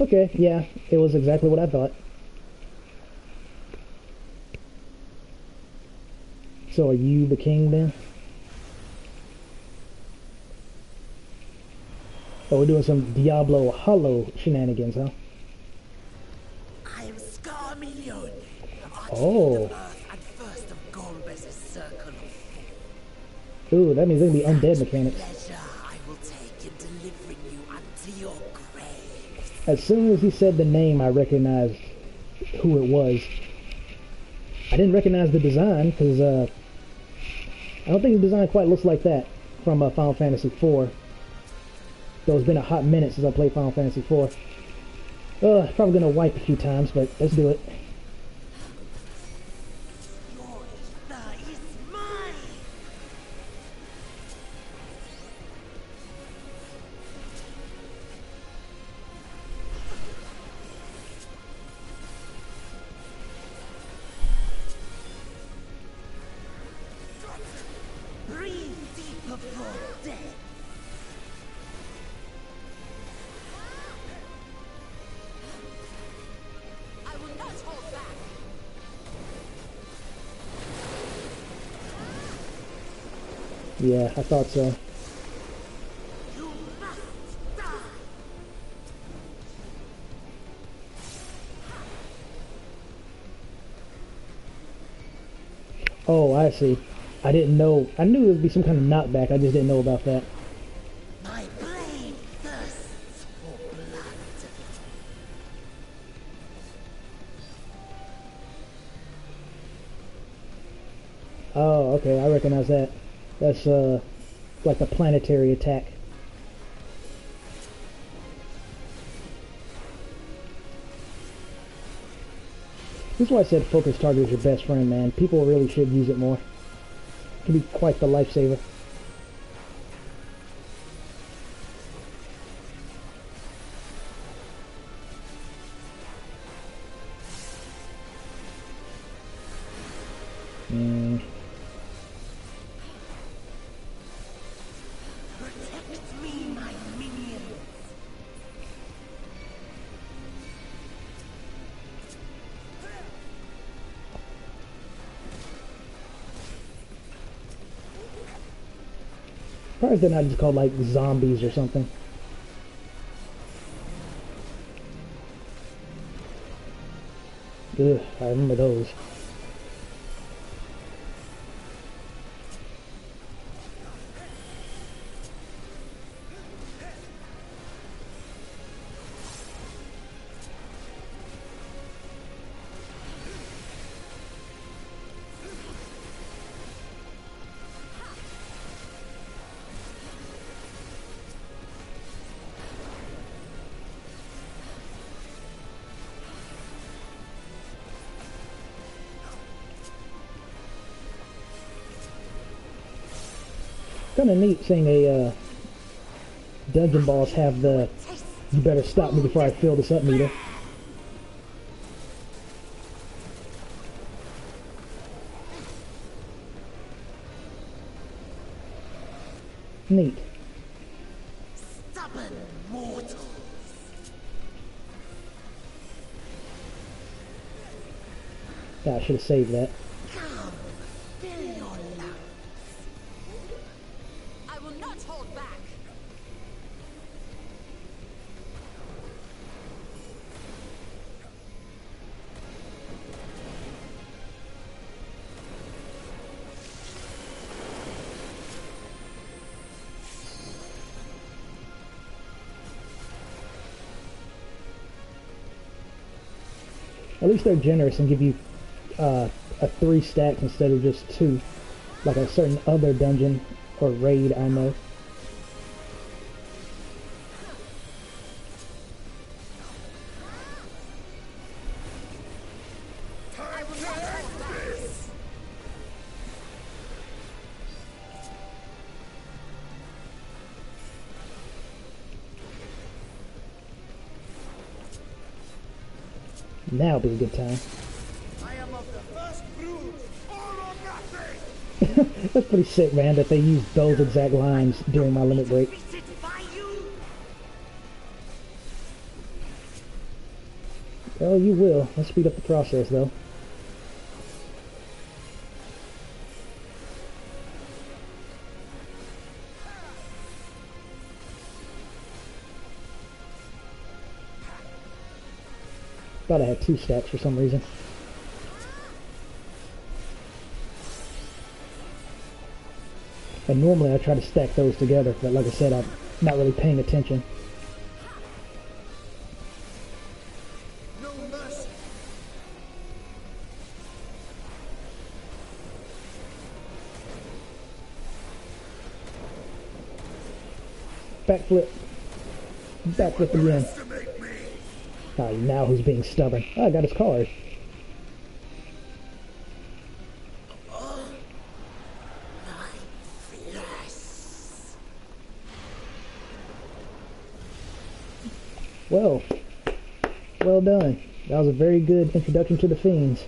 Okay, yeah, it was exactly what I thought. So are you the king then? Oh, we're doing some Diablo Hollow shenanigans, huh? I am Scarmillion, Oh. of Earth and first of Golbez's circle of Ooh, that means there's gonna be undead mechanics. pleasure I will take in delivering you unto your grave. As soon as he said the name, I recognized who it was. I didn't recognize the design, because I don't think the design quite looks like that from Final Fantasy IV. Though it's been a hot minute since I played Final Fantasy IV. Probably gonna wipe a few times, but let's do it. Your ether is mine. Breathe deep of your dead. I will not hold back. Yeah, I thought so. You must die. Oh, I see. I didn't know. I knew it would be some kind of knockback. I just didn't know about that. My blade thirsts for blood. Oh, okay. I recognize that. That's like a planetary attack. This is why I said focus target is your best friend, man. People really should use it more. It can be quite the lifesaver. Protect me, my minions. Probably they're not just called like zombies or something. Ugh, I remember those. Kind of neat seeing a dungeon boss have the "you better stop me before I fill this up" meter. Neat. Stubborn mortals. Yeah, I should have saved that. Come, fill your lungs. I will not hold back. At least they're generous and give you a 3 stacks instead of just 2, like a certain other dungeon or raid I know. I will not hold back. Now'll be a good time. I am of the first brood, all or nothing. That's pretty sick, man, that they used those exact lines during my limit break. Defeated by you. Well, you will. Let's speed up the process, though. Thought I had 2 stacks for some reason. And normally I try to stack those together, but like I said, I'm not really paying attention. No mercy. Backflip. Backflip again. Ah, now who's being stubborn? Oh, I got his card. Well, well done. That was a very good introduction to the fiends.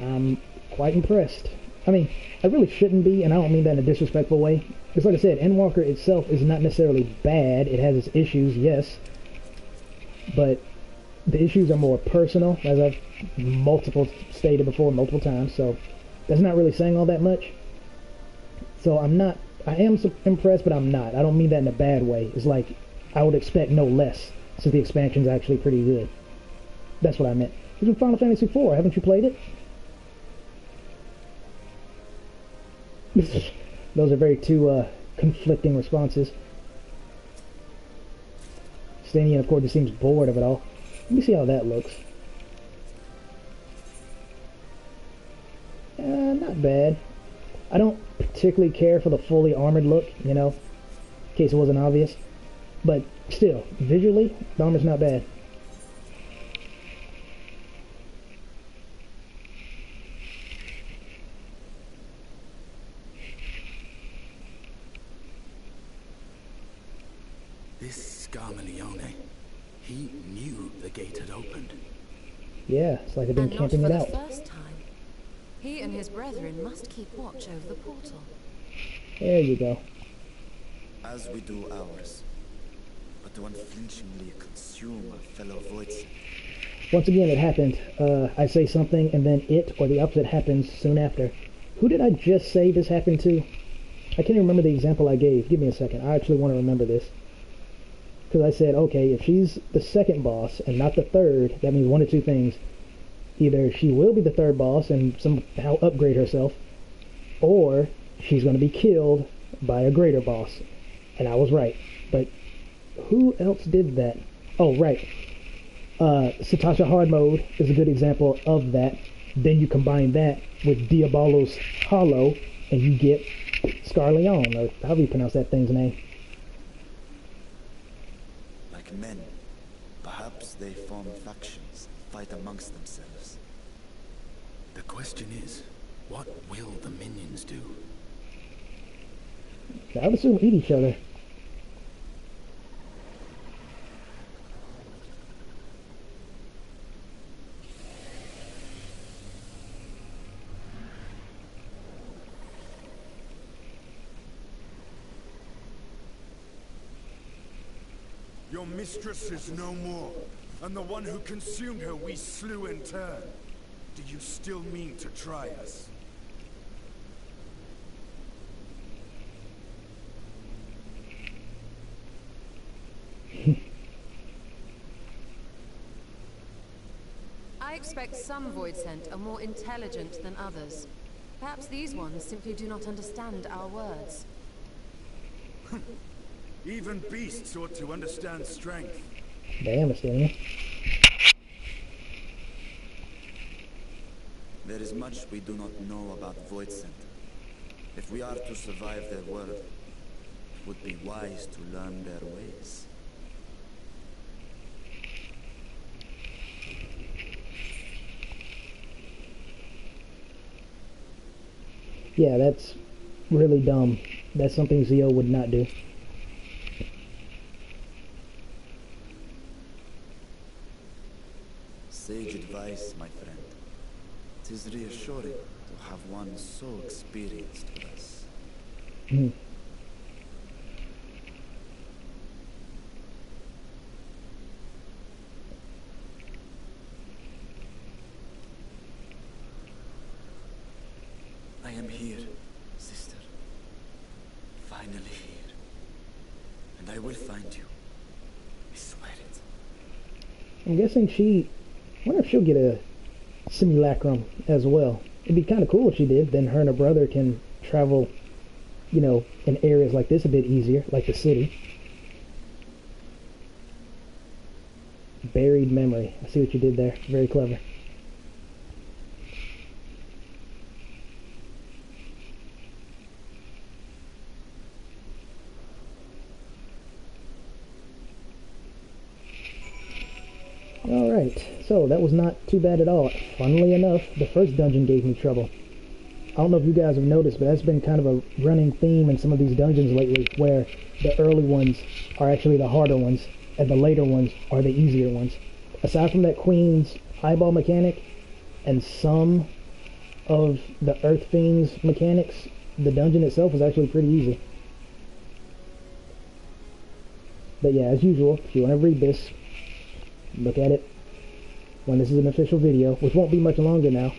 I'm quite impressed. I mean, I really shouldn't be, and I don't mean that in a disrespectful way. Because like I said, Endwalker itself is not necessarily bad. It has its issues, yes. But the issues are more personal, as I've stated before multiple times, so that's not really saying all that much. So I am impressed, but I'm not. I don't mean that in a bad way. It's like, I would expect no less, since the expansion's actually pretty good. That's what I meant. It's in Final Fantasy IV, haven't you played it? Those are very two conflicting responses. Stanian, of course, just seems bored of it all. Let me see how that looks. Not bad. I don't particularly care for the fully armored look, you know, in case it wasn't obvious. But still, visually, the armor's not bad. This Scarmalione, he knew the gate had opened. Yeah, it's like they've been And not camping for it the out. first time. He and his brethren must keep watch over the portal. There you go. As we do ours, but to unflinchingly consume our fellow voids. once again, it happened. I say something, and then it or the opposite happens soon after. Who did I just say this happened to? I can't even remember the example I gave. Give me a second. I actually want to remember this. Because I said, okay, if she's the second boss and not the third, that means one of two things. Either she will be the third boss and somehow upgrade herself, or she's going to be killed by a greater boss. And I was right. But who else did that? Oh, right. Satasha Hard Mode is a good example of that. Then you combine that with Diabolo's Hollow, and you get Scarleon, or how do you pronounce that thing's name? Like men, perhaps they form factions, fight amongst themselves. The question is, what will the minions do? I would assume eat each other. Your mistress is no more, and the one who consumed her we slew in turn. Do you still mean to try us? I expect some Voidsent are more intelligent than others. Perhaps these ones simply do not understand our words. Even beasts ought to understand strength. Damn, Estonia. There is much we do not know about Voidsent. If we are to survive their world, it would be wise to learn their ways. Yeah, that's really dumb. That's something Zio would not do. Sage advice, my friend. It is reassuring to have one so experienced with us. I am here, sister. Finally here. And I will find you. I swear it. I'm guessing I wonder if she'll get a simulacrum as well. It'd be kind of cool if she did. Then her and her brother can travel, you know, in areas like this a bit easier, like the city. Buried memory. I see what you did there. Very clever. Alright, so that was not too bad at all. Funnily enough, the first dungeon gave me trouble. I don't know if you guys have noticed, but that's been kind of a running theme in some of these dungeons lately, where the early ones are actually the harder ones, and the later ones are the easier ones. Aside from that Queen's eyeball mechanic, and some of the Earth Fiend's mechanics, the dungeon itself is actually pretty easy. But yeah, as usual, if you want to read this, look at it when this is an official video, which won't be much longer now.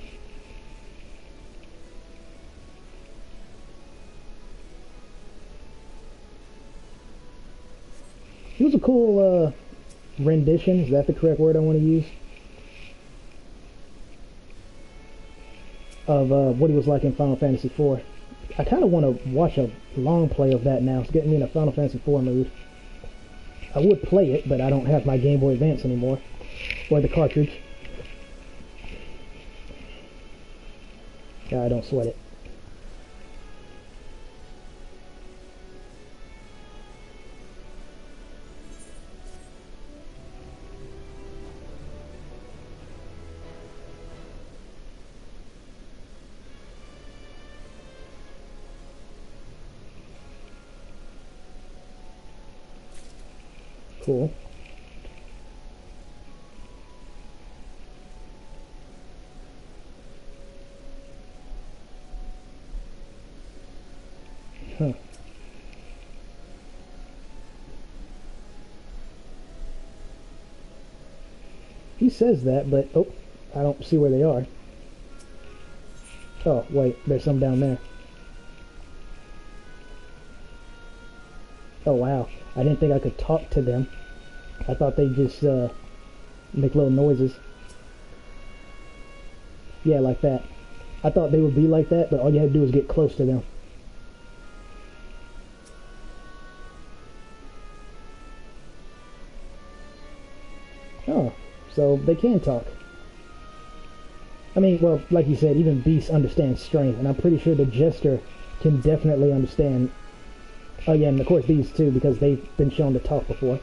It was a cool rendition, is that the correct word I want to use? Of what he was like in Final Fantasy IV. I kind of want to watch a long play of that now. It's getting me in a Final Fantasy IV mood. I would play it, but I don't have my Game Boy Advance anymore. Or the cartridge. I don't sweat it. Cool. Huh. He says that, but oh, I don't see where they are. Oh, wait, there's some down there. Oh, wow. I didn't think I could talk to them. I thought they just make little noises. Yeah, like that. I thought they would be like that, but all you had to do was get close to them. Oh, so they can talk. I mean, well, like you said, even beasts understand strength, and I'm pretty sure the Jester can definitely understand. Oh yeah, and of course these too, because they've been shown to talk before.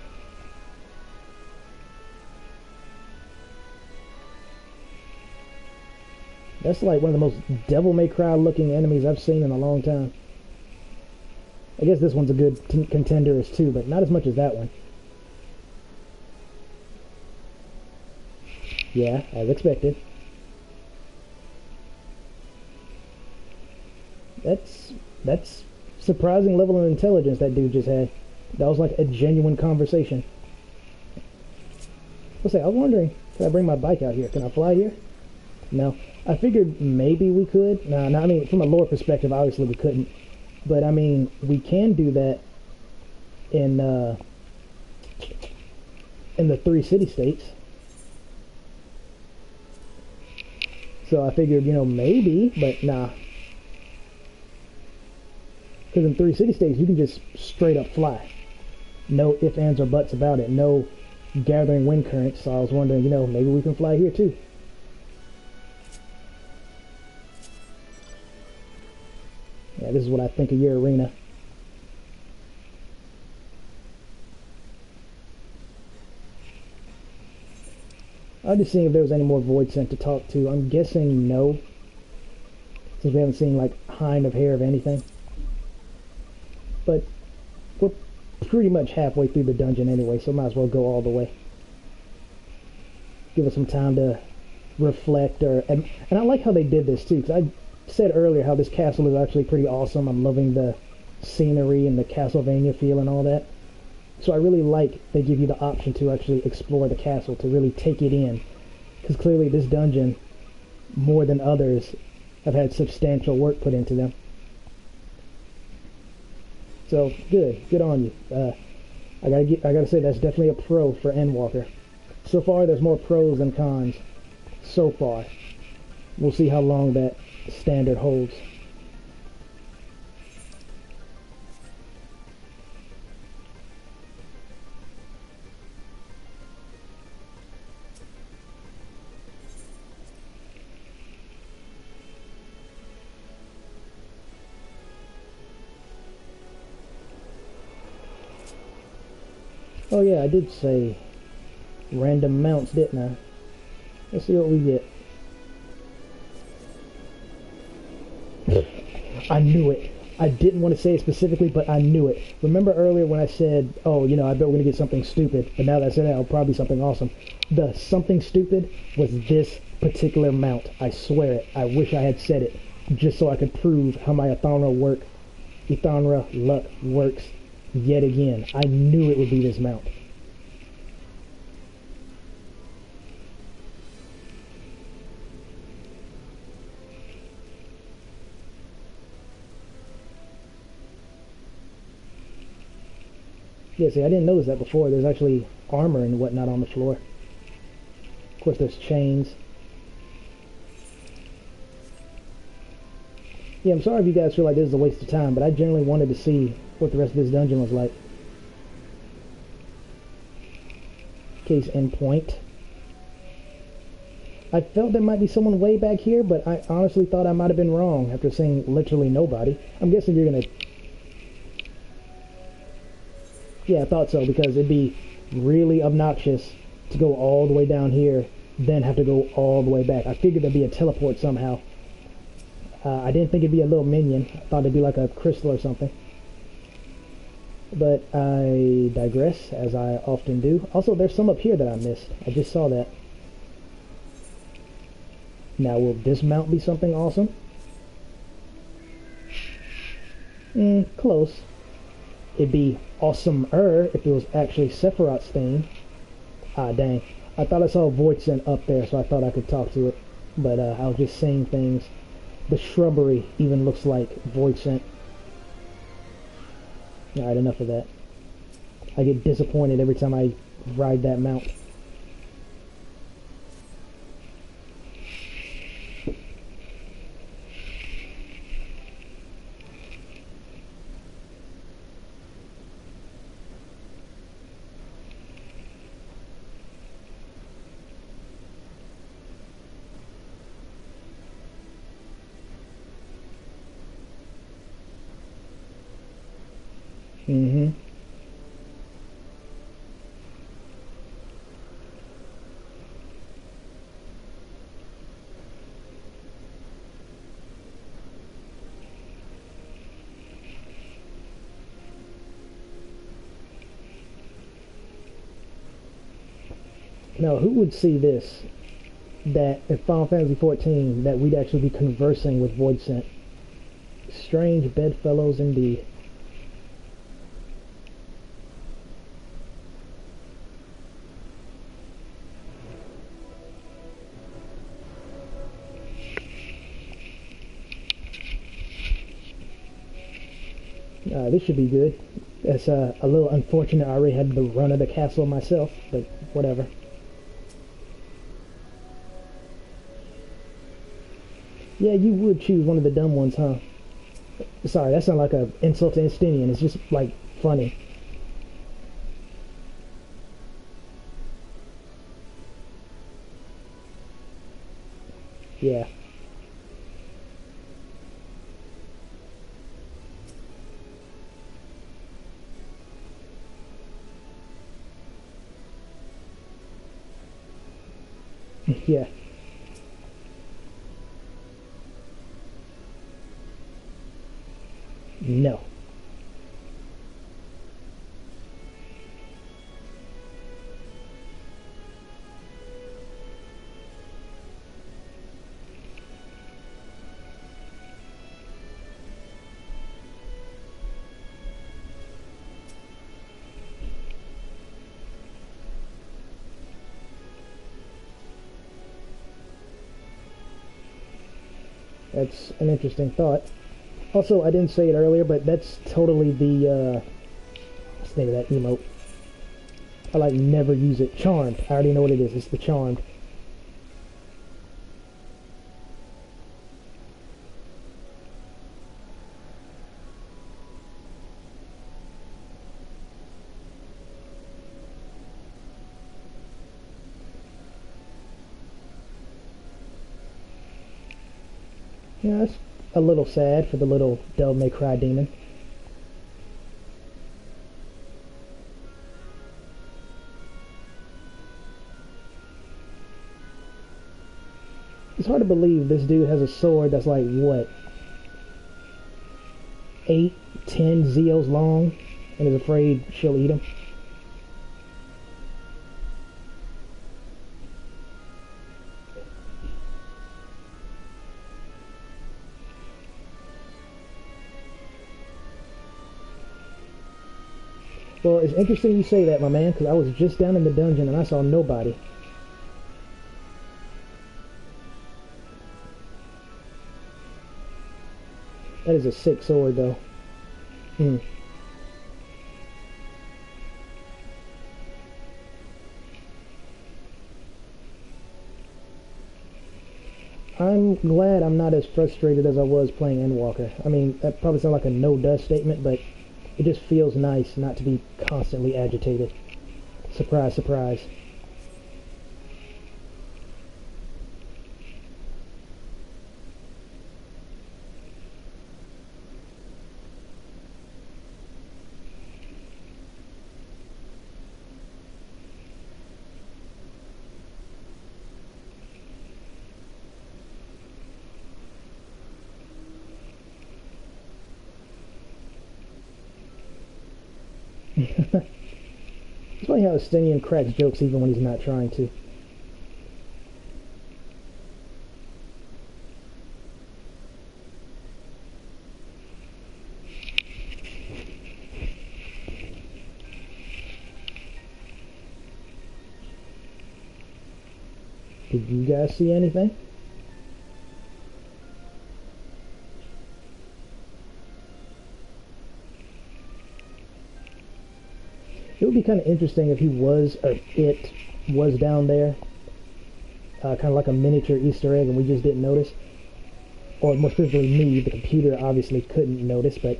That's like one of the most Devil May Cry looking enemies I've seen in a long time. I guess this one's a good contender as too, but not as much as that one. Yeah, as expected. That's surprising level of intelligence that dude just had. That was like a genuine conversation. I was wondering, can I bring my bike out here? Can I fly here? No. I figured maybe we could. No, I mean, from a lore perspective, obviously we couldn't. But I mean, we can do that in the 3 city-states. So I figured, you know, maybe, but nah. Because in 3 city-states, you can just straight up fly. No ifs, ands, or buts about it. No gathering wind currents. So I was wondering, you know, maybe we can fly here too. Yeah, this is what I think of your arena. I was just seeing if there was any more Void Scent to talk to. I'm guessing no, since we haven't seen like hind of hair of anything. But we're pretty much halfway through the dungeon anyway, so might as well go all the way. Give us some time to reflect, and I like how they did this too, because I said earlier how this castle is actually pretty awesome. I'm loving the scenery and the Castlevania feel and all that. So I really like they give you the option to actually explore the castle, to really take it in. Because clearly this dungeon, more than others, have had substantial work put into them. So good on you. I gotta say that's definitely a pro for Endwalker. So far there's more pros than cons. So far. We'll see how long that standard holds. Oh yeah, I did say random mounts, didn't I? Let's see what we get. I knew it. I didn't want to say it specifically, but I knew it. Remember earlier when I said, oh, you know, I bet we're going to get something stupid. But now that I said that, it'll probably be something awesome. The something stupid was this particular mount. I swear it. I wish I had said it, just so I could prove how my Ethonra luck works yet again. I knew it would be this mount. Yeah, see, I didn't notice that before. There's actually armor and whatnot on the floor. Of course, there's chains. Yeah, I'm sorry if you guys feel like this is a waste of time, but I generally wanted to see what the rest of this dungeon was like. Case in point. I felt there might be someone way back here, but I honestly thought I might have been wrong after seeing literally nobody. I'm guessing you're gonna... Yeah, I thought so, because it'd be really obnoxious to go all the way down here, then have to go all the way back. I figured there'd be a teleport somehow. I didn't think it'd be a little minion. I thought it'd be like a crystal or something. But I digress, as I often do. Also, there's some up here that I missed. I just saw that. Now, will this mount be something awesome? Close. It'd be awesomer if it was actually Sephiroth's theme. Ah, dang. I thought I saw a void scent up there, so I thought I could talk to it. But I was just saying things. The shrubbery even looks like void scent. Alright, enough of that. I get disappointed every time I ride that mount. Mm-hmm. Now, who would see this? That in Final Fantasy XIV, that we'd actually be conversing with Void Scent. Strange bedfellows indeed. This should be good. It's a little unfortunate I already had the run of the castle myself, but whatever. Yeah, you would choose one of the dumb ones, huh? Sorry, that sounds like an insult to Estinian. It's just, like, funny. Yeah. Yeah. No. That's an interesting thought. Also, I didn't say it earlier, but that's totally the, what's the name of that emote? I, like, never use it. Charmed. I already know what it is. It's the Charmed. Yeah, that's a little sad for the little Devil May Cry demon. It's hard to believe this dude has a sword that's like, what, 8, 10 zeals long, and is afraid she'll eat him. Well, it's interesting you say that, my man, because I was just down in the dungeon and I saw nobody. That is a sick sword, though. Hmm. I'm glad I'm not as frustrated as I was playing Endwalker. I mean, that probably sounds like a no-dust statement, but it just feels nice not to be constantly agitated. Surprise, surprise. It's funny how Estinian cracks jokes even when he's not trying to. Did you guys see anything? It would be kind of interesting if he was, or it was down there. Kind of like a miniature Easter egg and we just didn't notice. Or more specifically me, the computer obviously couldn't notice, but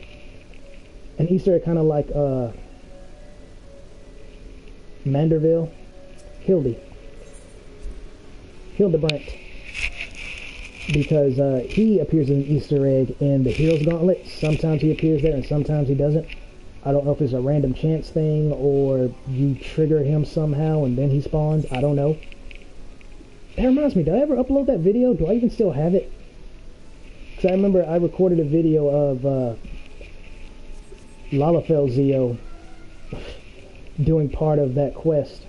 an Easter egg kind of like Manderville, Hildebrandt, because he appears as an Easter egg in the Hero's Gauntlet. Sometimes he appears there and sometimes he doesn't. I don't know if it's a random chance thing or you trigger him somehow and then he spawns. I don't know. That reminds me, did I ever upload that video? Do I even still have it? Because I remember I recorded a video of Lalafell Zio doing part of that quest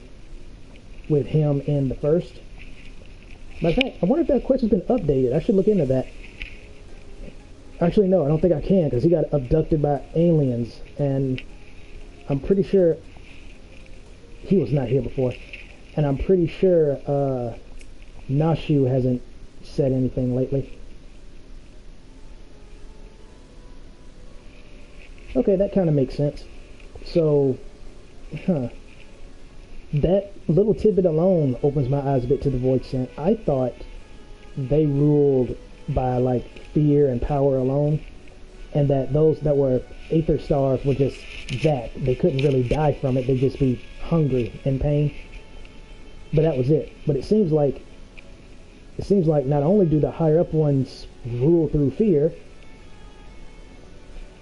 with him in the first. Matter of fact, I wonder if that quest has been updated. I should look into that. Actually, no, I don't think I can, because he got abducted by aliens, and I'm pretty sure he was not here before. And I'm pretty sure Nashu hasn't said anything lately. Okay, that kind of makes sense. So, that little tidbit alone opens my eyes a bit to the Void Scent. I thought they ruled by, like, fear and power alone, and that those that were Aether Stars were just that. They couldn't really die from it, they'd just be hungry and pain. But that was it. But it seems like not only do the higher up ones rule through fear,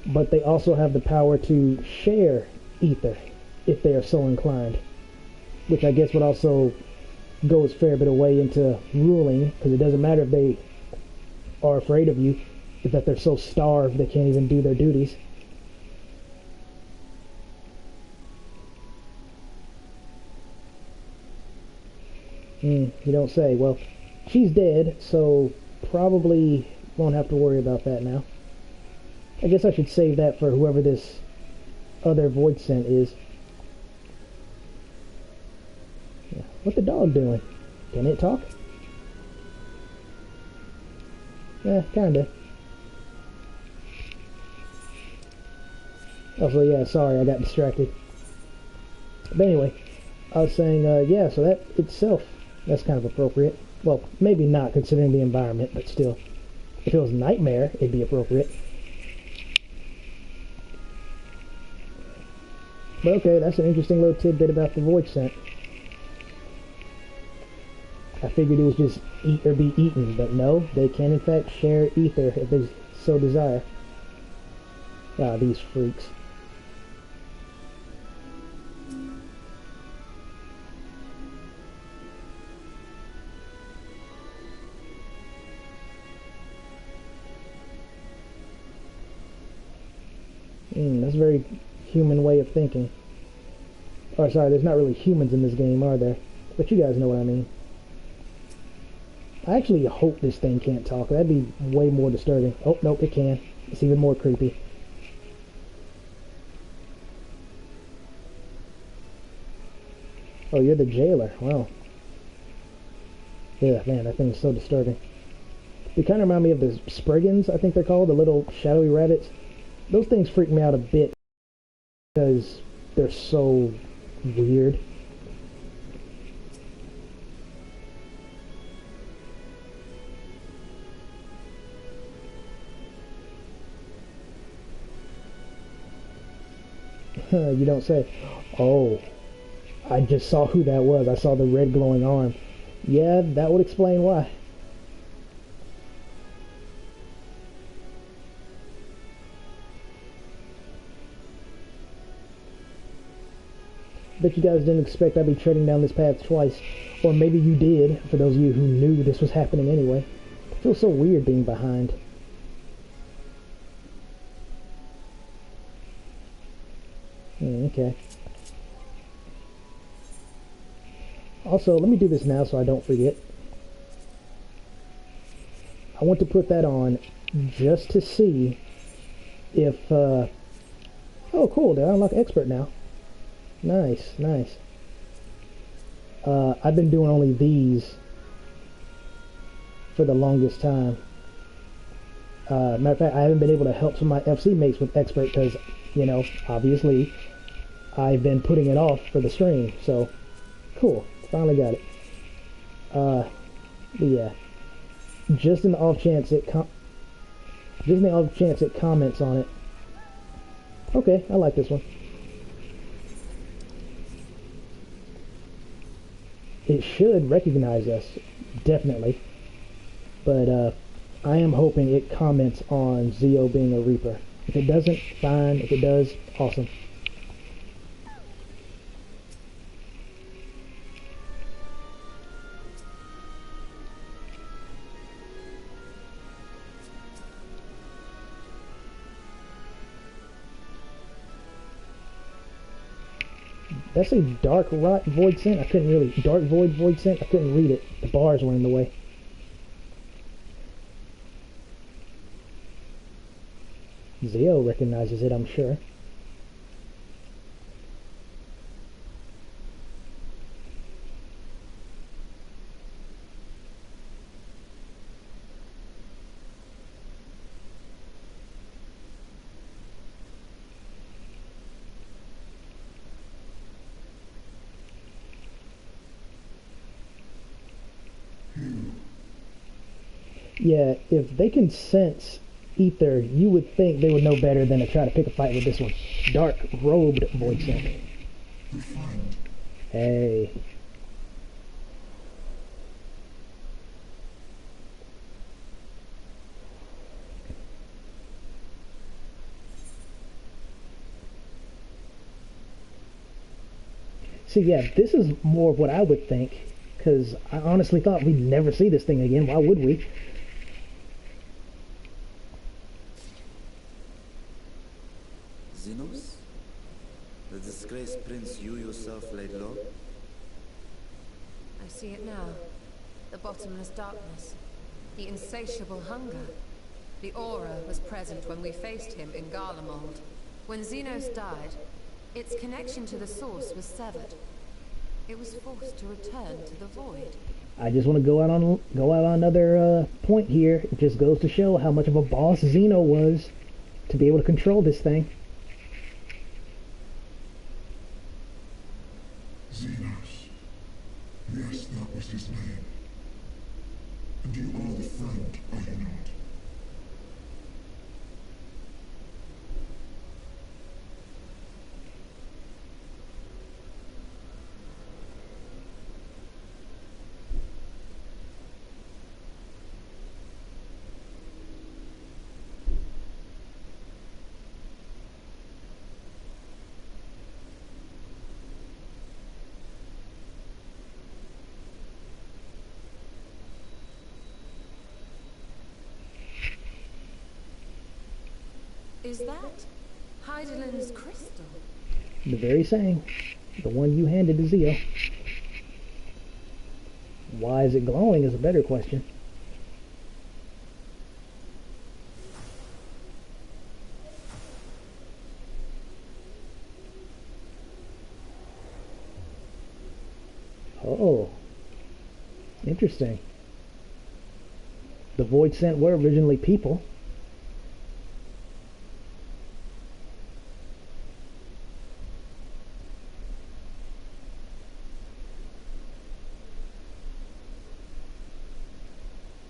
but they also have the power to share ether if they are so inclined, which I guess would also go a fair bit of way into ruling, because it doesn't matter if they are afraid of you, is that they're so starved they can't even do their duties. You don't say. Well, she's dead, so probably won't have to worry about that now. I guess I should save that for whoever this other Void Scent is. Yeah. What the dog doing? Can it talk? Yeah, kinda. Also, yeah, sorry, I got distracted. But anyway, I was saying, yeah, so that itself, that's kind of appropriate. Well, maybe not considering the environment, but still. If it was Nightmare, it'd be appropriate. But okay, that's an interesting little tidbit about the Void Scent. I figured it was just eat or be eaten, but no, they can in fact share ether if they so desire. Ah, these freaks. That's a very human way of thinking. Oh, sorry, there's not really humans in this game, are there? But you guys know what I mean. I actually hope this thing can't talk. That'd be way more disturbing. Oh, nope, it can. It's even more creepy. Oh, you're the jailer. Wow. Yeah, man, that thing's so disturbing. They kind of remind me of the Spriggans, I think they're called, the little shadowy rabbits. Those things freak me out a bit because they're so weird. You don't say. Oh, I just saw who that was. I saw the red glowing arm. Yeah, that would explain why. Bet you guys didn't expect I'd be treading down this path twice. Or maybe you did, for those of you who knew this was happening anyway. It feels so weird being behind. Okay. Also, let me do this now so I don't forget. I want to put that on just to see if, oh cool, did I unlock expert now? Nice, nice. I've been doing only these for the longest time. Matter of fact, I haven't been able to help some of my FC mates with expert because, you know, obviously I've been putting it off for the stream. So, cool. Finally got it. But yeah. Just in the off chance it comments on it. Okay, I like this one. It should recognize us, definitely. But I am hoping it comments on Zio being a Reaper. If it doesn't, fine. If it does, awesome. That's a dark void scent. I couldn't really dark void scent. I couldn't read it. The bars were in the way. Zio recognizes it, I'm sure. Yeah, if they can sense ether, you would think they would know better than to try to pick a fight with this one. Dark robed void scent. Hey. See, yeah, this is more of what I would think, because I honestly thought we'd never see this thing again. Why would we? Xenos? The disgraced prince you yourself laid low? I see it now. The bottomless darkness. The insatiable hunger. The aura was present when we faced him in Garlemald. When Xenos died, its connection to the source was severed. It was forced to return to the void. I just want to go out on another point here. It just goes to show how much of a boss Xeno was to be able to control this thing. Xenos. Yes, that was his name. And you are the friend, are you not? Is that Heidelin's crystal? The very same. The one you handed to Zio. Why is it glowing is a better question. Oh. Interesting. The Void Scent were originally people.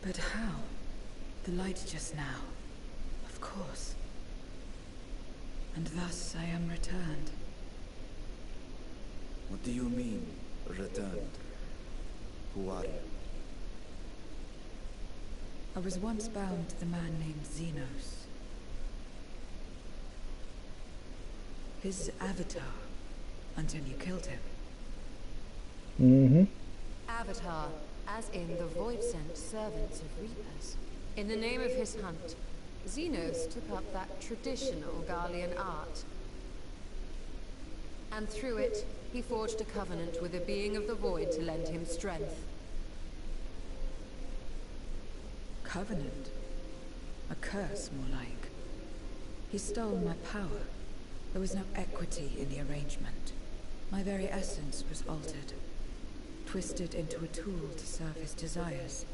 But how? The light just now. Of course. And thus I am returned. What do you mean, returned? Who are you? I was once bound to the man named Xenos. His avatar, until you killed him. Mm-hmm. Avatar, as in the void-sent servants of Reapers. In the name of his hunt, Xenos took up that traditional Garlean art. And through it, he forged a covenant with a being of the void to lend him strength. Covenant? A curse, more like. He stole my power. There was no equity in the arrangement. My very essence was altered. Twisted into a tool to serve his desires.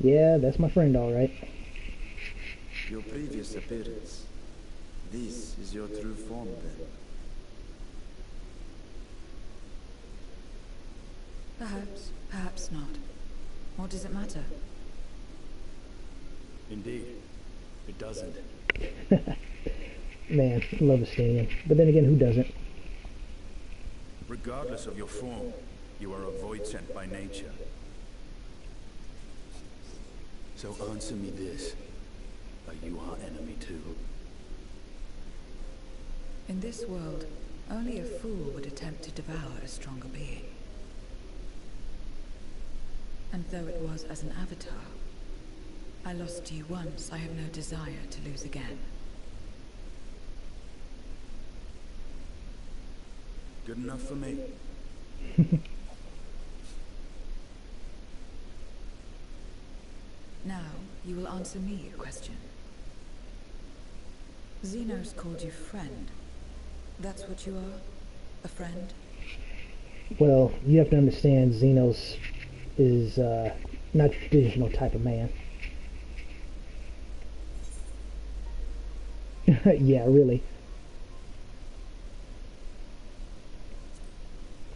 Yeah, that's my friend, all right. Your previous appearance. This is your true form, then. Perhaps, perhaps not. What does it matter? Indeed, it doesn't. Man, I love Estinian. But then again, who doesn't? Regardless of your form, you are a void sent by nature. So answer me this. Are you our enemy too? In this world, only a fool would attempt to devour a stronger being. And though it was as an avatar, I lost you once, I have no desire to lose again. Good enough for me. Now, you will answer me a question. Xenos called you friend. That's what you are? A friend? Well, you have to understand Xenos is not a traditional type of man. Yeah, really.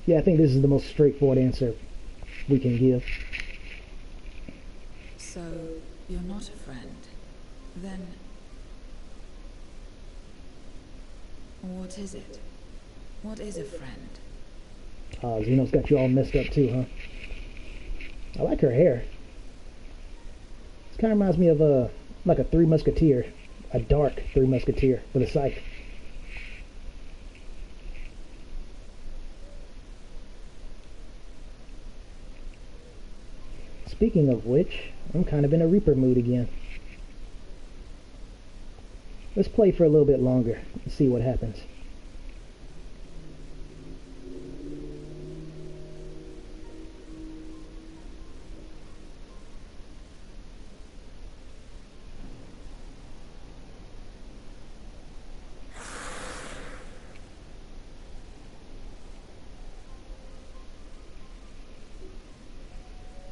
Yeah, I think this is the most straightforward answer we can give. So, you're not a friend. Then... what is it? What is a friend? Xenos got you all messed up too, huh? I like her hair. This kind of reminds me of like a Three Musketeer. A dark Three Musketeer with a scythe. Speaking of which, I'm kind of in a Reaper mood again. Let's play for a little bit longer and see what happens.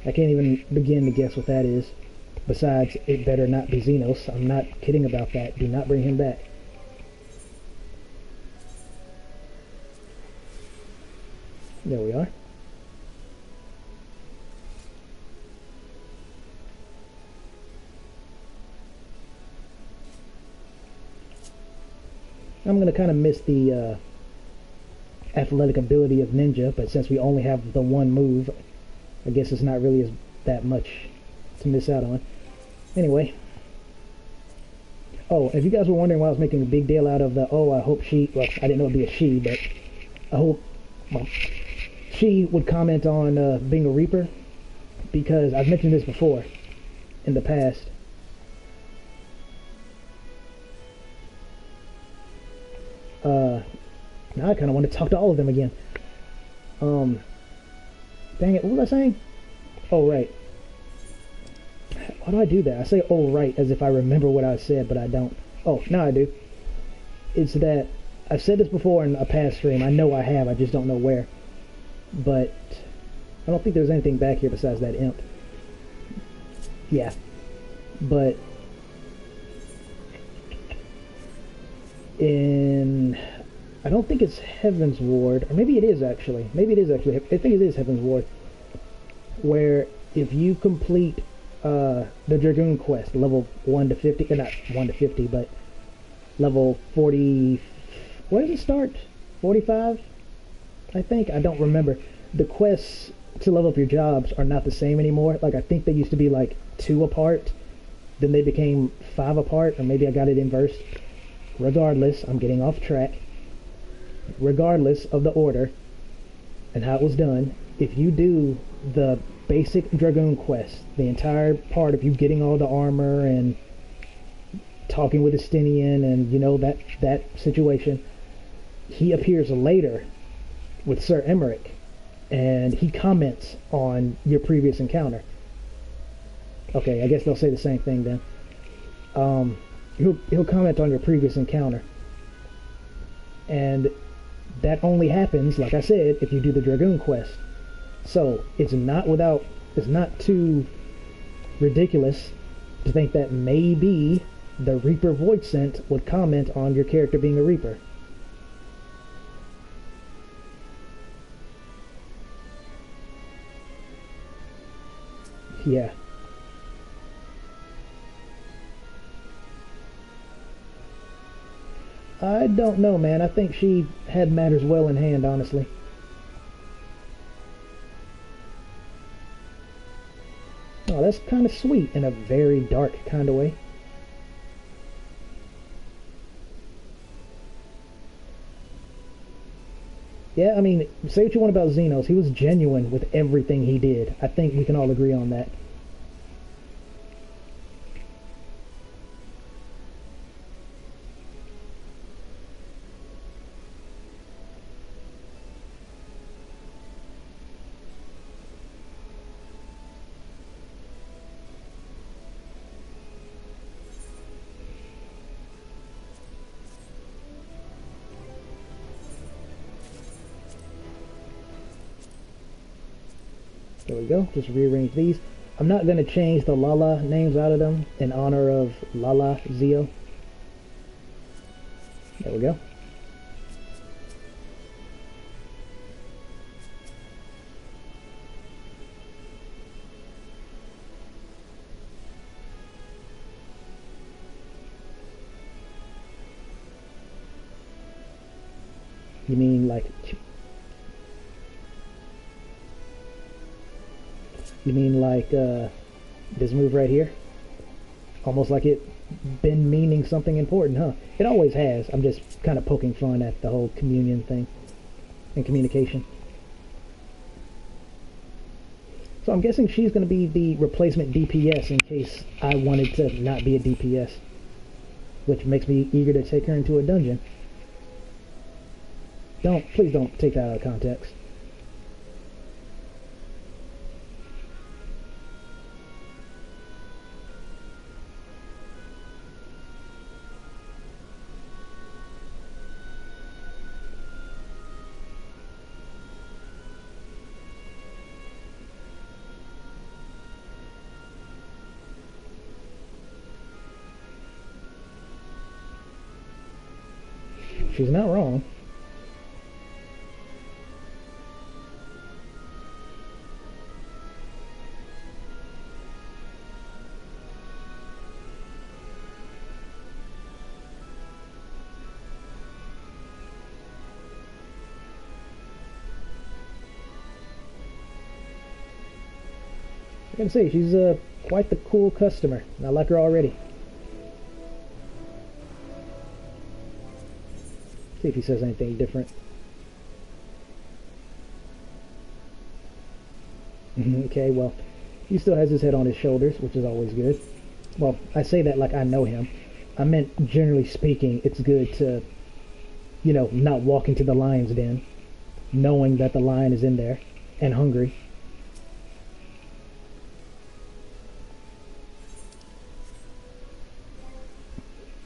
I can't even begin to guess what that is. Besides, it better not be Xenos. I'm not kidding about that. Do not bring him back. There we are. I'm going to kind of miss the athletic ability of Ninja, but since we only have the one move, I guess it's not really that much to miss out on. Anyway. Oh, if you guys were wondering why I was making a big deal out of the, oh, I hope she, well, I didn't know it'd be a she, but I hope, well, she would comment on being a Reaper, because I've mentioned this before in the past. Now I kind of want to talk to all of them again. Dang it, what was I saying? Oh, right. Why do I do that? I say, oh, right, as if I remember what I said, but I don't. Oh, now I do. It's that, I've said this before in a past stream. I know I have, I just don't know where. But, I don't think there's anything back here besides that imp. Yeah. But, I don't think it's Heaven's Ward, or maybe it is actually. Maybe it is actually. I think it is Heaven's Ward, where if you complete the Dragoon quest, level 1 to 50, not 1 to 50, but level 40. Where does it start? 45, I think. I don't remember. The quests to level up your jobs are not the same anymore. Like I think they used to be like 2 apart, then they became 5 apart, or maybe I got it inverse. Regardless, I'm getting off track. Regardless of the order and how it was done, if you do the basic Dragoon quest, the entire part of you getting all the armor and talking with Estinian and you know that situation, he appears later with Sir Emmerich and he comments on your previous encounter. Okay, I guess they'll say the same thing then. He'll comment on your previous encounter, and that only happens, like I said, if you do the Dragoon quest. So it's not too ridiculous to think that maybe the Reaper Void Scent would comment on your character being a Reaper. Yeah. I don't know, man. I think she had matters well in hand, honestly. Oh, that's kind of sweet in a very dark kind of way. Yeah, I mean, say what you want about Xenos. He was genuine with everything he did. I think we can all agree on that. There we go. Just rearrange these. I'm not going to change the Lala names out of them in honor of Lala Zio. There we go. You mean like... You mean like this move right here? Almost like it been meaning something important, huh? It always has. I'm just kind of poking fun at the whole communion thing and communication. So I'm guessing she's going to be the replacement DPS in case I wanted to not be a DPS, which makes me eager to take her into a dungeon. Please don't take that out of context. She's not wrong. I can see she's quite the cool customer. I like her already. See if he says anything different. Okay, well, he still has his head on his shoulders, which is always good. Well, I say that like I know him. I meant, generally speaking, it's good to, you know, not walk into the lion's den, knowing that the lion is in there, and hungry.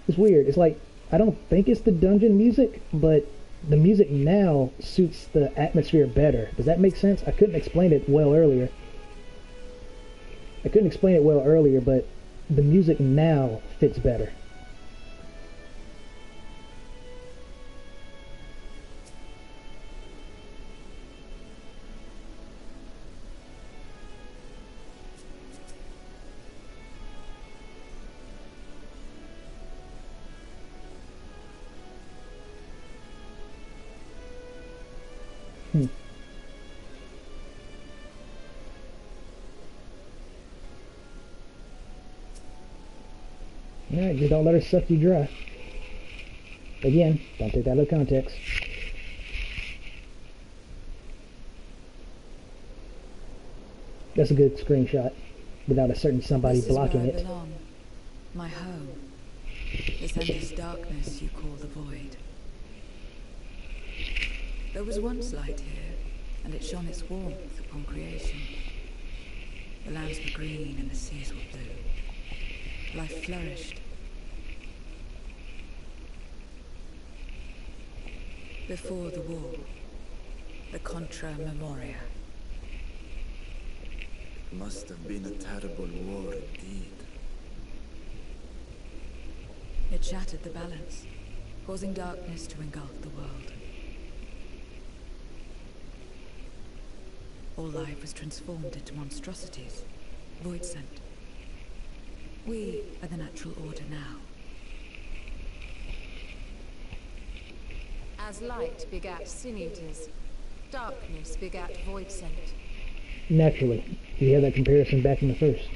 It's weird. It's like, I don't think it's the dungeon music, but the music now suits the atmosphere better. Does that make sense? I couldn't explain it well earlier. But the music now fits better. Alright, just don't let her suck you dry. Again, don't take that out of context. That's a good screenshot, without a certain somebody blocking it. This is where I belong. My home. This endless darkness you call the void. There was once light here, and it shone its warmth upon creation. The lands were green and the seas were blue. Life flourished. Before the war, the Contra Memoria. Must have been a terrible war indeed. It shattered the balance, causing darkness to engulf the world. All life was transformed into monstrosities, void sent. We are the natural order now. As light begat sin eaters, darkness begat void sent. Naturally. You have that comparison back in the first.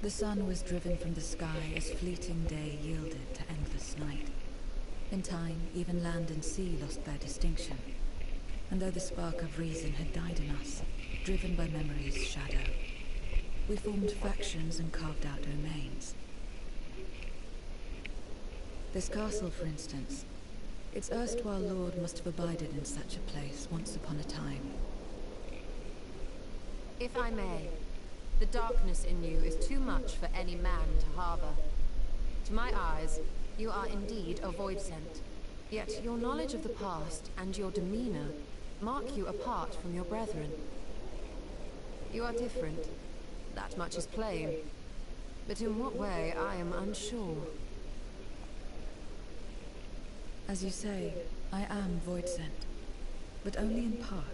The sun was driven from the sky as fleeting day yielded to endless night. In time, even land and sea lost their distinction. And though the spark of reason had died in us, driven by memory's shadow, we formed factions and carved out domains. This castle, for instance, its erstwhile lord must have abided in such a place once upon a time. If I may, the darkness in you is too much for any man to harbor. To my eyes, you are indeed a void sent. Yet your knowledge of the past and your demeanor mark you apart from your brethren. You are different. That much is plain. But in what way, I am unsure. As you say, I am void sent, but only in part.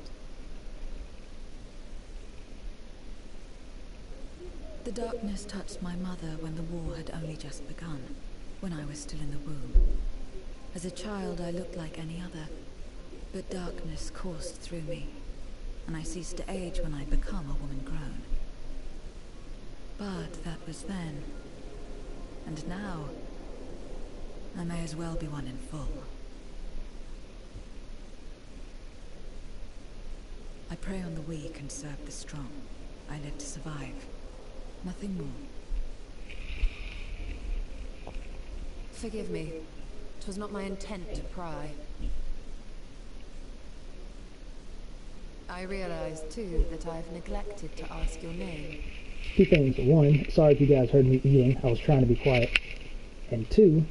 The darkness touched my mother when the war had only just begun, when I was still in the womb. As a child, I looked like any other, but darkness coursed through me, and I ceased to age when I'd become a woman grown. But that was then, and now, I may as well be one in full. I prey on the weak and serve the strong. I live to survive. Nothing more. Forgive me. 'Twas not my intent to pry. I realize, too, that I've neglected to ask your name. Two things. One, sorry if you guys heard me eating. I was trying to be quiet. And two,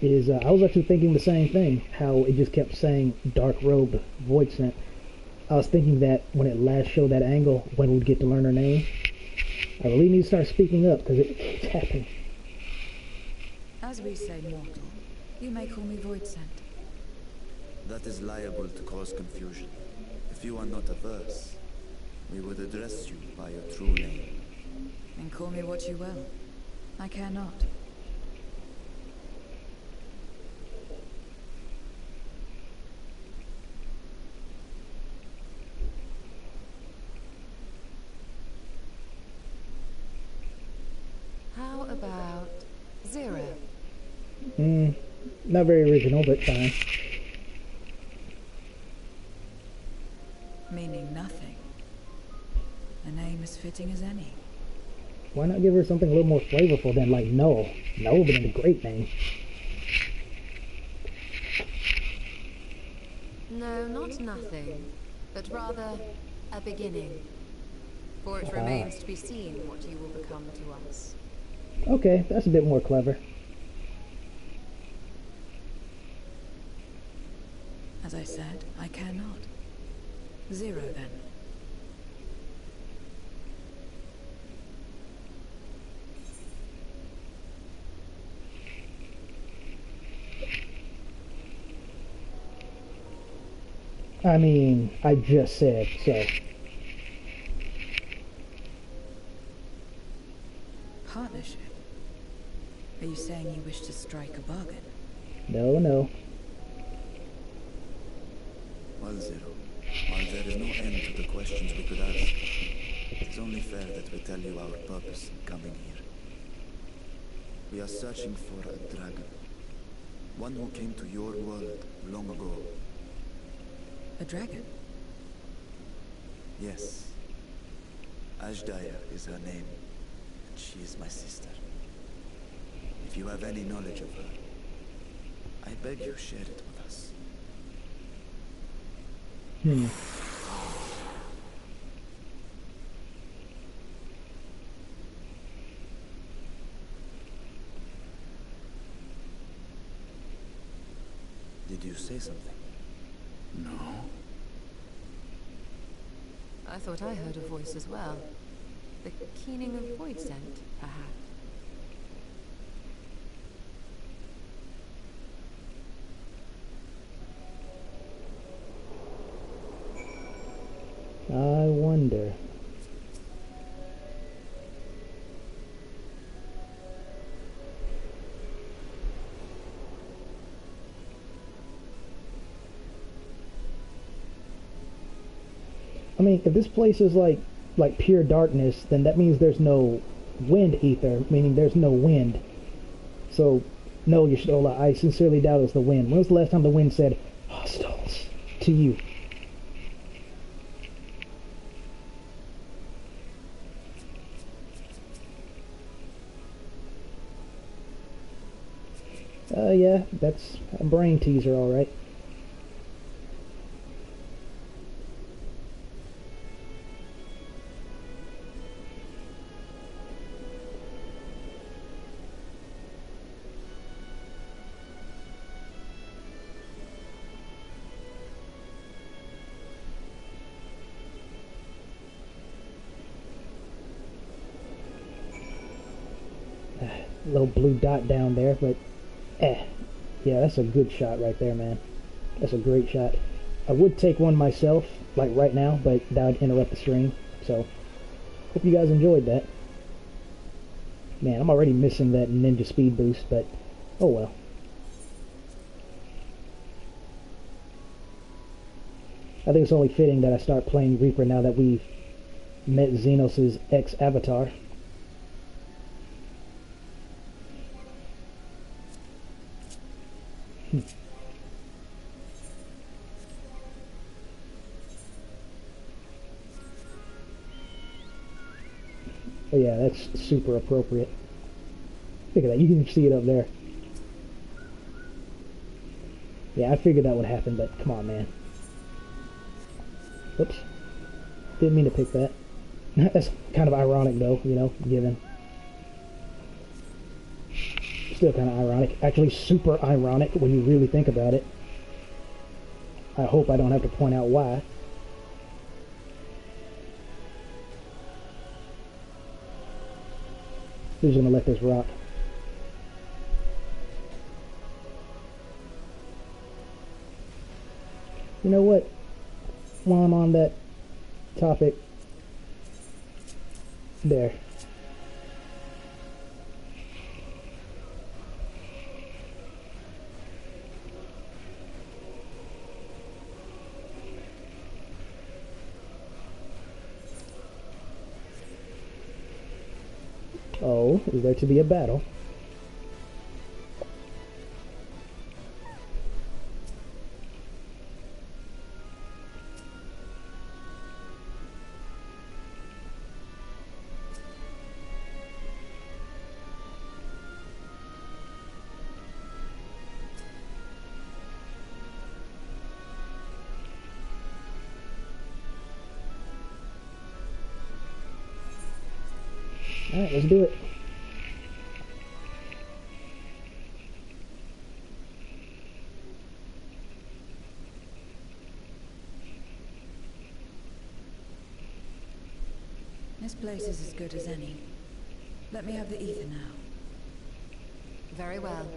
is I was actually thinking the same thing, how it just kept saying dark robe, void sent. I was thinking that when it last showed that angle, when we'd get to learn her name, I really need to start speaking up because it keeps happening. As we say mortal, you may call me void sent. That is liable to cause confusion. If you are not averse, we would address you by your true name. And call me what you will. I care not. How about Zero? Not very original, but fine. Meaning nothing. A name as fitting as any. Why not give her something a little more flavorful than like Null? Null would have been a great name. No, not nothing, but rather a beginning. For it remains to be seen what you will become to us. Okay, that's a bit more clever. As I said, I care not. Zero, then. I mean, I just said so. Partnership? Are you saying you wish to strike a bargain? No, no. Well, Zero, while there is no end to the questions we could ask, it's only fair that we tell you our purpose in coming here. We are searching for a dragon. One who came to your world long ago. A dragon? Yes. Ashdaya is her name, and she is my sister. If you have any knowledge of her, I beg you share it with us. Did you say something? No. I thought I heard a voice as well. The keening of void scent, perhaps. I wonder. I mean, if this place is like pure darkness, then that means there's no wind ether, meaning there's no wind. So, no, Y'shtola, I sincerely doubt it's the wind. When was the last time the wind said, hostiles, to you? Yeah, that's a brain teaser, alright. Little blue dot down there, but yeah, that's a good shot right there, man. That's a great shot. I would take one myself, like right now, but that would interrupt the stream. So, hope you guys enjoyed that. Man, I'm already missing that ninja speed boost, but oh well. I think it's only fitting that I start playing Reaper now that we've met Xenos' ex-avatar. Oh yeah, that's super appropriate. Look at that, you can see it up there. Yeah, I figured that would happen, but come on, man. Oops. Didn't mean to pick that. That's kind of ironic, though, you know, given. Still kind of ironic. Actually, super ironic when you really think about it. I hope I don't have to point out why. Who's gonna let this rock? You know what? While I'm on that topic, there. Oh, is there to be a battle? Alright, let's do it. This place is as good as any. Let me have the ether now. Very well.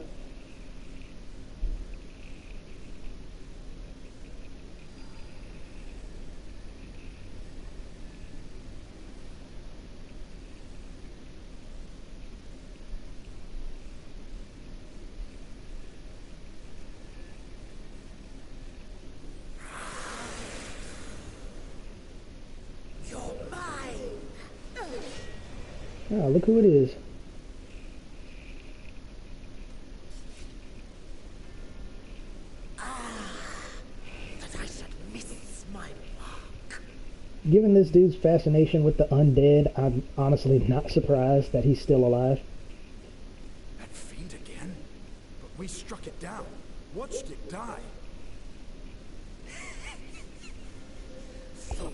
Oh, look who it is. That I should miss my mark. Given this dude's fascination with the undead, I'm honestly not surprised that he's still alive. That fiend again? But we struck it down. Watched it die.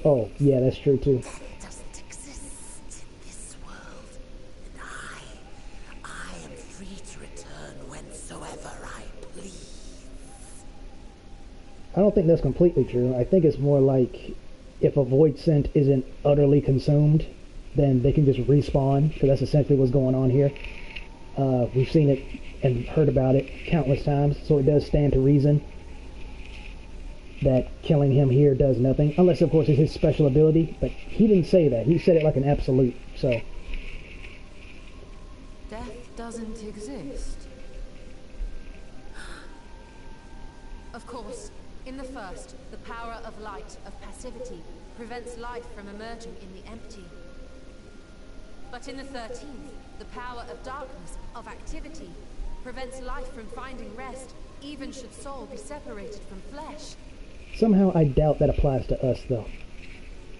Oh, yeah, that's true too. Doesn't exist in this world. And I am free to return whensoever I please. I don't think that's completely true. I think it's more like if a void scent isn't utterly consumed, then they can just respawn, because that's essentially what's going on here. We've seen it and heard about it countless times, so it does stand to reason that killing him here does nothing, unless of course it's his special ability, but he didn't say that. He said it like an absolute, so. Death doesn't exist. Of course, in the first, the power of light, of passivity, prevents life from emerging in the empty. But in the 13th, the power of darkness, of activity, prevents life from finding rest, even should soul be separated from flesh. Somehow I doubt that applies to us, though.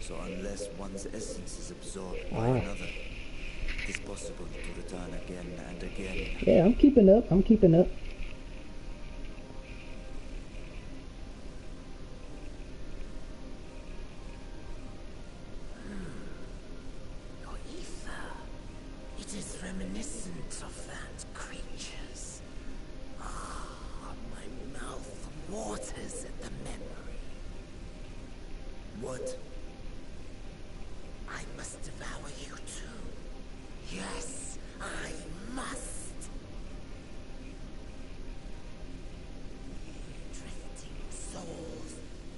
So unless one's essence is absorbed by another, it is possible to return again and again. Yeah, I'm keeping up. I'm keeping up. Your ether, it is reminiscent of that creature's. My mouth waters at the memory. What? I must devour you too. Yes, I must. Drifting souls,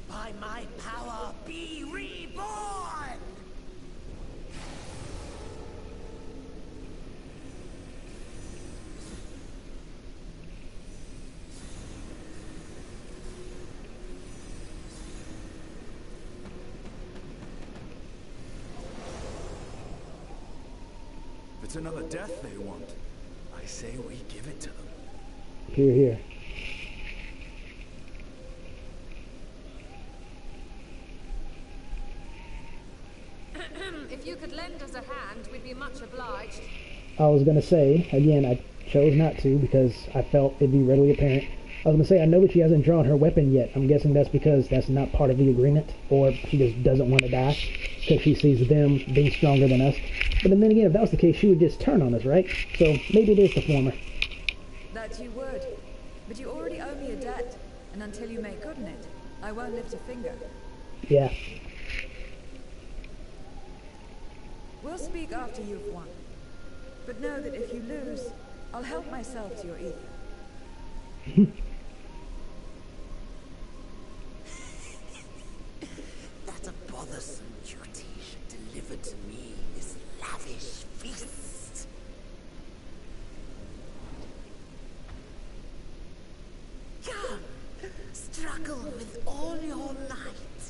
by my power be reborn! If it's another death they want, I say we give it to them. Here, here. If you could lend us a hand, we'd be much obliged. I was going to say, again, I chose not to because I felt it'd be readily apparent. I was going to say, I know that she hasn't drawn her weapon yet. I'm guessing that's because that's not part of the agreement, or she just doesn't want to die because she sees them being stronger than us. But then again, if that was the case, she would just turn on us, right? So maybe it is the former. That you would. But you already owe me a debt, and until you make good on it, I won't lift a finger. Yeah. We'll speak after you've won. But know that if you lose, I'll help myself to your ether. That a bothersome duty should deliver to me this lavish feast. Come, struggle with all your might.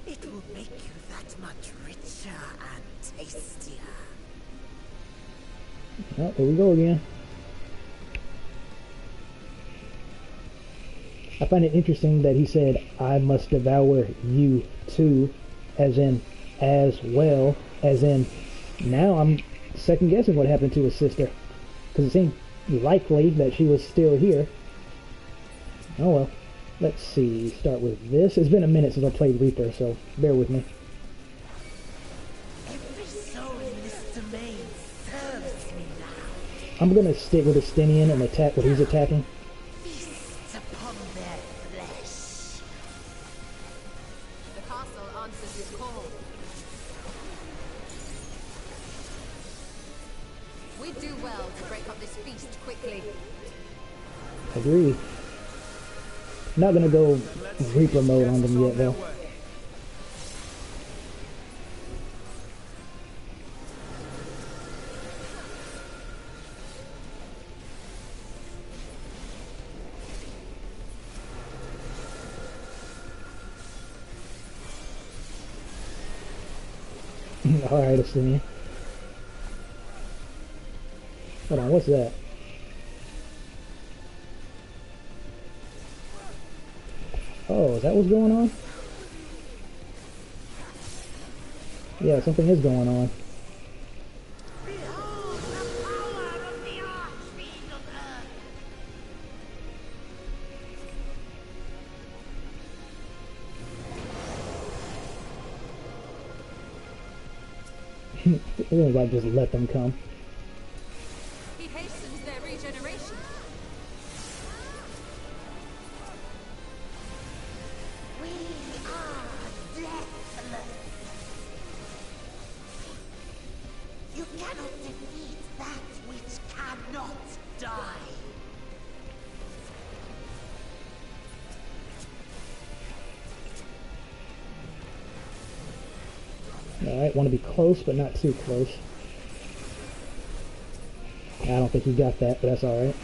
It will make you that much richer and tastier. Oh, there we go again. I find it interesting that he said, I must devour you too, as in, as well, as in, now I'm second guessing what happened to his sister. Because it seemed likely that she was still here. Oh well. Let's see, start with this. It's been a minute since I played Reaper, so bear with me. Every soul in this domain serves me now. I'm gonna stick with Estinian and attack what he's attacking. Feast upon their flesh. The castle answers his call. We do well to break up this feast quickly. Agreed. Not gonna go Reaper mode on them yet, though. Alright, Estinian. Hold on, what's that? Oh, is that what's going on? Yeah, something is going on. Behold the power of the Archfiend of Earth. It was like just let them come. He hastens their regeneration. We are deathless. cannot defeat that which cannot die. Alright, want to be close, but not too close. I don't think he got that, but that's alright.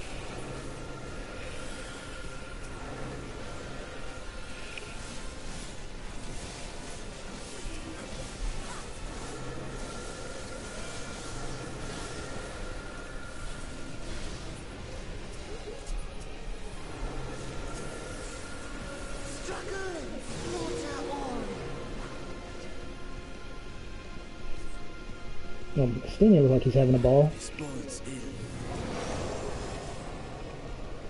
Stingray looks like he's having a ball.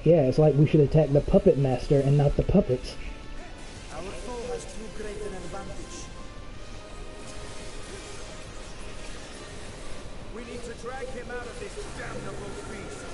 Yeah, it's like we should attack the puppet master and not the puppets. Our foe has too great an advantage. We need to drag him out of this damnable beast.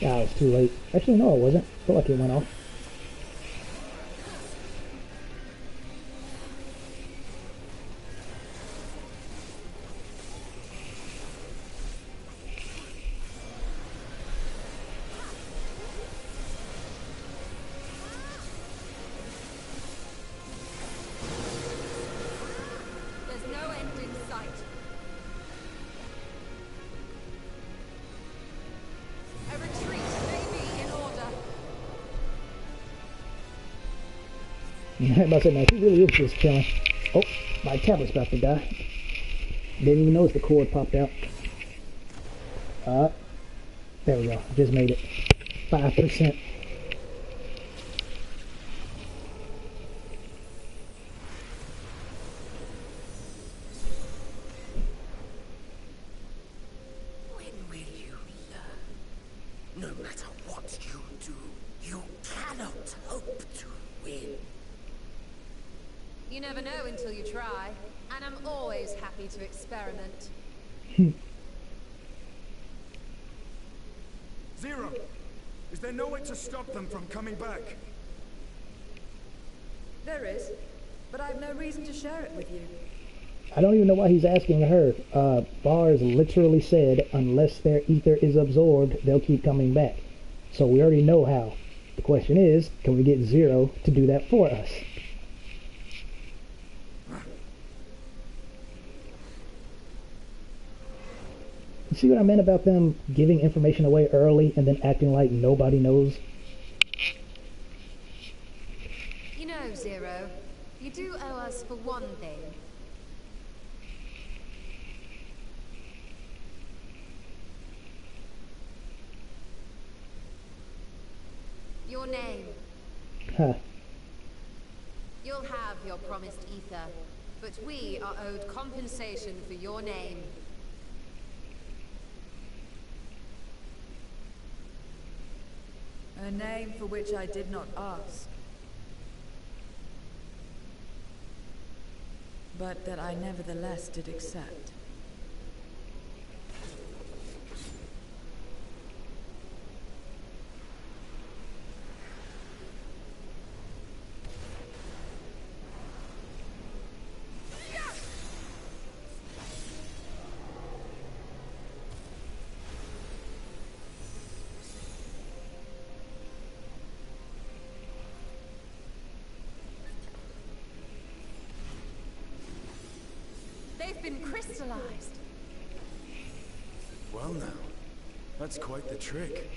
Ah, it's too late. Actually, no, it wasn't. I feel like it went off. There's no end in sight. A retreat may be in order. I'm about to say, man, he really is just killing. Oh, my tablet's about to die. Didn't even notice the cord popped out. There we go. Just made it. 5%. When will you learn? No matter what you do, you cannot hope to win. You never know until you try, and I'm always happy to experiment. Zero! Is there no way to stop them from coming back? There is, but I have no reason to share it with you. I don't even know why he's asking her. Bars literally said, unless their ether is absorbed, they'll keep coming back. So we already know how. The question is, can we get Zero to do that for us? You see what I meant about them giving information away early and then acting like nobody knows? You know, Zero, you do owe us for one thing. Your name. Huh. You'll have your promised ether, but we are owed compensation for your name. A name for which I did not ask. But that I nevertheless did accept. They've been crystallized. Well now, that's quite the trick.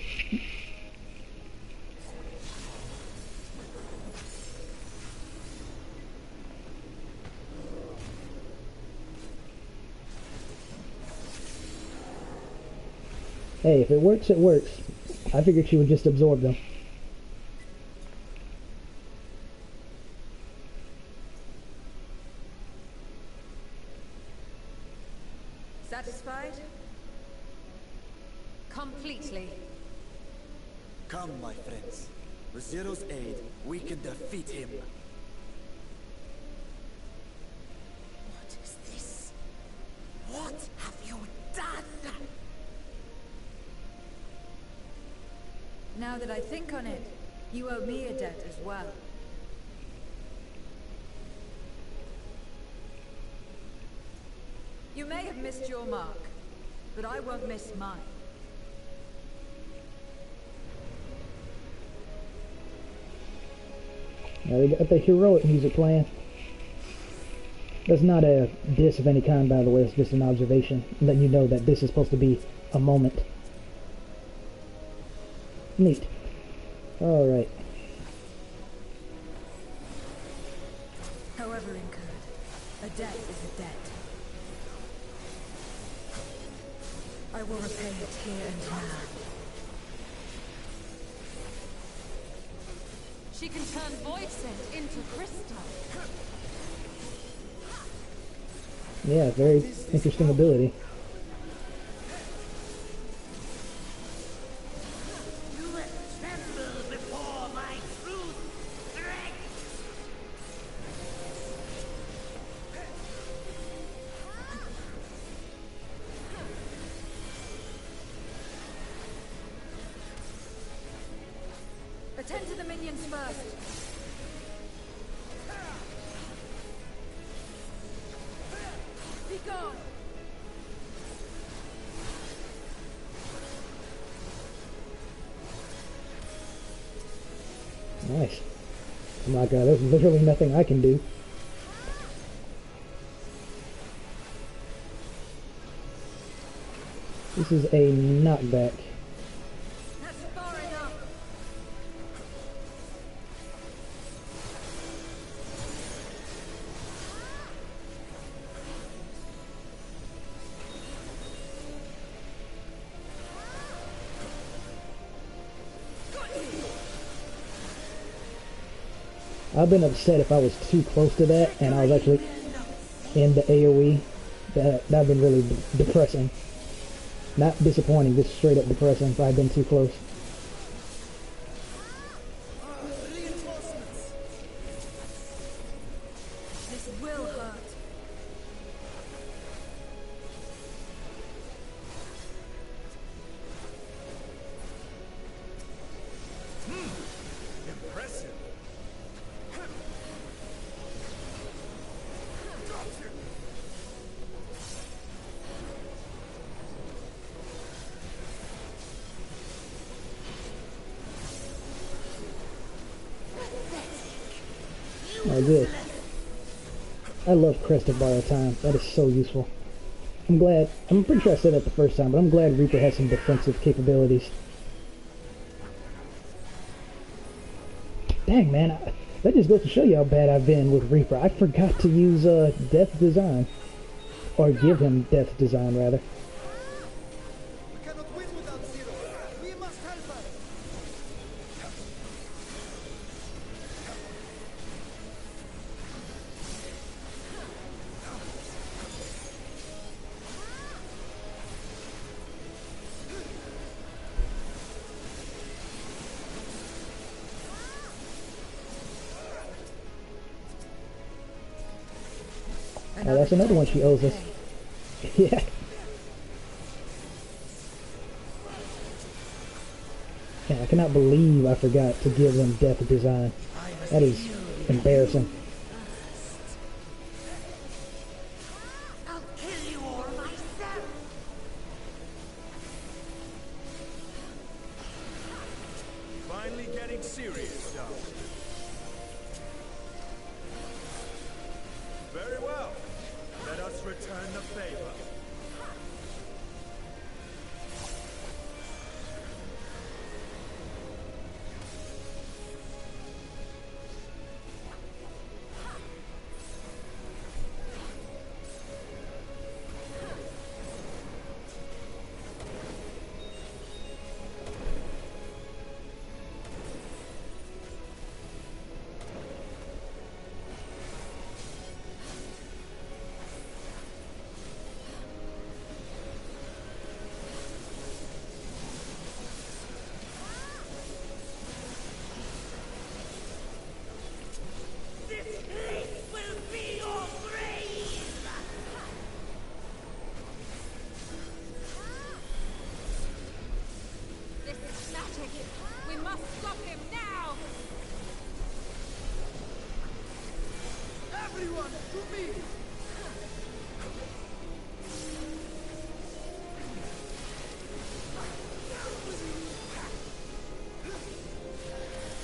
Hey, if it works, it works. I figured she would just absorb them. Satisfied? Completely. Come, my friends. With Zero's aid, we can defeat him. I think on it, you owe me a debt as well. You may have missed your mark, but I won't miss mine. Now we got the heroic music playing. That's not a diss of any kind, by the way. It's just an observation, letting you know that this is supposed to be a moment. Neat. Alright. However incurred, a debt is a debt. I will repay it here and now. She can turn void scent into crystal. Yeah, very interesting ability. You will tremble before my truth threat. Attend to the minions first. Be gone. Nice. Oh my god, there's literally nothing I can do. This is a knockback. That's far enough. I've been upset if I was too close to that and I was actually in the AoE. That'd been really depressing. Not disappointing, just straight up depressing if I'd been too close. Reinforcements! This will hurt. Impressive. Oh, good. I love Crest of Borrowed Time. That is so useful. I'm pretty sure I said that the first time, but I'm glad Reaper has some defensive capabilities. Dang, man. That just goes to show you how bad I've been with Reaper. I forgot to use Death Design. Or give him Death Design, rather. We cannot win without Zero. We must help her. Oh, that's another one she owes us. Yeah. Yeah, I cannot believe I forgot to give them Death Design. That is embarrassing. I'll kill you all myself. Finally getting serious, now. Very well. Let us return the favor.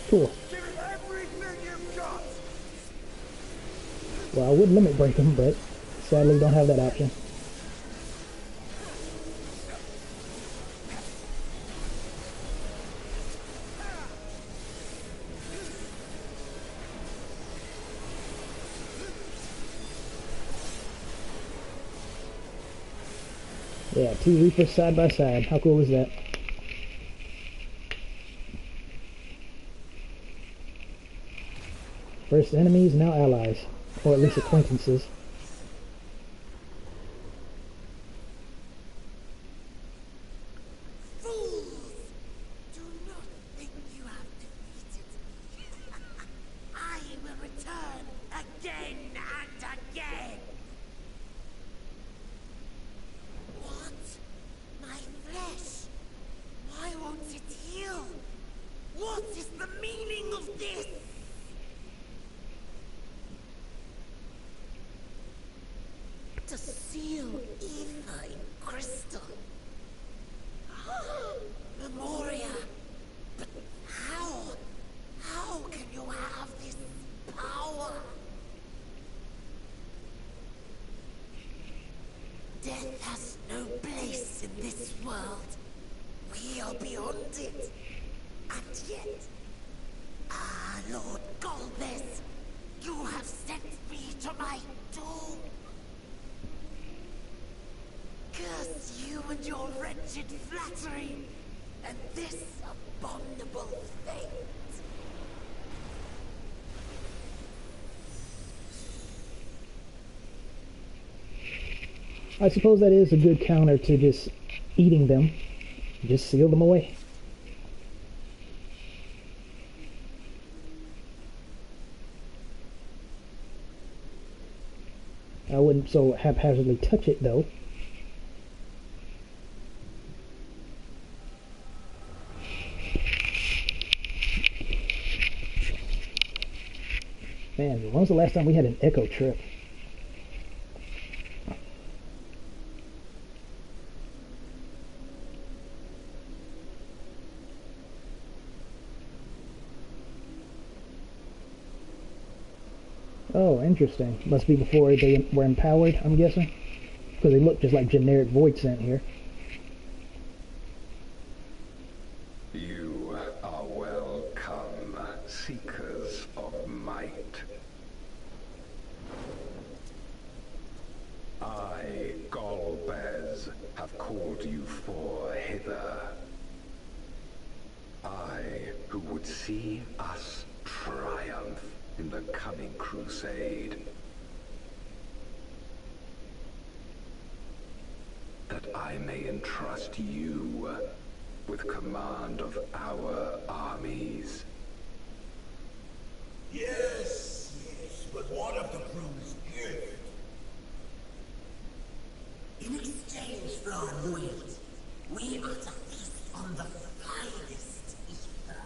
Cool. Give it everything you've got! Well, I would limit break them, but sadly don't have that option. Yeah, 2 Reapers side by side. How cool is that? First enemies, now allies. Or at least acquaintances. Fools! Do not think you have defeated me. I will return again and again. What? My flesh? Why won't it heal? What is the meaning of this? To seal ether in crystal. Memoria. But how? How can you have this power? Death has no place in this world. We are beyond it. And yet... Ah, Lord Golbez, you have sent me to my doom. Curse you and your wretched flattery, and this abominable fate. I suppose that is a good counter to just eating them. Just seal them away. I wouldn't so haphazardly touch it though. Man, when was the last time we had an echo trip? Oh, interesting. Must be before they were empowered, I'm guessing. Because they look just like generic void scent here. You are welcome, seekers of might. I, Golbez, have called you for hither. I, who would see us triumph in the coming crusade. That I may entrust you with command of our armies. Yes, yes, but what of the promised gift? In exchange for our loyalty, we are to feast on the finest ether.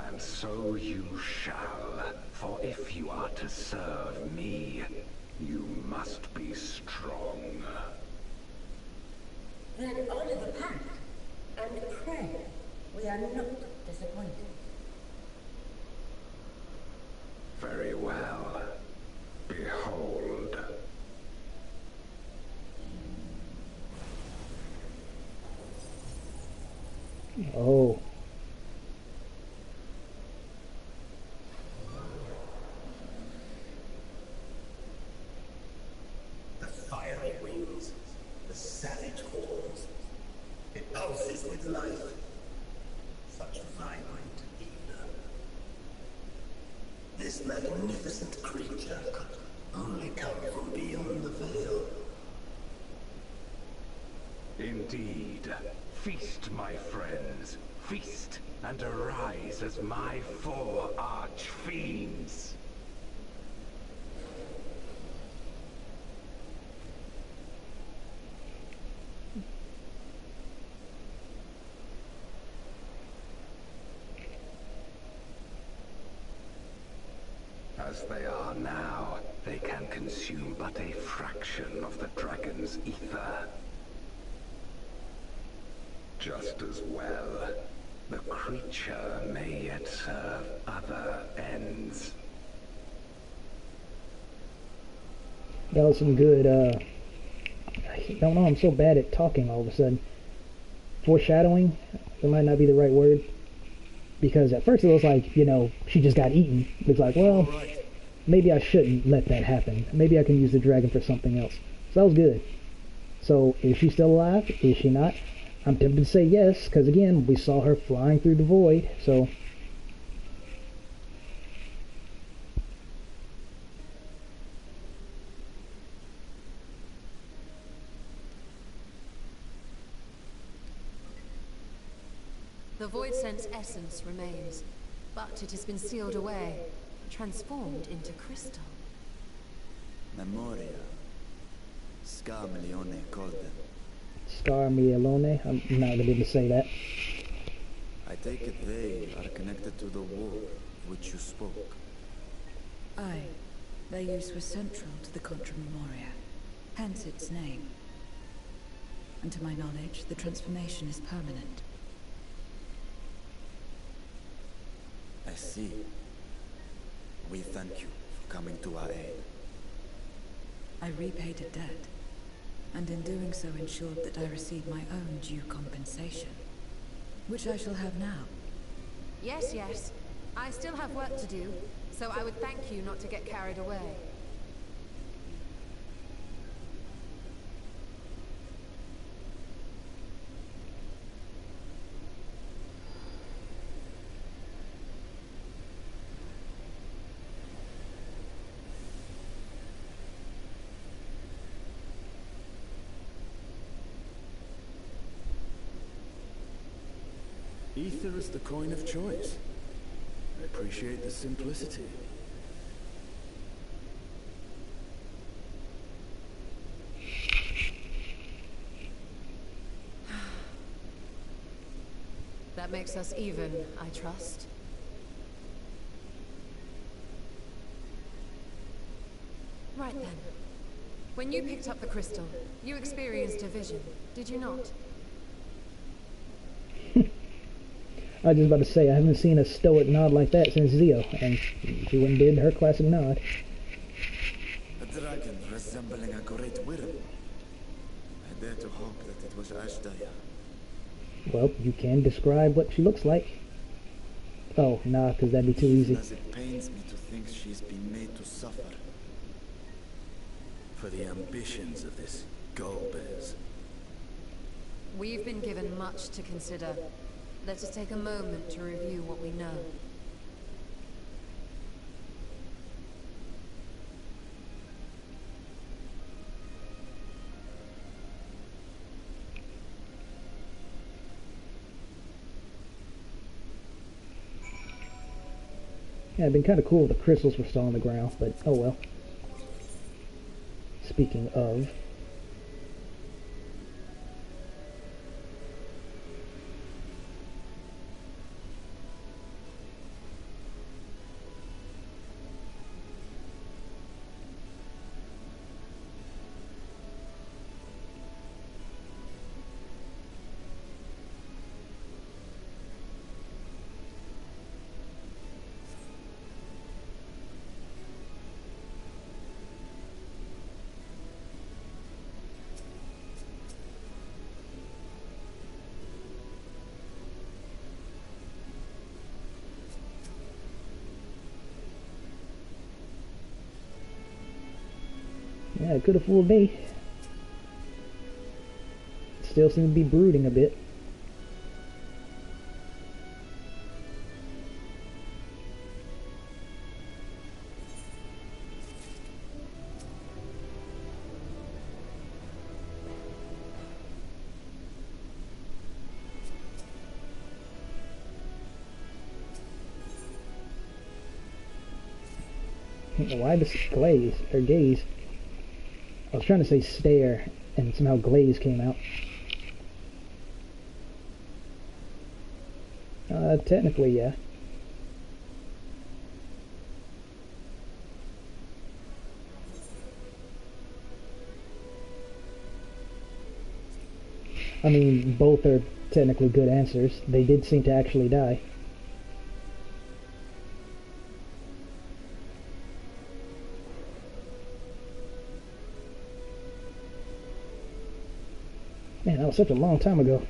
And so you shall, for if you are to serve me, you must be strong. Then honor the pact, and pray we are not disappointed. Very well. Behold. Oh. The fiery wings, the savage horns. It pulses with life. Such vibrant ether. This magnificent creature could only come from beyond the veil. Indeed. Feast, my friends. Feast and arise as my 4 arch-fiends. As they are now, they can consume but a fraction of the dragon's ether. Just as well, the creature may yet serve other ends. That was some good, I don't know, I'm so bad at talking all of a sudden. Foreshadowing, that might not be the right word. Because at first it was like, you know, she just got eaten. It's like, well, maybe I shouldn't let that happen. Maybe I can use the dragon for something else. So that was good. So, is she still alive? Is she not? I'm tempted to say yes, because again, we saw her flying through the void, so... The void sense essence remains, but it has been sealed away, transformed into crystal. Memoria. Scarmilione called them. Scarmilione? I'm not going to be able to say that. I take it they are connected to the war of which you spoke. Aye. Their use was central to the Contra Memoria, hence its name. And to my knowledge, the transformation is permanent. I see. We thank you for coming to our aid. I repaid a debt, and in doing so ensured that I received my own due compensation, which I shall have now. Yes, yes. I still have work to do, so I would thank you not to get carried away. Ether is the coin of choice. I appreciate the simplicity. That makes us even, I trust. Right then. When you picked up the crystal, you experienced a vision, did you not? I was just about to say, I haven't seen a stoic nod like that since Zio, and she went and did her classic nod. A dragon resembling a great worm. I dare to hope that it was Ashdaya. Well, you can describe what she looks like. Oh, nah, because that'd be too easy. As it pains me to think she's been made to suffer. For the ambitions of this Golbez. We've been given much to consider. Let us take a moment to review what we know. Yeah, it'd been kind of cool if the crystals were still on the ground, but oh well. Speaking of... yeah, it could have fooled me. Still seem to be brooding a bit. Why this glaze, or gaze? I was trying to say stare, and somehow glaze came out. Technically, yeah. I mean, both are technically good answers. They did seem to actually die. Man, that was such a long time ago.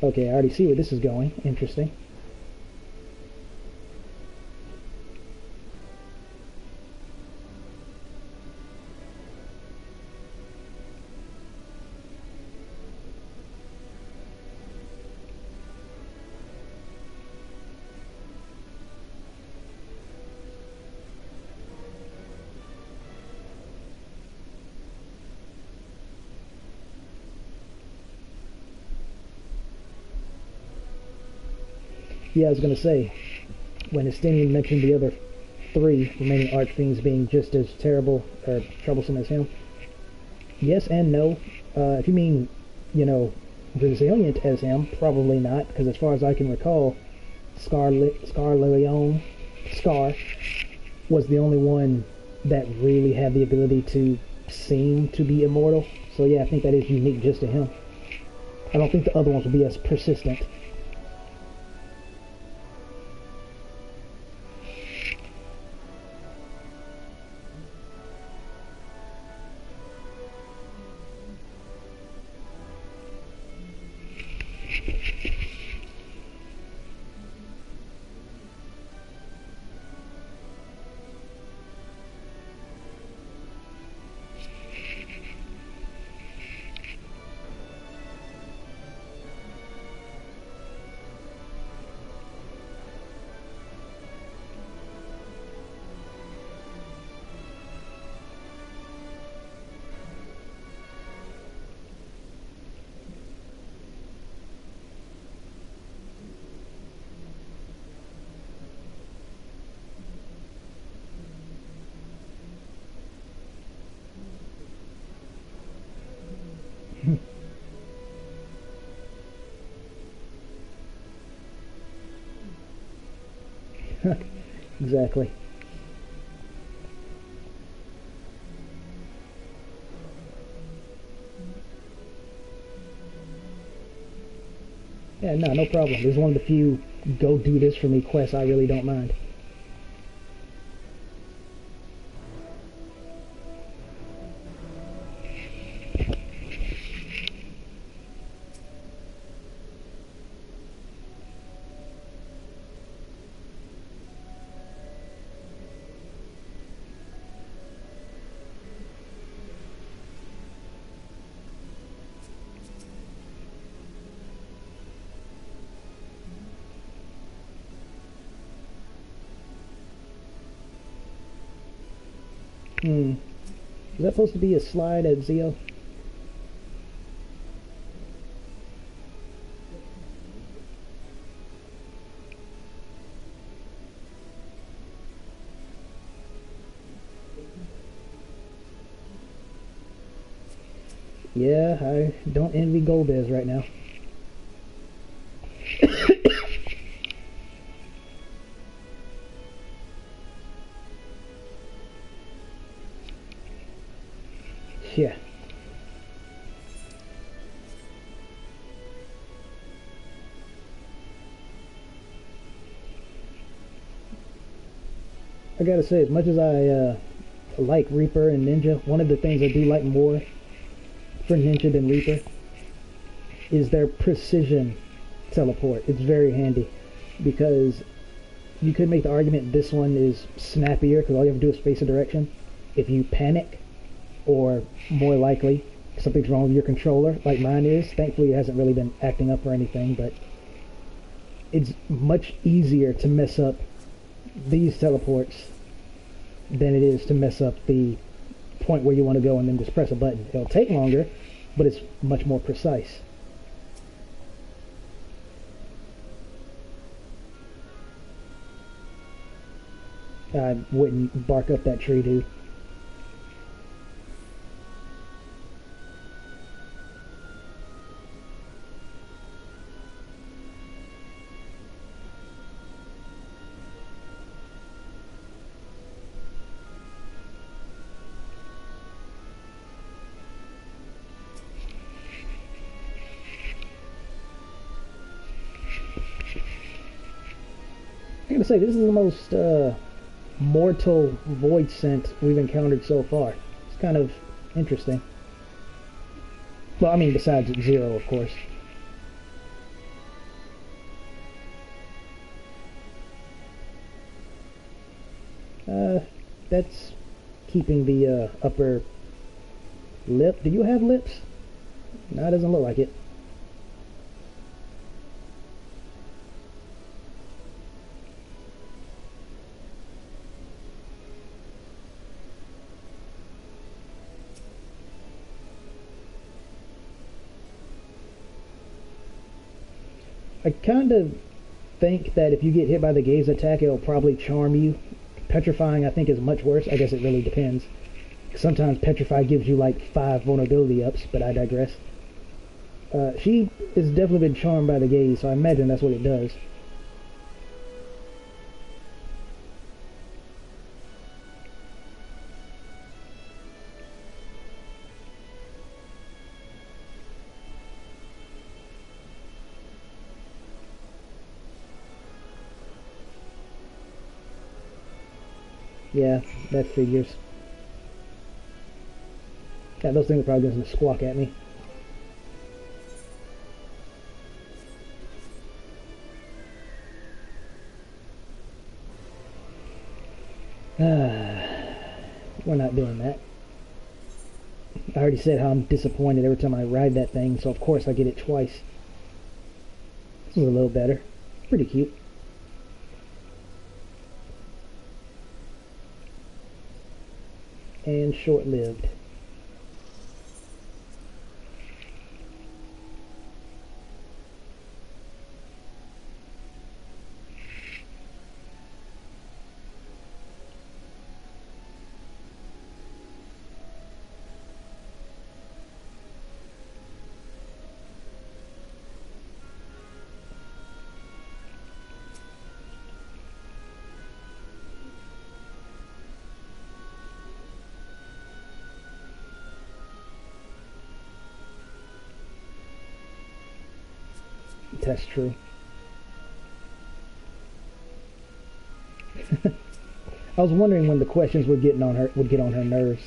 Okay, I already see where this is going. Interesting. Yeah, I was going to say, when Estinian mentioned the other 3 remaining archfiends being just as terrible or troublesome as him, yes and no. If you mean, you know, resilient as him, probably not, because as far as I can recall, Scar was the only one that really had the ability to seem to be immortal. So yeah, I think that is unique just to him. I don't think the other ones will be as persistent. Exactly. Yeah, no problem. This is one of the few go do this for me quests I really don't mind. Is that supposed to be a slide at Zio? Yeah, I don't envy Golbez right now. Yeah. I gotta say, as much as I like Reaper and Ninja, one of the things I do like more for Ninja than Reaper is their precision teleport. It's very handy because you could make the argument this one is snappier because all you have to do is face a direction. If you panic, or more likely something's wrong with your controller, like mine is. Thankfully it hasn't really been acting up or anything, but it's much easier to mess up these teleports than it is to mess up the point where you want to go and then just press a button. It'll take longer, but it's much more precise. I wouldn't bark up that tree, dude. gotta say, this is the most mortal void scent we've encountered so far. It's kind of interesting. Well, I mean, besides Zero, of course. That's keeping the upper lip. Do you have lips? No, it doesn't look like it. I kind of think that if you get hit by the gaze attack, it'll probably charm you. Petrifying, I think, is much worse. I guess it really depends. Sometimes Petrify gives you like 5 vulnerability ups, but I digress. She has definitely been charmed by the gaze, so I imagine that's what it does. Yeah, that figures. Yeah, those things are probably going to squawk at me. We're not doing that. I already said how I'm disappointed every time I ride that thing, so of course I get it twice. This is a little better. Pretty cute. And short-lived. That's true. I was wondering when the questions would get on her nerves.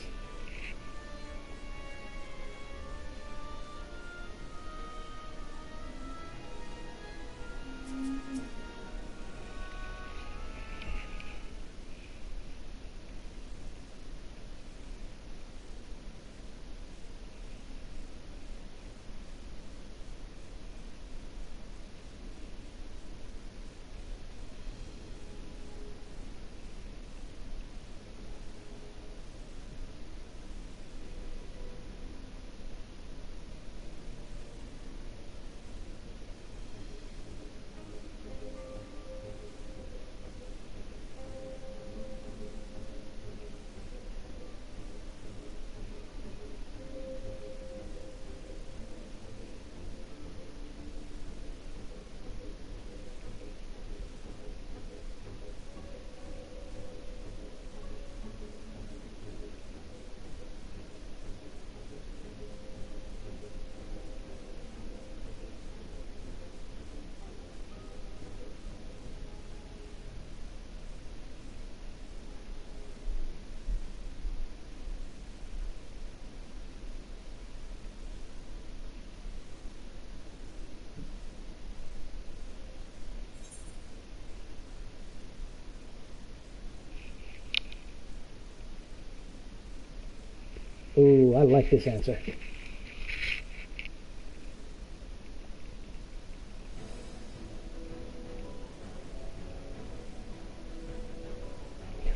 Ooh, I like this answer.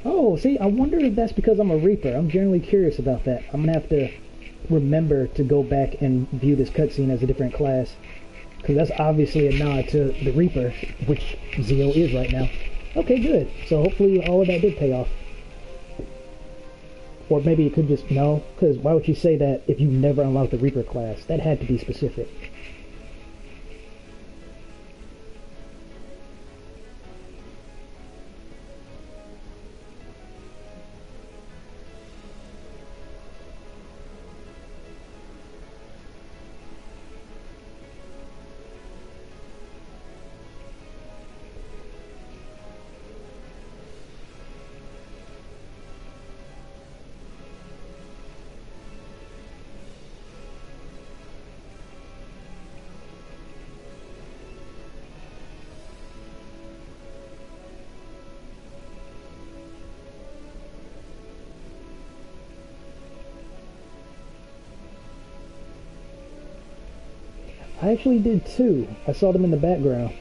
Oh, see, I wonder if that's because I'm a Reaper. I'm generally curious about that. I'm gonna have to remember to go back and view this cutscene as a different class. Because that's obviously a nod to the Reaper, which Zio is right now. Okay, good. So hopefully all of that did pay off. Or maybe it could just, no, because why would you say that if you never unlocked the Reaper class? That had to be specific. I actually did too. I saw them in the background.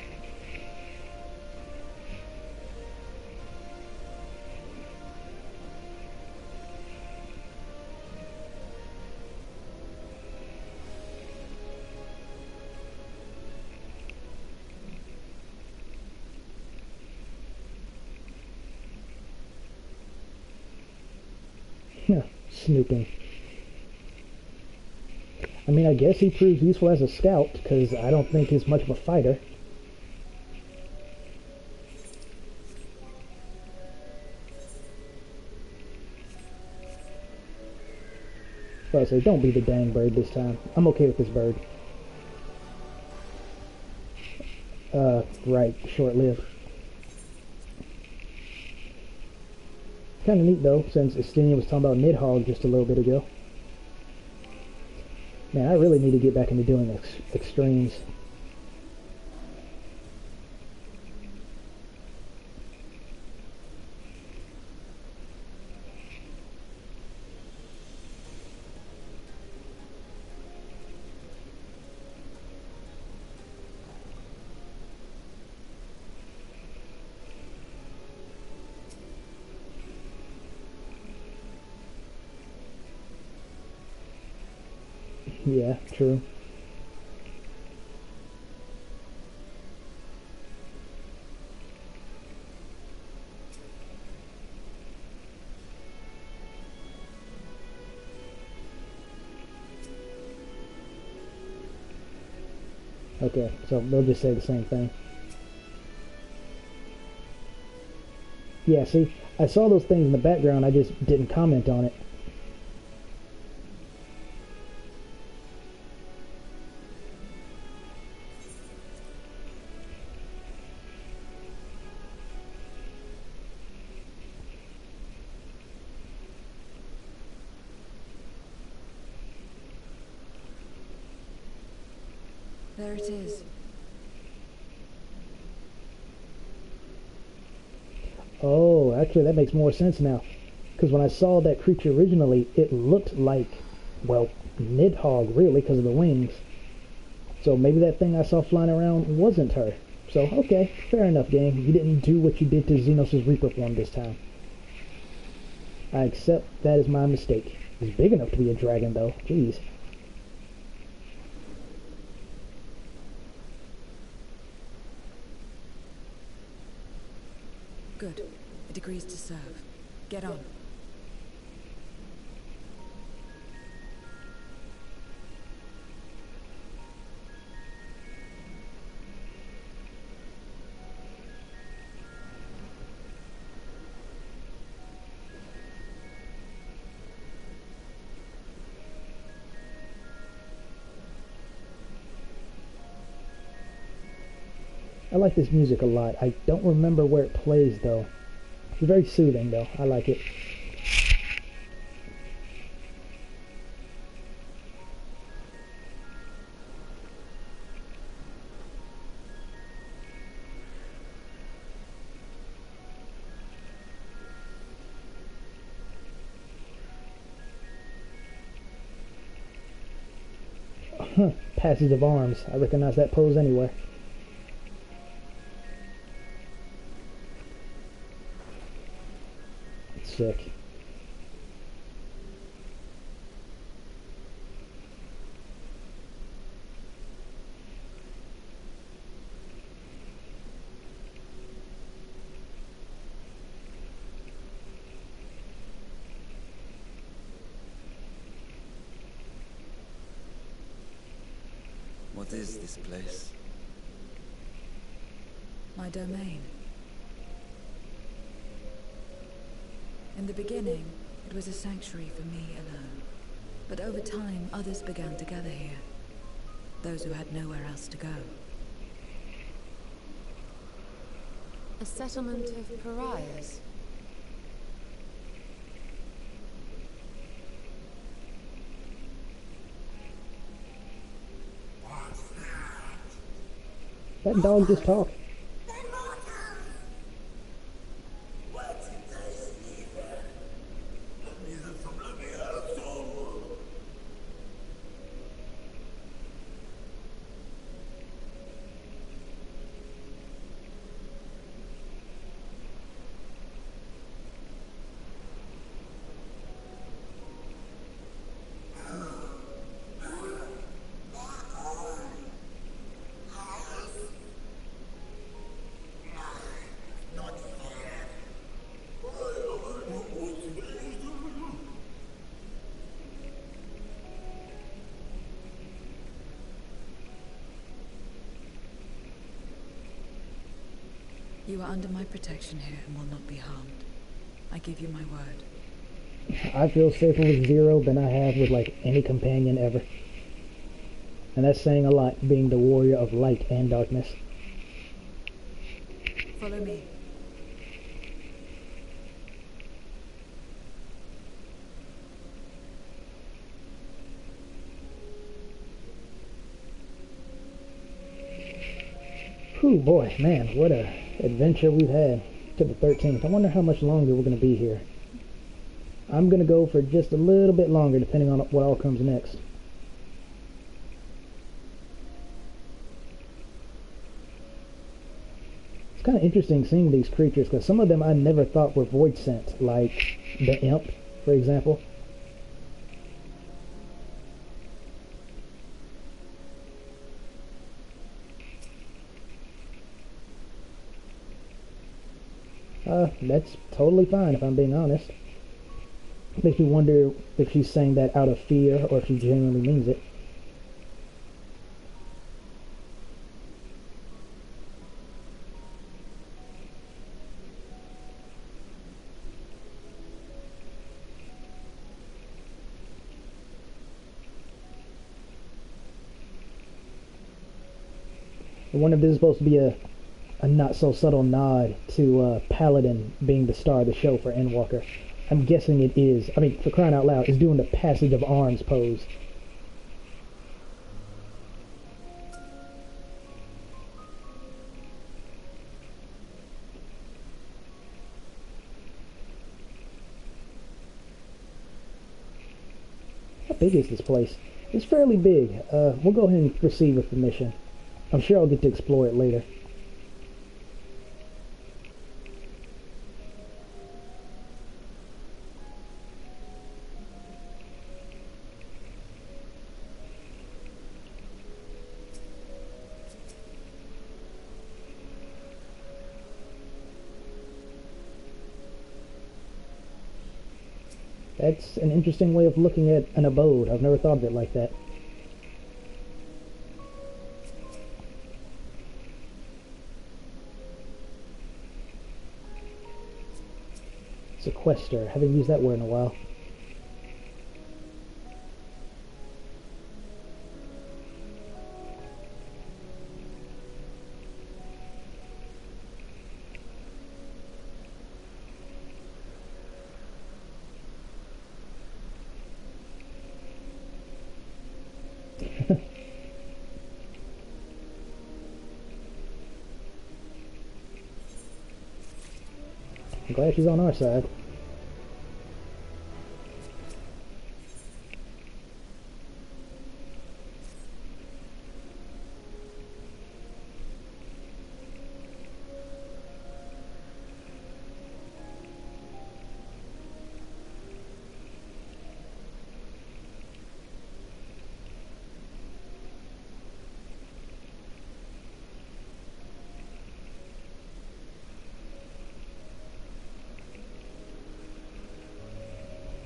Snooping. I mean, I guess he proves useful as a scout, because I don't think he's much of a fighter. So I say, don't be the dang bird this time. I'm okay with this bird. Right, short-lived. Kind of neat, though, since Estinian was talking about Nidhogg just a little bit ago. Man, I really need to get back into doing extremes. Yeah, true. Okay, so they'll just say the same thing. Yeah, see, I saw those things in the background, I just didn't comment on it. There it is. Oh, actually that makes more sense now. Because when I saw that creature originally, it looked like, well, Nidhogg really, because of the wings. So maybe that thing I saw flying around wasn't her. So, okay, fair enough, game. You didn't do what you did to Xenos' Reaper form this time. I accept that is my mistake. It's big enough to be a dragon, though. Jeez. Good. It agrees to serve. Get on. I like this music a lot. I don't remember where it plays, though. It's very soothing, though. I like it. Passage of arms. I recognize that pose anywhere. It's sick. What is this place? My domain. In the beginning, it was a sanctuary for me alone. But over time, others began to gather here. Those who had nowhere else to go. A settlement of pariahs. That dog just talked. You are under my protection here and will not be harmed. I give you my word. I feel safer with Zero than I have with, like, any companion ever. And that's saying a lot, being the warrior of light and darkness. Follow me. Whew, boy, man, what a adventure we've had to the 13th. I wonder how much longer we're going to be here. I'm going to go for just a little bit longer, depending on what all comes next. It's kind of interesting seeing these creatures, because some of them I never thought were void sent, like the Imp, for example. That's totally fine if I'm being honest. Makes me wonder if she's saying that out of fear or if she genuinely means it. I wonder if this is supposed to be a not so subtle nod to Paladin being the star of the show for Endwalker. I'm guessing it is. I mean, for crying out loud, it's doing the passage of arms pose. How big is this place? It's fairly big. We'll go ahead and proceed with the mission. I'm sure I'll get to explore it later. That's an interesting way of looking at an abode. I've never thought of it like that. Sequester. Haven't used that word in a while. I'm glad she's on our side.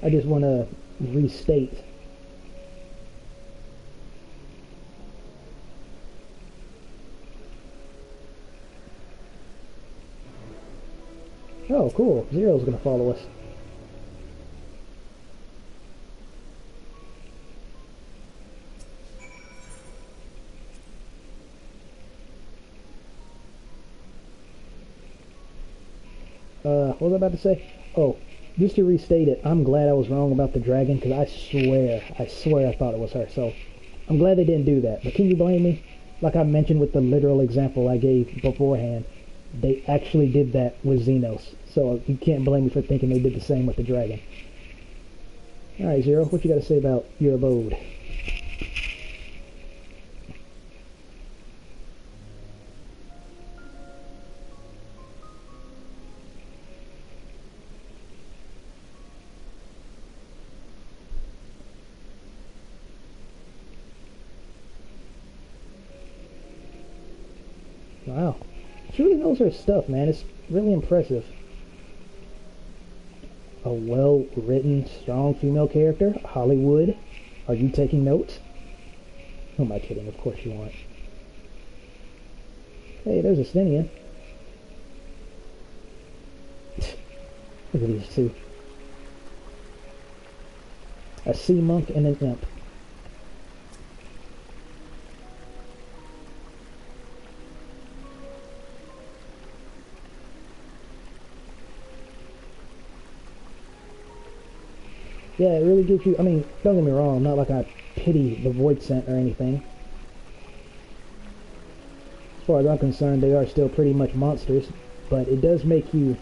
I just want to restate. Oh, cool. Zero's going to follow us. What was I about to say? Oh, just to restate it, I'm glad I was wrong about the dragon, because I swear I thought it was her. So I'm glad they didn't do that. But can you blame me? Like I mentioned with the literal example I gave beforehand, they actually did that with Xenos. So you can't blame me for thinking they did the same with the dragon. Alright, Zero, what you got to say about your abode? Wow. She really knows her stuff, man. It's really impressive. A well-written, strong female character. Hollywood. Are you taking notes? Who am I kidding? Of course you aren't. Hey, there's a Stenian. Look at these two. A sea monk and an imp. Yeah, it really gives you, I mean, don't get me wrong, not like I pity the void scent or anything. As far as I'm concerned, they are still pretty much monsters, but it does make you...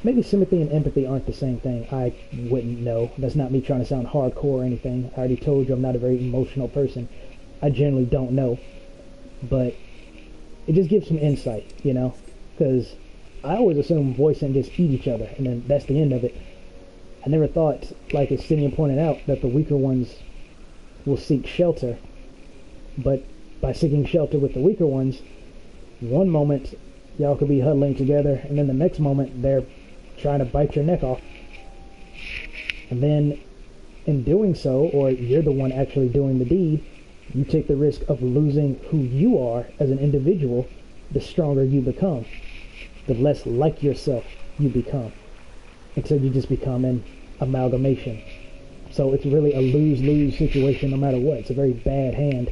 Maybe sympathy and empathy aren't the same thing. I wouldn't know. That's not me trying to sound hardcore or anything. I already told you I'm not a very emotional person. I generally don't know. But it just gives some insight, you know? Because I always assume voice and just eat each other, and then that's the end of it. I never thought, like as Stinian pointed out, that the weaker ones will seek shelter. But by seeking shelter with the weaker ones, one moment y'all could be huddling together, and then the next moment they're trying to bite your neck off. And then in doing so, or you're the one actually doing the deed, you take the risk of losing who you are as an individual. The stronger you become, the less like yourself you become, until you just become an amalgamation. So it's really a lose-lose situation no matter what. It's a very bad hand.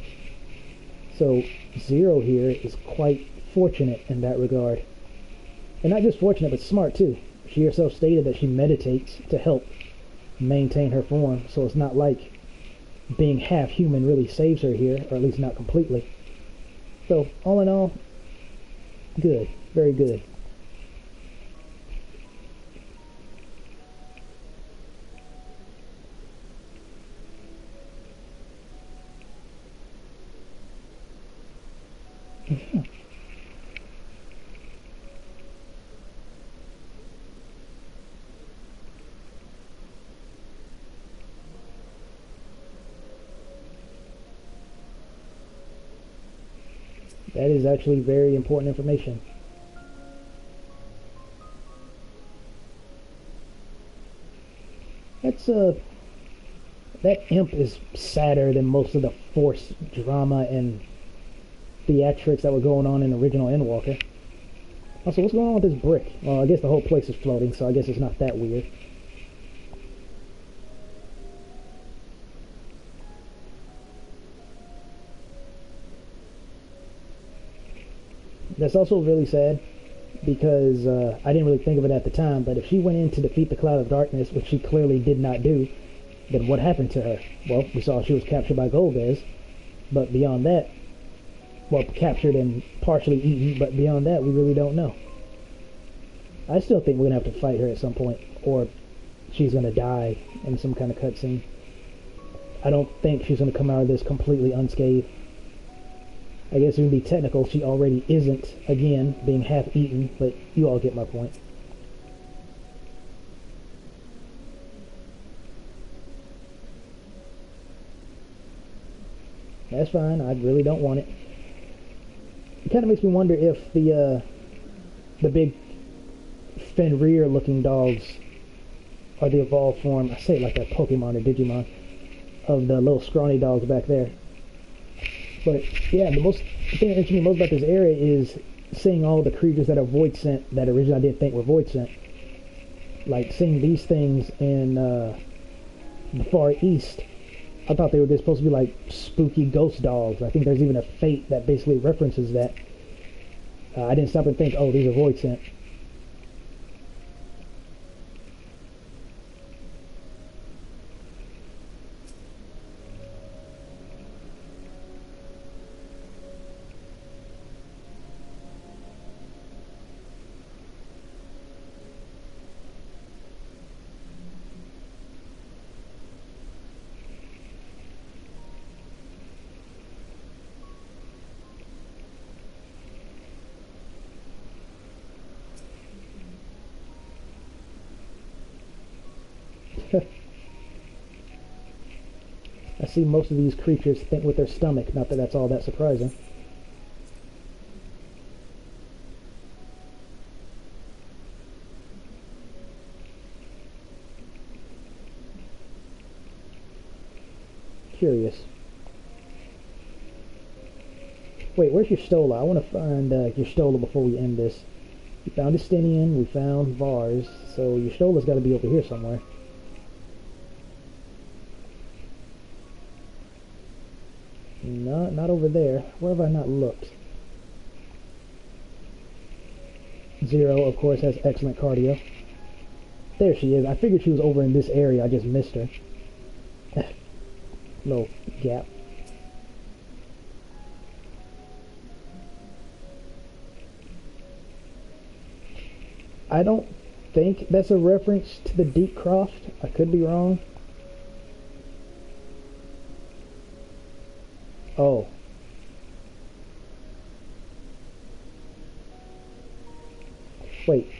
So Zero here is quite fortunate in that regard. And not just fortunate, but smart too. She herself stated that she meditates to help maintain her form, so it's not like being half human really saves her here, or at least not completely. So all in all, good. Very good. That is actually very important information. That's that imp is sadder than most of the force drama and theatrics that were going on in original Endwalker. Also, what's going on with this brick? Well, I guess the whole place is floating, so I guess it's not that weird. That's also really sad, because I didn't really think of it at the time, but if she went in to defeat the Cloud of Darkness, which she clearly did not do, then what happened to her? Well, we saw she was captured by Golbez, but beyond that, well, captured and partially eaten, but beyond that, we really don't know. I still think we're going to have to fight her at some point, or she's going to die in some kind of cutscene. I don't think she's going to come out of this completely unscathed. I guess it would be technical, she already isn't, again, being half-eaten, but you all get my point. That's fine, I really don't want it. It kind of makes me wonder if the big Fenrir-looking dogs are the evolved form, I say it like a Pokemon or Digimon, of the little scrawny dogs back there. But yeah, the thing that interests me most about this area is seeing all the creatures that are void sent that originally I didn't think were void sent. Like seeing these things in the Far East, I thought they were just supposed to be like spooky ghost dogs. I think there's even a fate that basically references that. I didn't stop and think, oh, these are void sent. I see most of these creatures think with their stomach, not that that's all that surprising. Curious. Wait, where's your Stola? I want to find your Stola before we end this. We found Estinian, we found Vars, so Y'shtola's got to be over here somewhere. No, not over there. Where have I not looked? Zero, of course, has excellent cardio. There she is. I figured she was over in this area. I just missed her. Little gap. I don't think that's a reference to the Deep Croft. I could be wrong. Oh. Wait.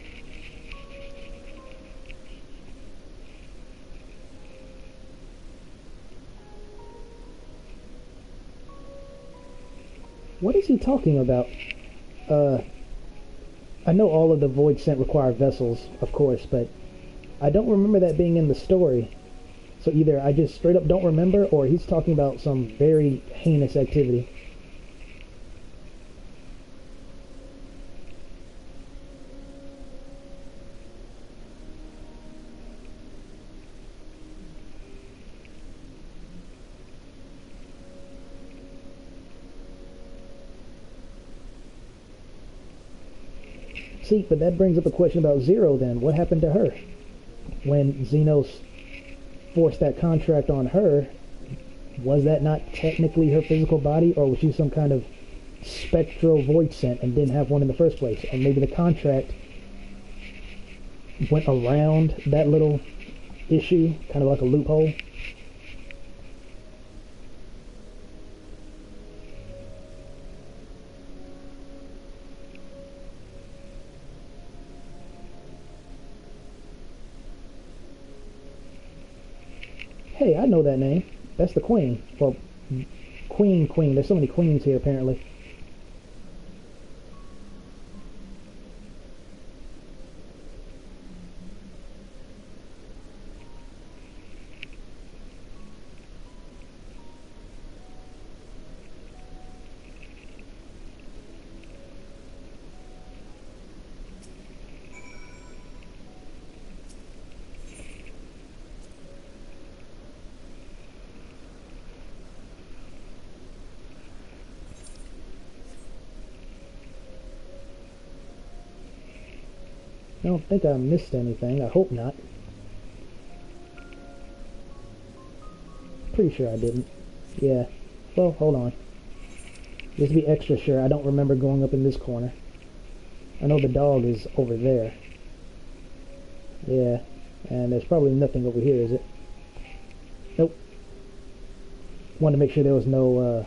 What is he talking about? I know all of the Void Scent require vessels, of course, but I don't remember that being in the story. So either I just straight up don't remember, or he's talking about some very heinous activity. See, but that brings up a question about Zero then. What happened to her? When Xenos forced that contract on her, was that not technically her physical body, or was she some kind of spectral void scent and didn't have one in the first place? Or maybe the contract went around that little issue, kind of like a loophole? Hey, I know that name. That's the Queen. Well, Queen. There's so many queens here, apparently. I don't think I missed anything. I hope not. Pretty sure I didn't. Yeah. Well, hold on. Just to be extra sure, I don't remember going up in this corner. I know the dog is over there. Yeah. And there's probably nothing over here, is it? Nope. Wanted to make sure there was no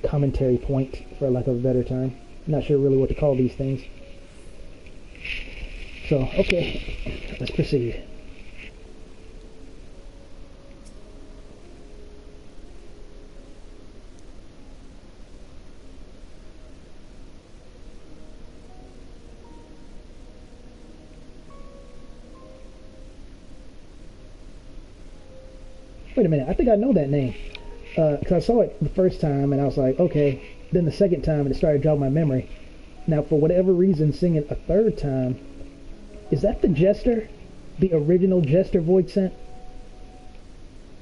commentary point, for lack of a better term. Not sure really what to call these things. So, okay, let's proceed. Wait a minute, I think I know that name. Because I saw it the first time and I was like, okay. Then the second time it started jogging my memory. Now, for whatever reason, seeing it a third time, is that the Jester? The original Jester Void Scent?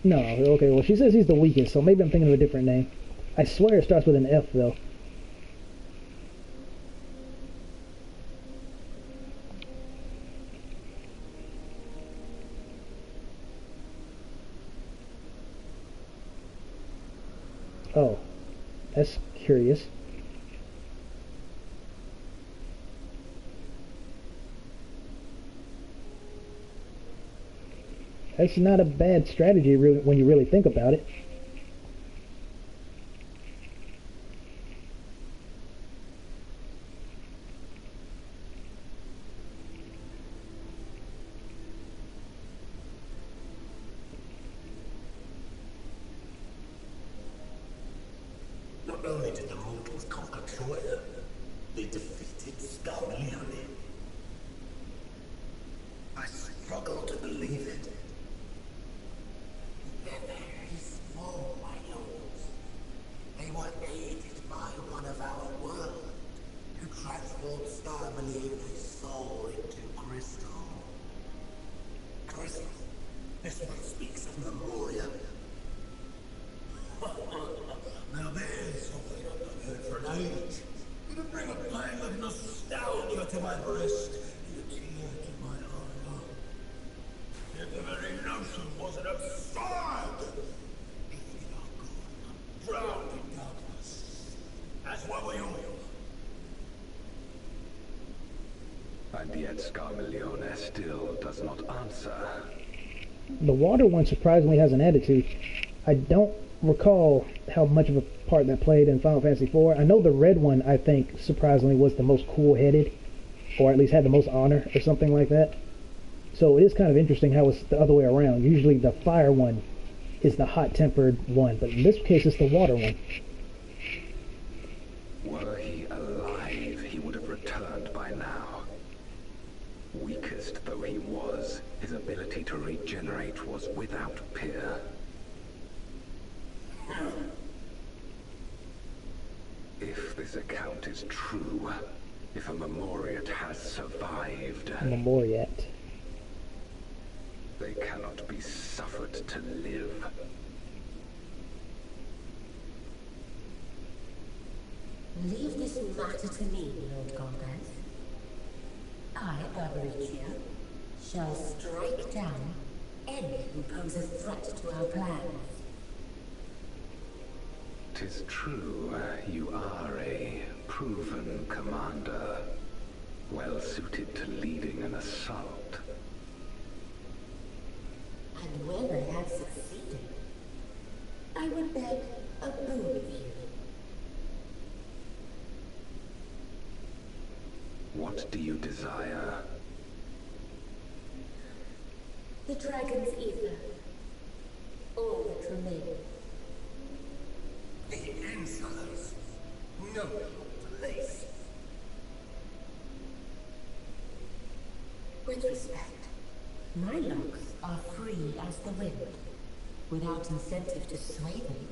No, okay, well she says he's the weakest, so maybe I'm thinking of a different name. I swear it starts with an F, though. Oh, that's curious. That's not a bad strategy when you really think about it. Not only did the mortals conquer Troya, they defeated Scarlione. I struggle to believe it. They're very small, my lords. They were aided by one of our world. Scarmelione's soul into crystal. Crystal? This one speaks of Memoria. Now there's something I've not heard for an age. It'll bring a pang of nostalgia to my breast and a tear to my eye. If the very notion wasn't absurd! If we are gone, drowned in darkness, as what we all. And yet Scarmelione still does not answer. The water one surprisingly has an attitude. I don't recall how much of a part that played in Final Fantasy IV. I know the red one, I think, surprisingly was the most cool-headed, or at least had the most honor, or something like that. So it is kind of interesting how it's the other way around. Usually the fire one is the hot-tempered one, but in this case it's the water one. Were he alive, he would have returned by now. Weakest though he was, his ability to regenerate was without peer. If this account is true, if a Memoriat has survived... Memoriat. They cannot be suffered to live. Leave this matter to me, Lord Golbez. I, Barbaricia, shall strike down any who pose a threat to our plans. 'Tis true, you are a proven commander, well suited to leading an assault. And when I have succeeded, I would beg a boon of you. What do you desire? The dragon's ether. All that remains. The insolence. No place. With respect, my locks are free as the wind, without incentive to sway them.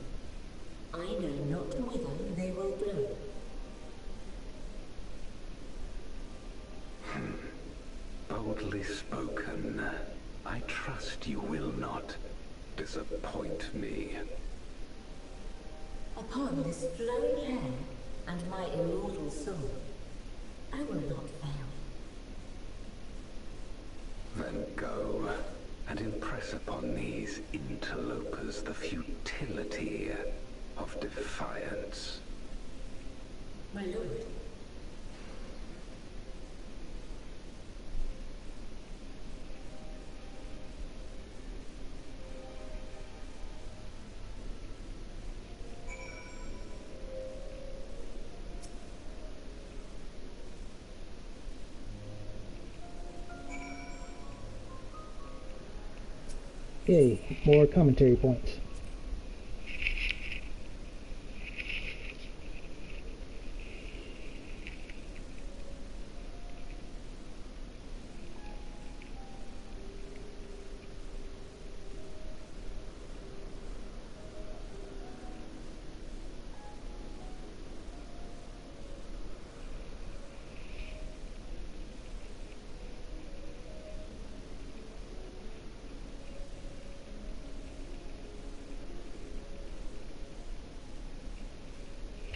I know not whither they will blow. Boldly spoken. I trust you will not disappoint me. Upon this flowing hair and my immortal soul, I will not fail. Then go and impress upon these interlopers the futility of defiance. My lord. Yay, more commentary points.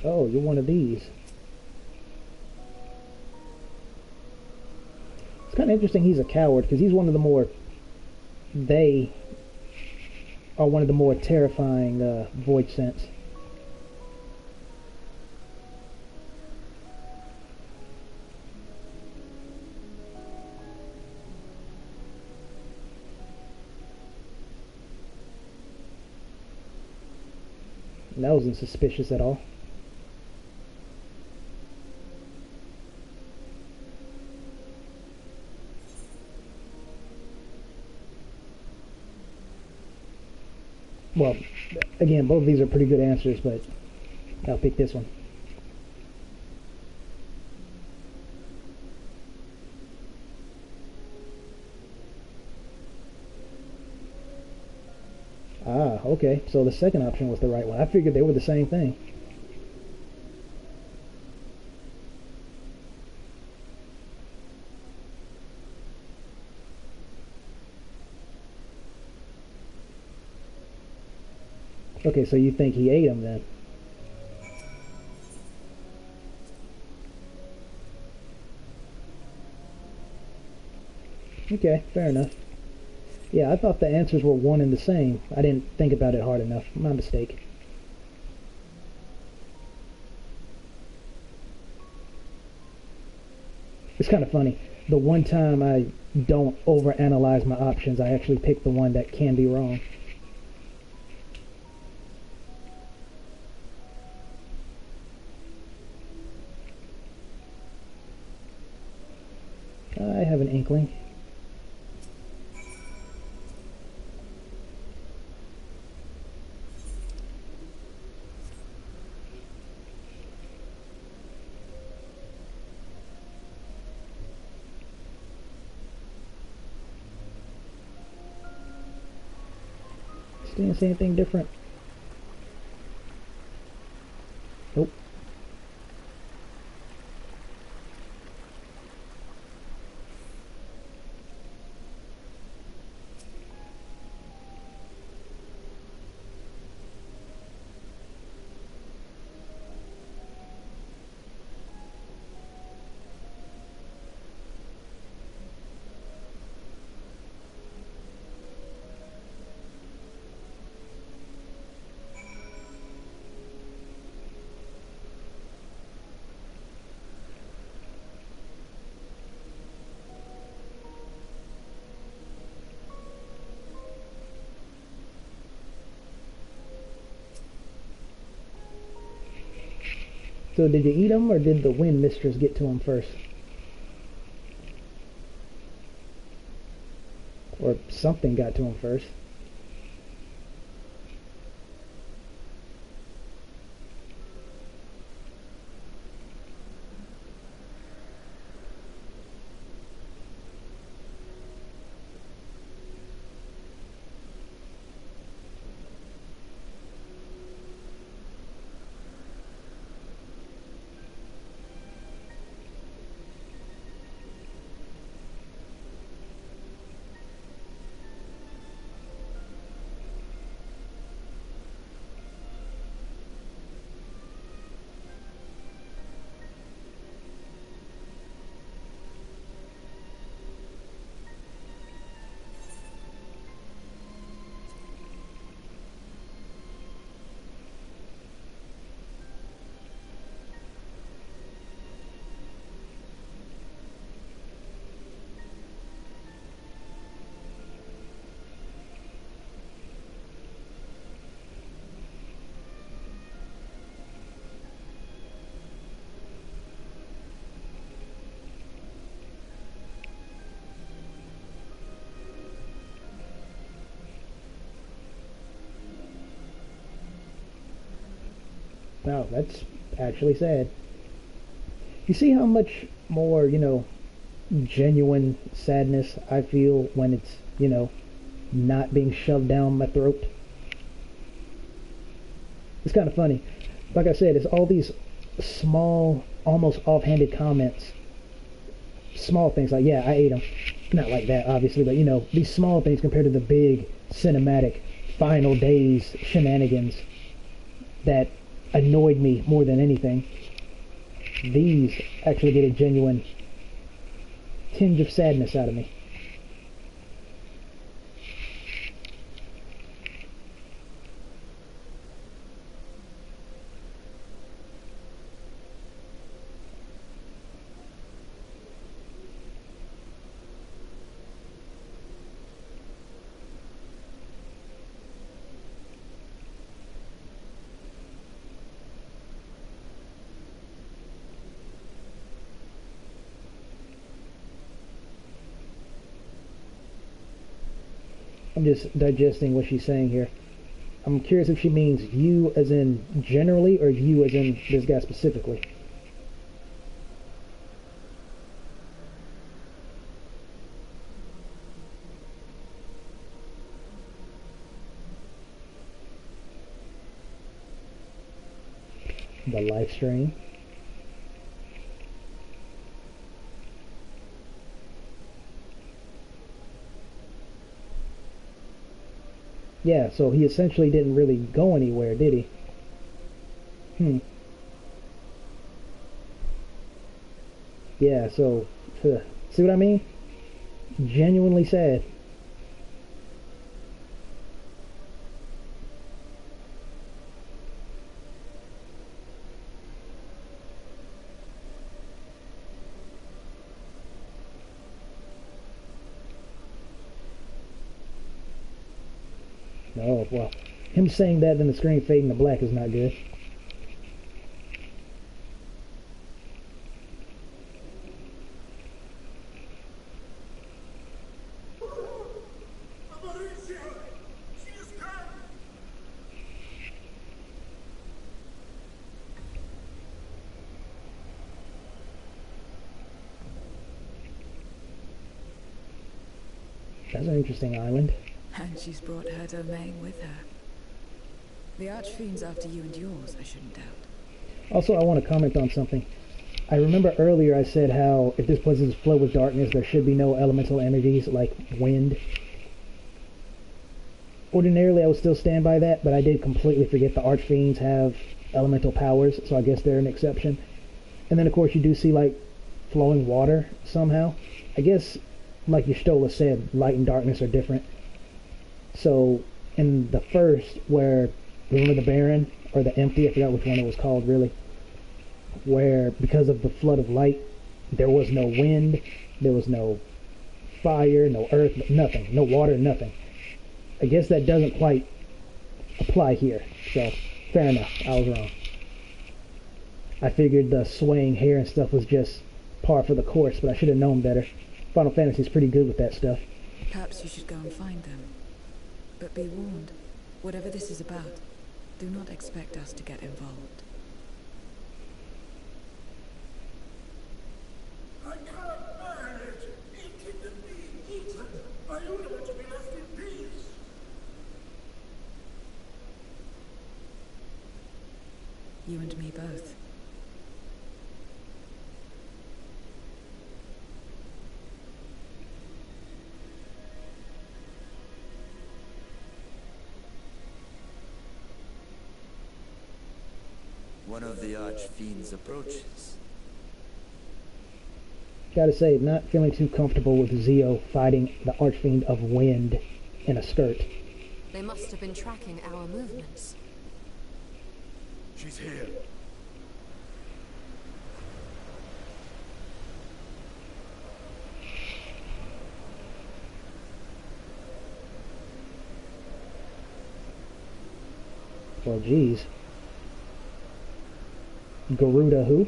Oh, you're one of these. It's kind of interesting he's a coward, because he's one of the more... They are one of the more terrifying void scents. That wasn't suspicious at all. Well, again, both of these are pretty good answers, but I'll pick this one. Ah, okay, so the second option was the right one. I figured they were the same thing. Okay, so you think he ate him then? Okay, fair enough. Yeah, I thought the answers were one and the same. I didn't think about it hard enough. My mistake. It's kind of funny. The one time I don't overanalyze my options, I actually pick the one that can be wrong. I have an inkling. Didn't say anything different. Nope. So did you eat him, or did the wind mistress get to him first? Or something got to him first. Wow, that's actually sad. You see how much more, genuine sadness I feel when it's, not being shoved down my throat? It's kind of funny. Like I said, it's all these small, almost offhanded comments. Small things like, yeah, I ate them. Not like that, obviously, but, these small things compared to the big, cinematic, final days shenanigans that annoyed me more than anything. These actually get a genuine tinge of sadness out of me. I'm just digesting what she's saying here. I'm curious if she means you as in generally, or you as in this guy specifically. The life strain. Yeah, so he essentially didn't really go anywhere, did he? Yeah, so, see what I mean? Genuinely sad. Oh, well, him saying that then the screen fading to black is not good. That's an interesting island. And she's brought her domain with her. The Archfiend's after you and yours, I shouldn't doubt. Also, I want to comment on something. I remember earlier I said how if this place is flooded with darkness, there should be no elemental energies like wind. Ordinarily, I would still stand by that, but I did completely forget the Archfiends have elemental powers, so I guess they're an exception. And then, of course, you do see, like, flowing water somehow. I guess, like Y'shtola said, light and darkness are different. So, in the first, where, remember the Barren, or the Empty, I forgot which one it was called, really, where, because of the flood of light, there was no wind, there was no fire, no earth, nothing, no water, nothing. I guess that doesn't quite apply here, so fair enough, I was wrong. I figured the swaying hair and stuff was just par for the course, but I should have known better. Final Fantasy's pretty good with that stuff. Perhaps you should go and find them. But be warned, whatever this is about, do not expect us to get involved. I can't bear it! Eating and being eaten! I only want to be left in peace! You and me both. One of the Archfiends approaches. Gotta say, not feeling too comfortable with Zio fighting the Archfiend of Wind in a skirt. They must have been tracking our movements. She's here. Well, geez. Garuda who?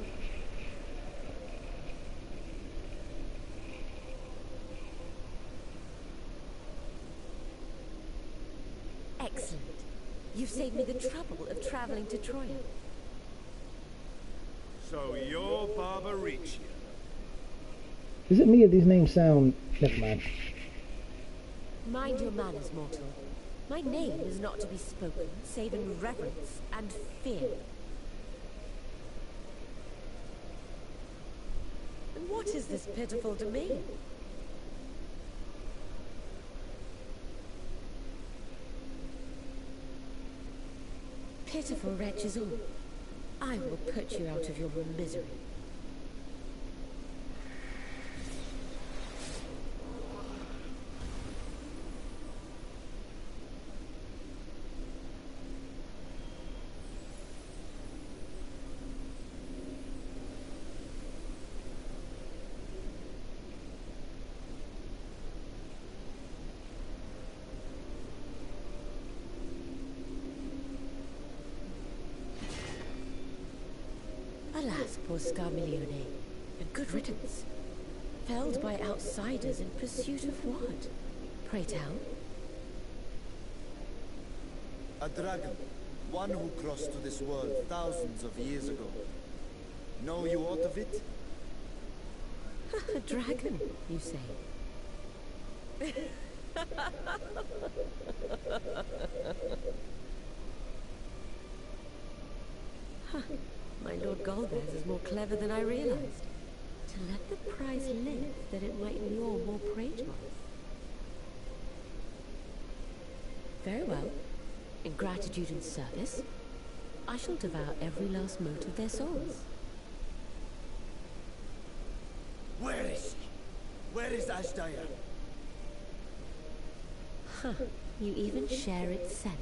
Excellent. You've saved me the trouble of traveling to Troya. So you're Barbaricia. Is it me or these names sound... Never mind. Mind your manners, mortal. My name is not to be spoken, save in reverence and fear. And what is this pitiful demean? Pitiful wretches all. I will put you out of your misery. Alas, poor Scarmiglione. A good riddance. Felled by outsiders in pursuit of what? Pray tell. A dragon. One who crossed to this world thousands of years ago. Know you aught of it? A dragon, you say? My Lord Golbez is more clever than I realized. To let the prize live, that it might lure more prey to us. Very well. In gratitude and service, I shall devour every last mote of their souls. Where is she? Where is Ashdaya? Huh. You even share its scent.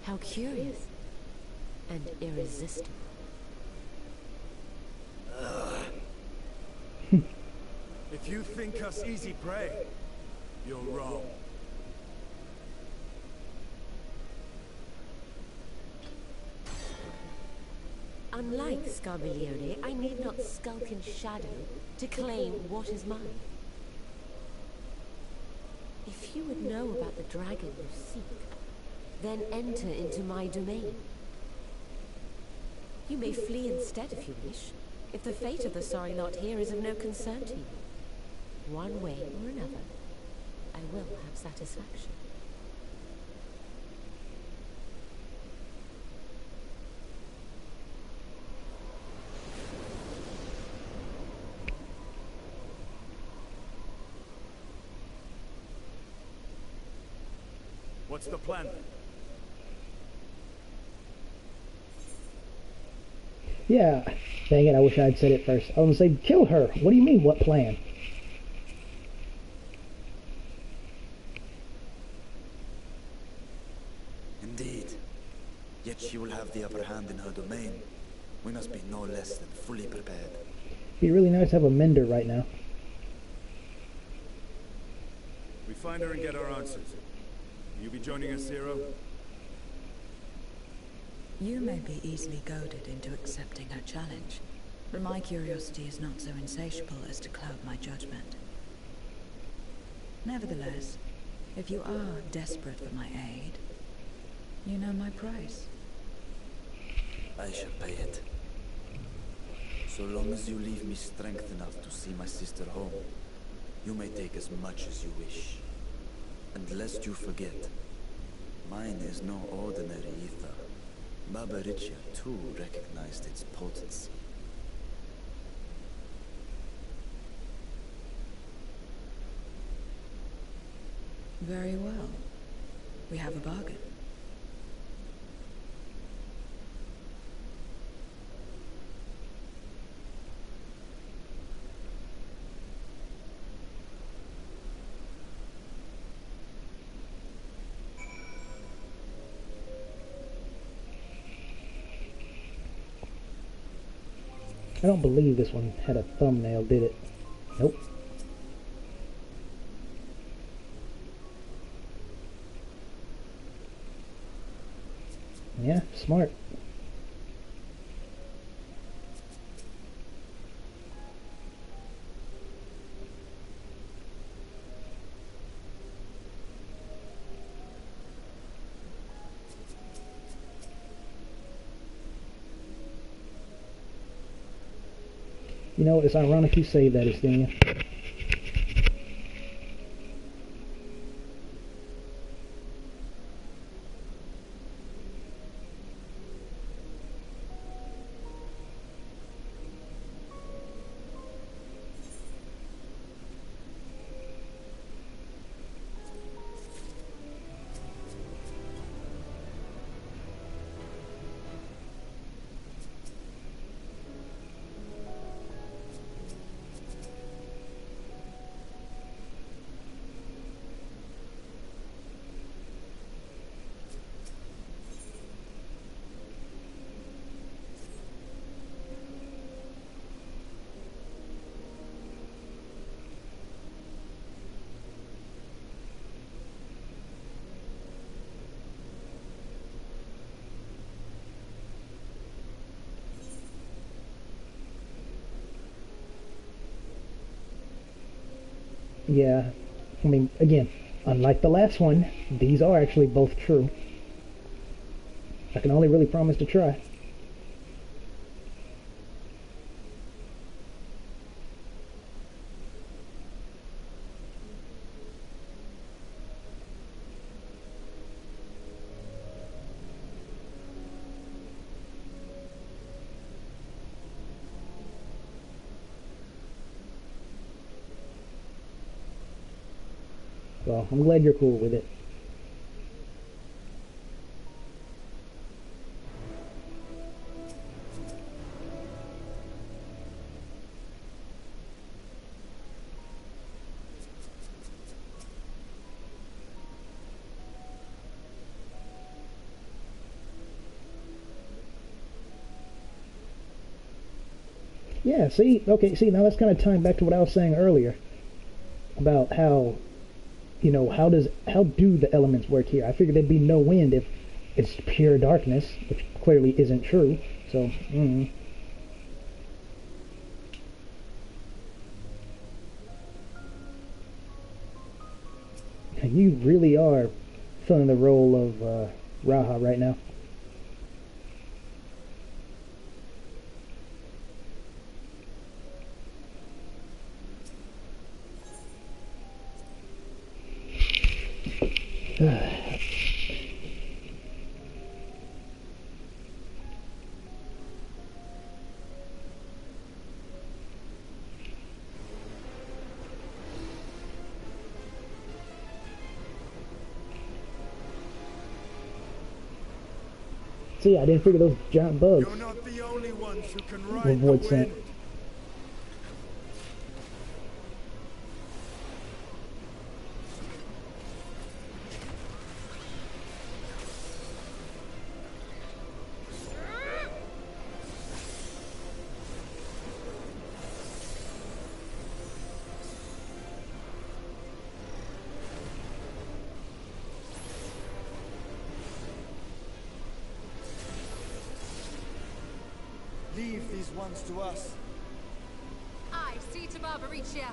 How curious. And irresistible. If you think us easy prey, you're wrong. Unlike Scarmiglione, I need not skulk in shadow to claim what is mine. If you would know about the dragon you seek, then enter into my domain. You may flee instead if you wish, if the fate of the sorry lot here is of no concern to you. One way or another, I will have satisfaction. What's the plan then? Yeah, dang it, I wish I had said it first. I was gonna say, kill her. What do you mean, what plan? Indeed. Yet she will have the upper hand in her domain. We must be no less than fully prepared. It'd be really nice to have a mender right now. We find her and get our answers. Will you be joining us, Zero? You may be easily goaded into accepting her challenge, but my curiosity is not so insatiable as to cloud my judgment. Nevertheless, if you are desperate for my aid, you know my price. I shall pay it. So long as you leave me strength enough to see my sister home, you may take as much as you wish. And lest you forget, mine is no ordinary ether. Barbaricia too recognized its potency. Very well. We have a bargain. I don't believe this one had a thumbnail, did it? Nope. Yeah, smart. You know, it's ironic you say that, Esthenia. Yeah, I mean, again, unlike the last one, these are actually both true. I can only really promise to try. Well, I'm glad you're cool with it. Yeah, see, okay, see, now that's kind of tying back to what I was saying earlier about how, you know, how do the elements work here? I figured there'd be no wind if it's pure darkness, which clearly isn't true. So, You really are filling the role of Raha right now. See, I didn't figure those giant bugs You're not the only ones who can were ride void the sent. wind. Leave these ones to us. I see to Barbaricia.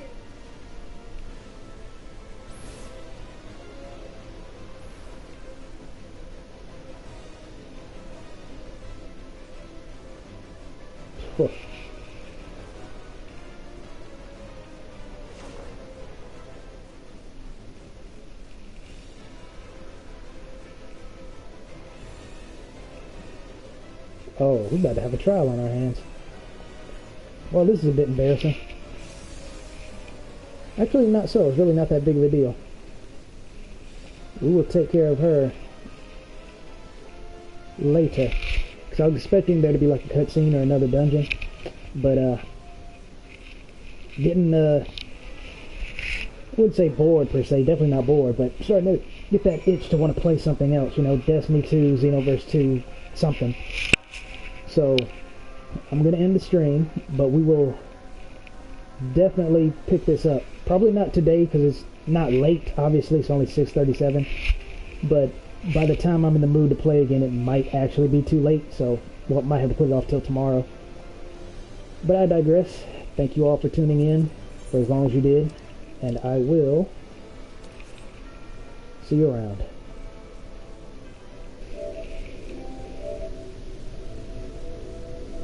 Huh. Oh, we're about to have a trial on our hands. Well, this is a bit embarrassing. Actually, not so. It's really not that big of a deal. We will take care of her later. Because I was expecting there to be like a cutscene or another dungeon. But, getting, I wouldn't say bored per se. Definitely not bored. But starting to get that itch to want to play something else. You know, Destiny 2, Xenoverse 2, something. So, I'm going to end the stream, but we will definitely pick this up. Probably not today, because it's not late, obviously, it's only 6:37, but by the time I'm in the mood to play again, it might actually be too late, so well, might have to put it off till tomorrow. But I digress. Thank you all for tuning in, for as long as you did, and I will see you around.